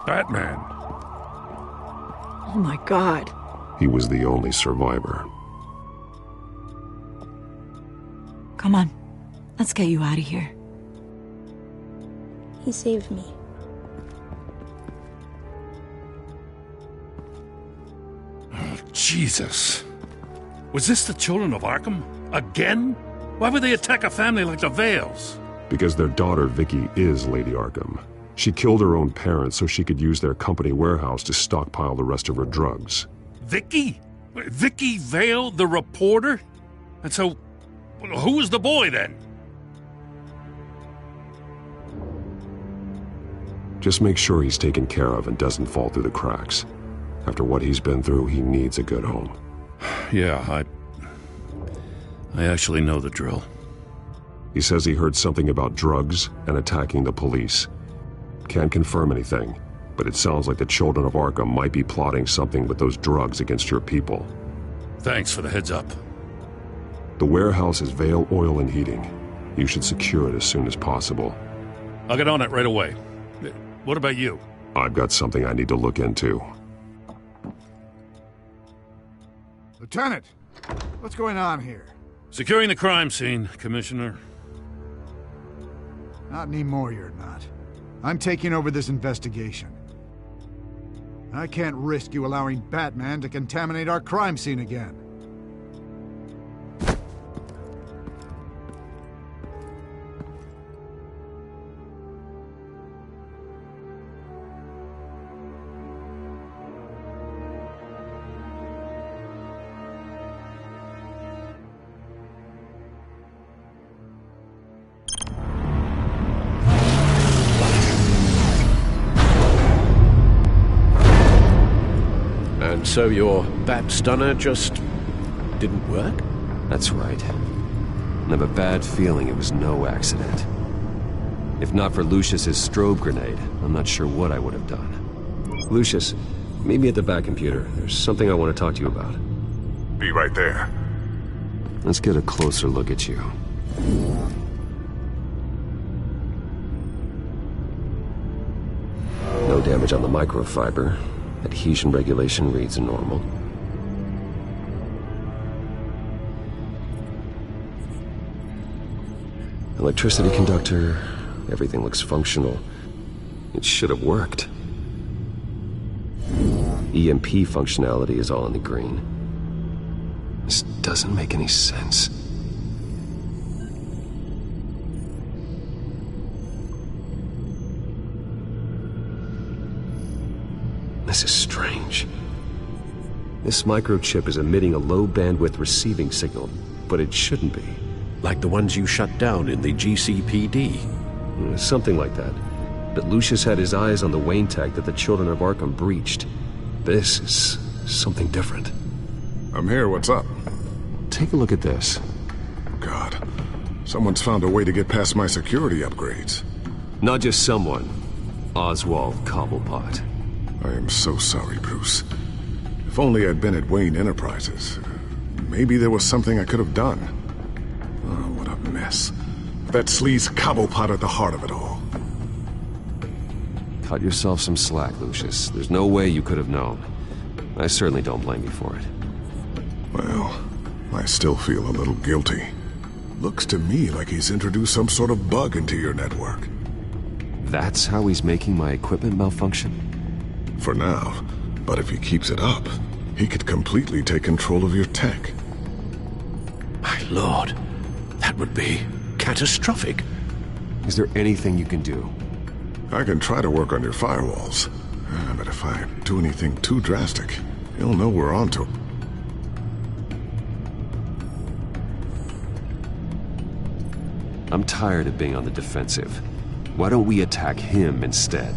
Batman. Oh my God. He was the only survivor. Come on, let's get you out of here. He saved me. Oh, Jesus. Was this the children of Arkham? Again? Why would they attack a family like the Vales? Because their daughter, Vicky, is Lady Arkham. She killed her own parents so she could use their company warehouse to stockpile the rest of her drugs. Vicky? Vicky Vale, the reporter? And so, who was the boy then? Just make sure he's taken care of and doesn't fall through the cracks. After what he's been through, he needs a good home. Yeah, I actually know the drill. He says he heard something about drugs and attacking the police. Can't confirm anything, but it sounds like the children of Arkham might be plotting something with those drugs against your people. Thanks for the heads up. The warehouse is Vale Oil and Heating. You should secure it as soon as possible. I'll get on it right away. What about you? I've got something I need to look into. Lieutenant, what's going on here? Securing the crime scene, Commissioner. Not anymore, you're not. I'm taking over this investigation. I can't risk you allowing Batman to contaminate our crime scene again. So your bat stunner just didn't work? That's right. I have a bad feeling it was no accident. If not for Lucius's strobe grenade, I'm not sure what I would have done. Lucius, meet me at the back computer. There's something I want to talk to you about. Be right there. Let's get a closer look at you. No damage on the microfiber. Adhesion regulation reads normal. Electricity conductor, everything looks functional. It should have worked. EMP functionality is all in the green. This doesn't make any sense. This is strange. This microchip is emitting a low-bandwidth receiving signal, but it shouldn't be. Like the ones you shut down in the GCPD? Something like that. But Lucius had his eyes on the Wayne tag that the children of Arkham breached. This is something different. I'm here, what's up? Take a look at this. God, someone's found a way to get past my security upgrades. Not just someone. Oswald Cobblepot. I am so sorry, Bruce. If only I'd been at Wayne Enterprises. Maybe there was something I could have done. Oh, what a mess. That sleaze Cobblepot at the heart of it all. Cut yourself some slack, Lucius. There's no way you could have known. I certainly don't blame you for it. Well, I still feel a little guilty. Looks to me like he's introduced some sort of bug into your network. That's how he's making my equipment malfunction? For now, but if he keeps it up, he could completely take control of your tech. My lord, that would be catastrophic. Is there anything you can do? I can try to work on your firewalls. But if I do anything too drastic, he'll know we're onto him. I'm tired of being on the defensive. Why don't we attack him instead?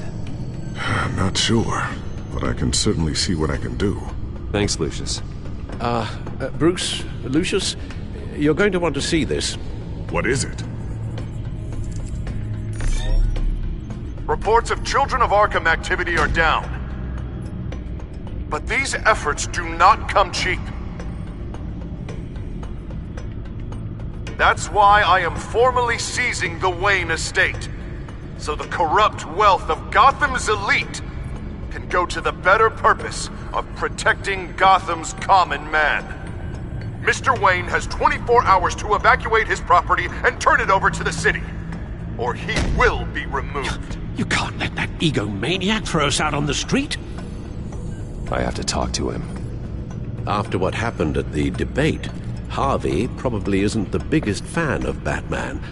I'm not sure, but I can certainly see what I can do. Thanks, Lucius. Bruce, Lucius, you're going to want to see this. What is it? Reports of Children of Arkham activity are down. But these efforts do not come cheap. That's why I am formally seizing the Wayne estate, so the corrupt wealth of Gotham's elite can go to the better purpose of protecting Gotham's common man. Mr. Wayne has 24 hours to evacuate his property and turn it over to the city, or he will be removed. You can't let that egomaniac throw us out on the street. I have to talk to him. After what happened at the debate, Harvey probably isn't the biggest fan of Batman.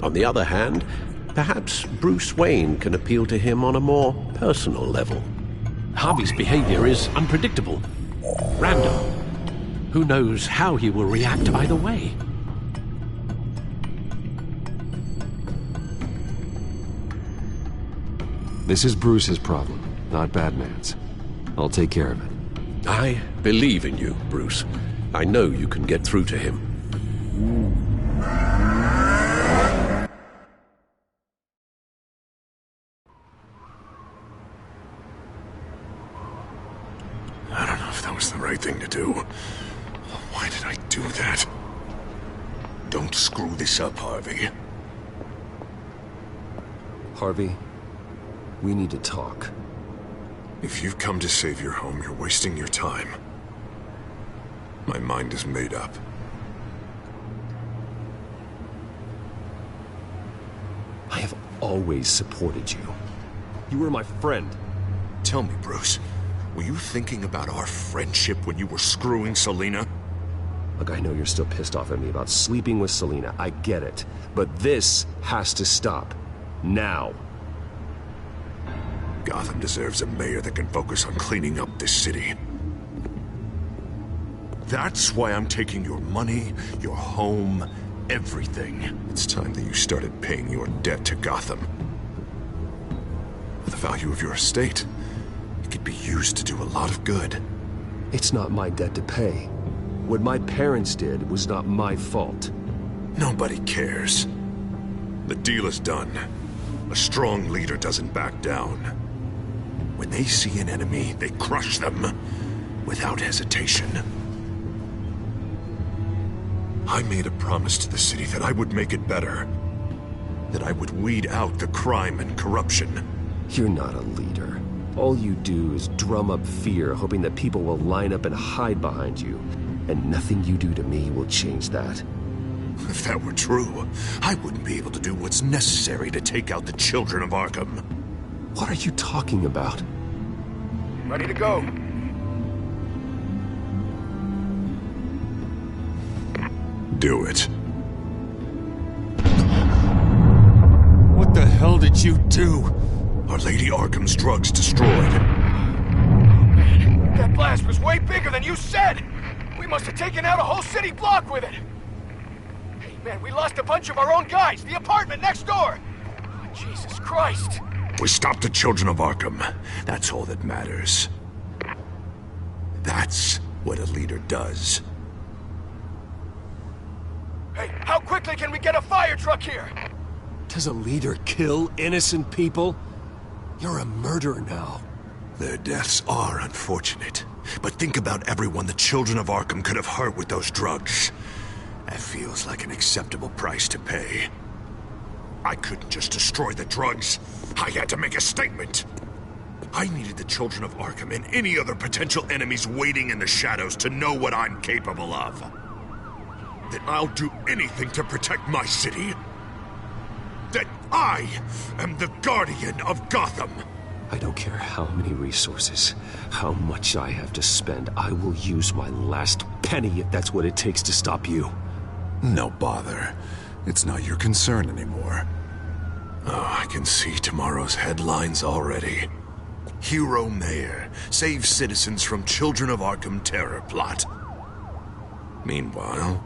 On the other hand, perhaps Bruce Wayne can appeal to him on a more personal level. Harvey's behavior is unpredictable, random. Who knows how he will react either way? This is Bruce's problem, not Batman's. I'll take care of it. I believe in you, Bruce. I know you can get through to him. I don't know if that was the right thing to do. Why did I do that? Don't screw this up, Harvey. Harvey, we need to talk. If you've come to save your home, you're wasting your time. My mind is made up. I have always supported you. You were my friend. Tell me, Bruce, were you thinking about our friendship when you were screwing Selina? Look, I know you're still pissed off at me about sleeping with Selina. I get it. But this has to stop. Now. Gotham deserves a mayor that can focus on cleaning up this city. That's why I'm taking your money, your home, everything. It's time that you started paying your debt to Gotham. For the value of your estate, it could be used to do a lot of good. It's not my debt to pay. What my parents did was not my fault. Nobody cares. The deal is done. A strong leader doesn't back down. When they see an enemy, they crush them without hesitation. I made a promise to the city that I would make it better. That I would weed out the crime and corruption. You're not a leader. All you do is drum up fear, hoping that people will line up and hide behind you. And nothing you do to me will change that. If that were true, I wouldn't be able to do what's necessary to take out the children of Arkham. What are you talking about? Ready to go. Do it. What the hell did you do? Our Lady Arkham's drugs destroyed. That blast was way bigger than you said! We must have taken out a whole city block with it! Hey man, we lost a bunch of our own guys! The apartment next door! Oh, Jesus Christ! We stopped the children of Arkham. That's all that matters. That's what a leader does. Hey, how quickly can we get a fire truck here? Does a leader kill innocent people? You're a murderer now. Their deaths are unfortunate. But think about everyone the children of Arkham could have hurt with those drugs. That feels like an acceptable price to pay. I couldn't just destroy the drugs. I had to make a statement. I needed the children of Arkham and any other potential enemies waiting in the shadows to know what I'm capable of. That I'll do anything to protect my city. That I am the guardian of Gotham. I don't care how many resources, how much I have to spend. I will use my last penny if that's what it takes to stop you. No bother. It's not your concern anymore. Oh, I can see tomorrow's headlines already. Hero Mayor saves citizens from Children of Arkham terror plot. Meanwhile,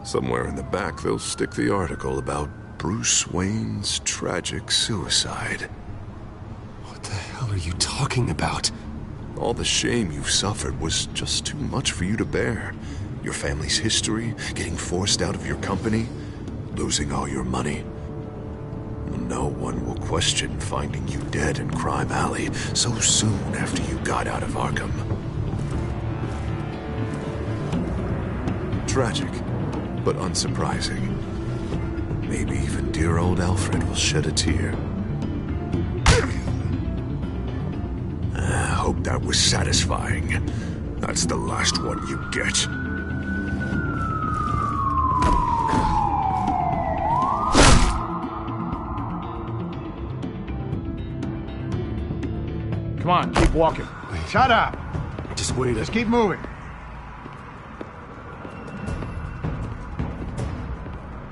somewhere in the back they'll stick the article about Bruce Wayne's tragic suicide. What the hell are you talking about? All the shame you've suffered was just too much for you to bear. Your family's history, getting forced out of your company, losing all your money. No one will question finding you dead in Crime Alley so soon after you got out of Arkham. Tragic, but unsurprising. Maybe even dear old Alfred will shed a tear. I hope that was satisfying. That's the last one you get. Come on, keep walking. Shut up. Just wait. Just keep moving.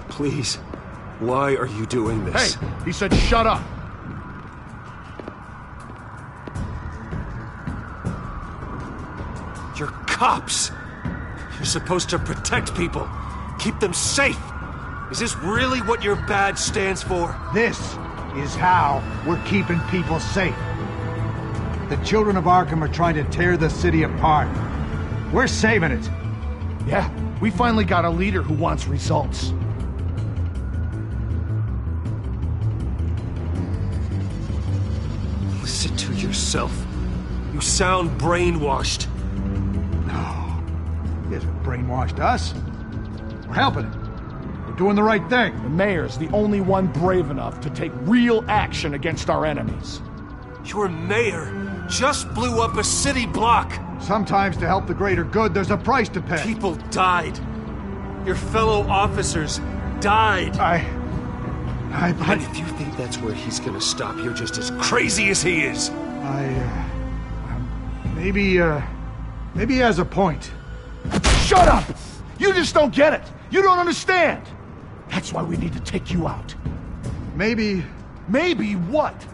Please. Why are you doing this? Hey, he said shut up. You're cops. You're supposed to protect people. Keep them safe. Is this really what your badge stands for? This is how we're keeping people safe. The children of Arkham are trying to tear the city apart. We're saving it. Yeah, we finally got a leader who wants results. Listen to yourself. You sound brainwashed. No. He hasn't brainwashed us. We're helping him. We're doing the right thing. The mayor's the only one brave enough to take real action against our enemies. Your mayor just blew up a city block. Sometimes to help the greater good, there's a price to pay. People died. Your fellow officers died. And if you think that's where he's gonna stop, you're just as crazy as he is. Maybe he has a point. Shut up! You just don't get it. You don't understand. That's why we need to take you out. Maybe what?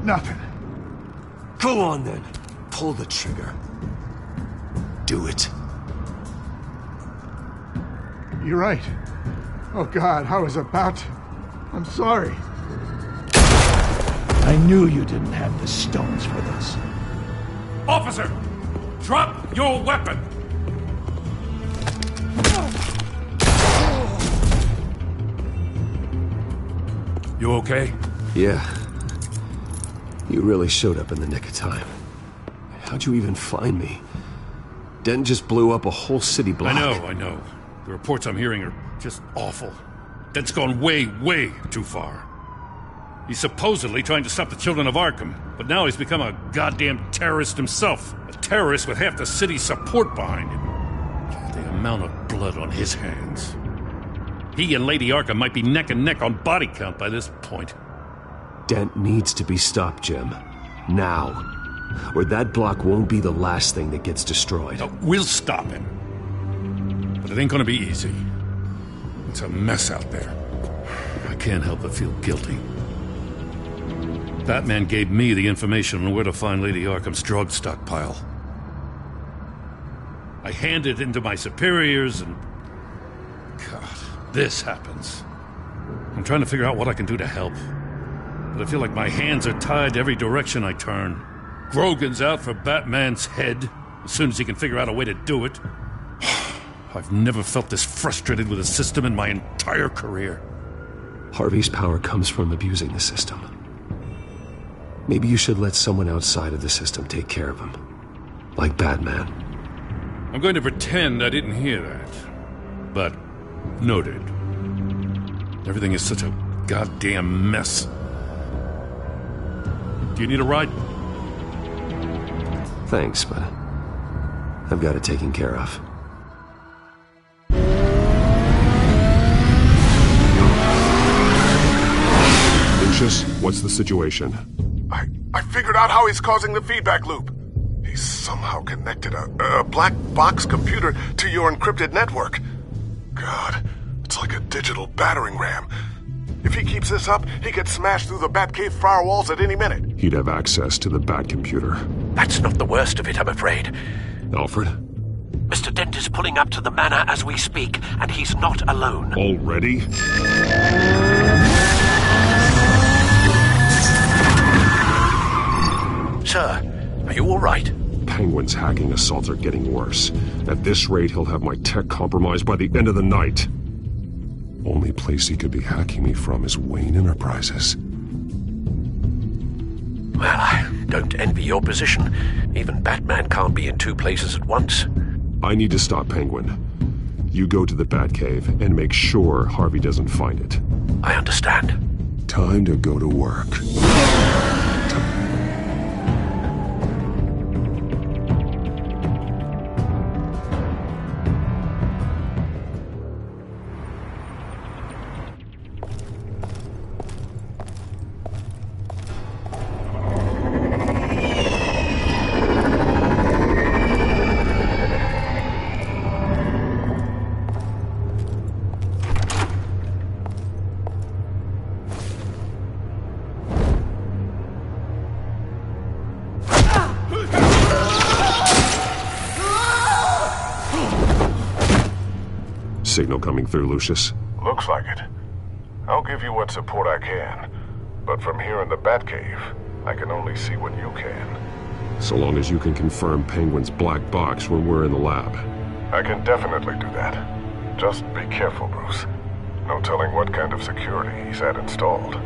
Nothing. Go on then. Pull the trigger. Do it. You're right. Oh God, I was about to... I'm sorry. I knew you didn't have the stones for this. Officer! Drop your weapon! You okay? Yeah. You really showed up in the nick of time. How'd you even find me? Dent just blew up a whole city block. I know. The reports I'm hearing are just awful. Dent's gone way, way too far. He's supposedly trying to stop the children of Arkham, but now he's become a goddamn terrorist himself. A terrorist with half the city's support behind him. The amount of blood on his hands. He and Lady Arkham might be neck and neck on body count by this point. Dent needs to be stopped, Jim. Now. Or that block won't be the last thing that gets destroyed. No, we'll stop him. But it ain't gonna be easy. It's a mess out there. I can't help but feel guilty. Batman gave me the information on where to find Lady Arkham's drug stockpile. I handed it into my superiors and... God, this happens. I'm trying to figure out what I can do to help. But I feel like my hands are tied every direction I turn. Grogan's out for Batman's head, as soon as he can figure out a way to do it. I've never felt this frustrated with a system in my entire career. Harvey's power comes from abusing the system. Maybe you should let someone outside of the system take care of him. Like Batman. I'm going to pretend I didn't hear that. But, noted. Everything is such a goddamn mess. Do you need a ride? Thanks, but I've got it taken care of. Lucius, what's the situation? I figured out how he's causing the feedback loop. He's somehow connected a black box computer to your encrypted network. God, It's like a digital battering ram. If he keeps this up, he could smash through the Batcave firewalls at any minute. He'd have access to the Bat computer. That's not the worst of it, I'm afraid. Alfred? Mr. Dent is pulling up to the manor as we speak, and he's not alone. Already? Sir, are you all right? Penguin's hacking assaults are getting worse. At this rate, he'll have my tech compromised by the end of the night. Only place he could be hacking me from is Wayne Enterprises. Well, I don't envy your position. Even Batman can't be in two places at once. I need to stop Penguin. You go to the Batcave and make sure Harvey doesn't find it. I understand. Time to go to work. Signal coming through, Lucius. Looks like it. I'll give you what support I can. But from here in the Batcave, I can only see what you can. So long as you can confirm Penguin's black box when we're in the lab. I can definitely do that. Just be careful, Bruce. No telling what kind of security he's had installed.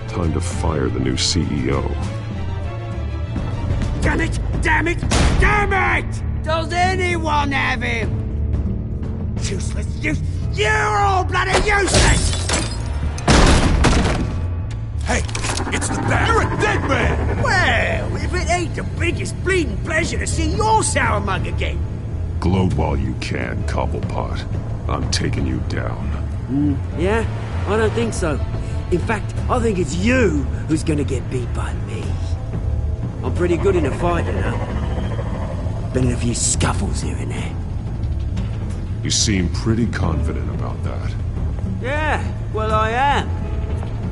Time to fire the new CEO. Damn it! Damn it! Damn it! Does anyone have him? Useless! You're all bloody useless! Hey, it's the Bat! You're a dead man! Well, if it ain't the biggest bleeding pleasure to see your sour mug again. Gloat while you can, Cobblepot. I'm taking you down. Yeah? I don't think so. In fact, I think it's you who's gonna get beat by me. I'm pretty good in a fight, you know. Been in a few scuffles here and there. You seem pretty confident about that. Yeah, well I am.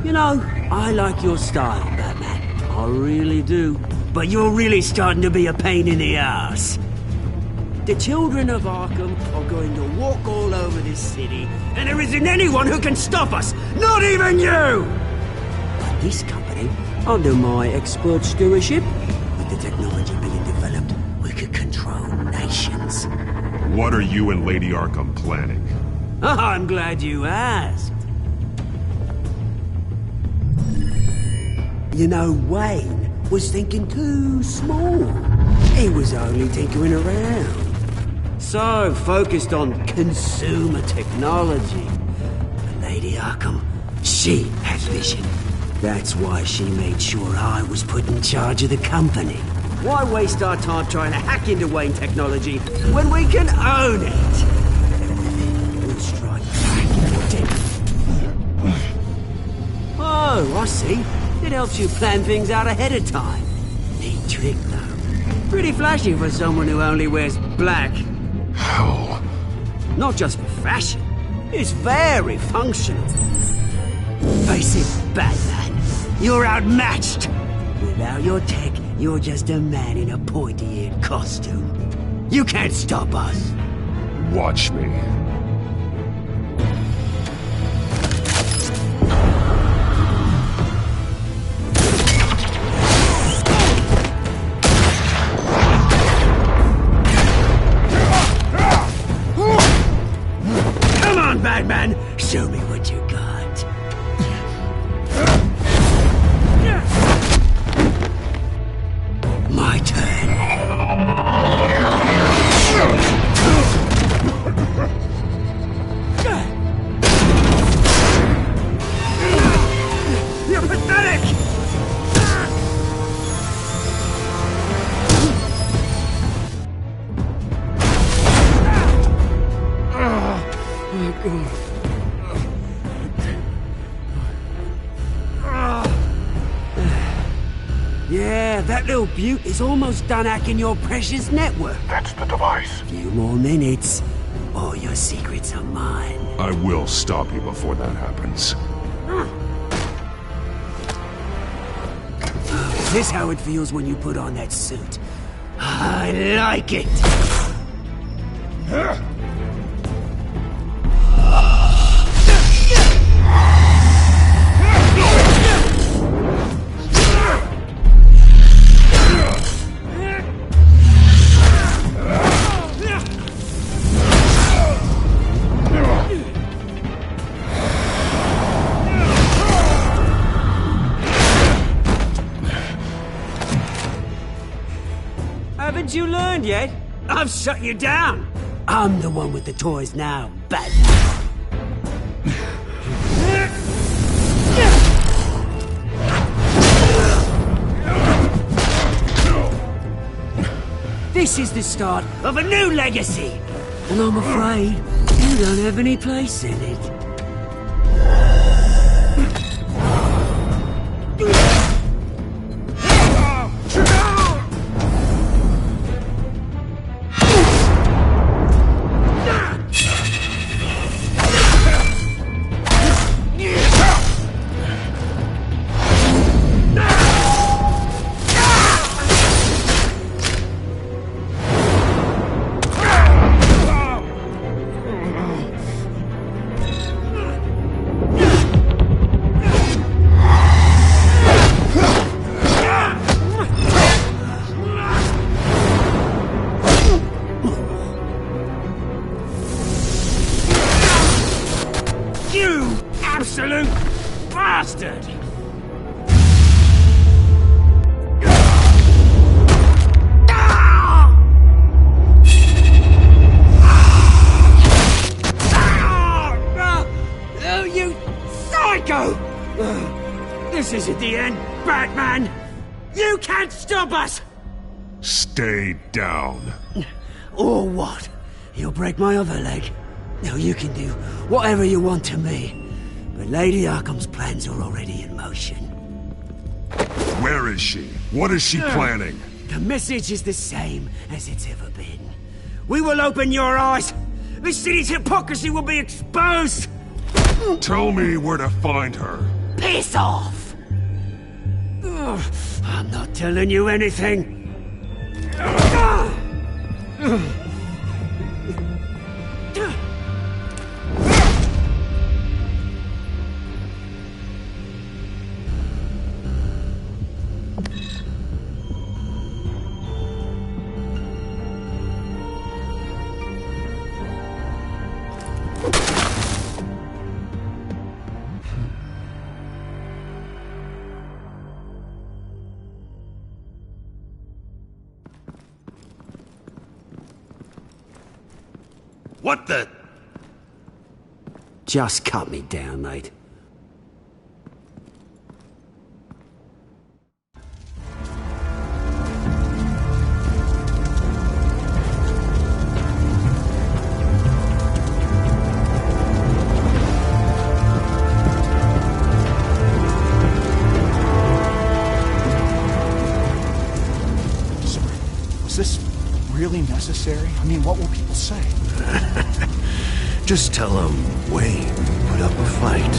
You know, I like your style, Batman. I really do. But you're really starting to be a pain in the ass. The children of Arkham are going to walk all over this city, and there isn't anyone who can stop us, not even you! But this company, under my expert stewardship, with the technology being developed, we could control nations. What are you and Lady Arkham planning? I'm glad you asked. You know, Wayne was thinking too small. He was only tinkering around. So focused on consumer technology. But Lady Arkham, she has vision. That's why she made sure I was put in charge of the company. Why waste our time trying to hack into Wayne technology when we can own it? We'll strike back. Oh, I see. It helps you plan things out ahead of time. Neat trick, though. Pretty flashy for someone who only wears black. Hell. Not just for fashion. It's very functional. Face it, Batman. You're outmatched. Without your tech, you're just a man in a pointy-eared costume. You can't stop us. Watch me. on, Batman! Show me what you got. My turn. You're pathetic! Yeah, that little beaut is almost done hacking your precious network. That's the device. Few more minutes. All your secrets are mine. I will stop you before that happens. Is this how it feels when you put on that suit? I like it! Haven't you learned yet? I've shut you down. I'm the one with the toys now, Batman. This is the start of a new legacy, and I'm afraid you don't have any place in it. You absolute bastard! Oh, you psycho! This isn't the end, Batman! You can't stop us! Stay down. Or what? You'll break my other leg. Now you can do whatever you want to me. But Lady Arkham's plans are already in motion. Where is she? What is she planning? The message is the same as it's ever been. We will open your eyes. The city's hypocrisy will be exposed. Tell me where to find her. Piss off! Ugh, I'm not telling you anything. What the? Just cut me down, mate. Was this really necessary? I mean, what will people say? Just tell them Wayne put up a fight.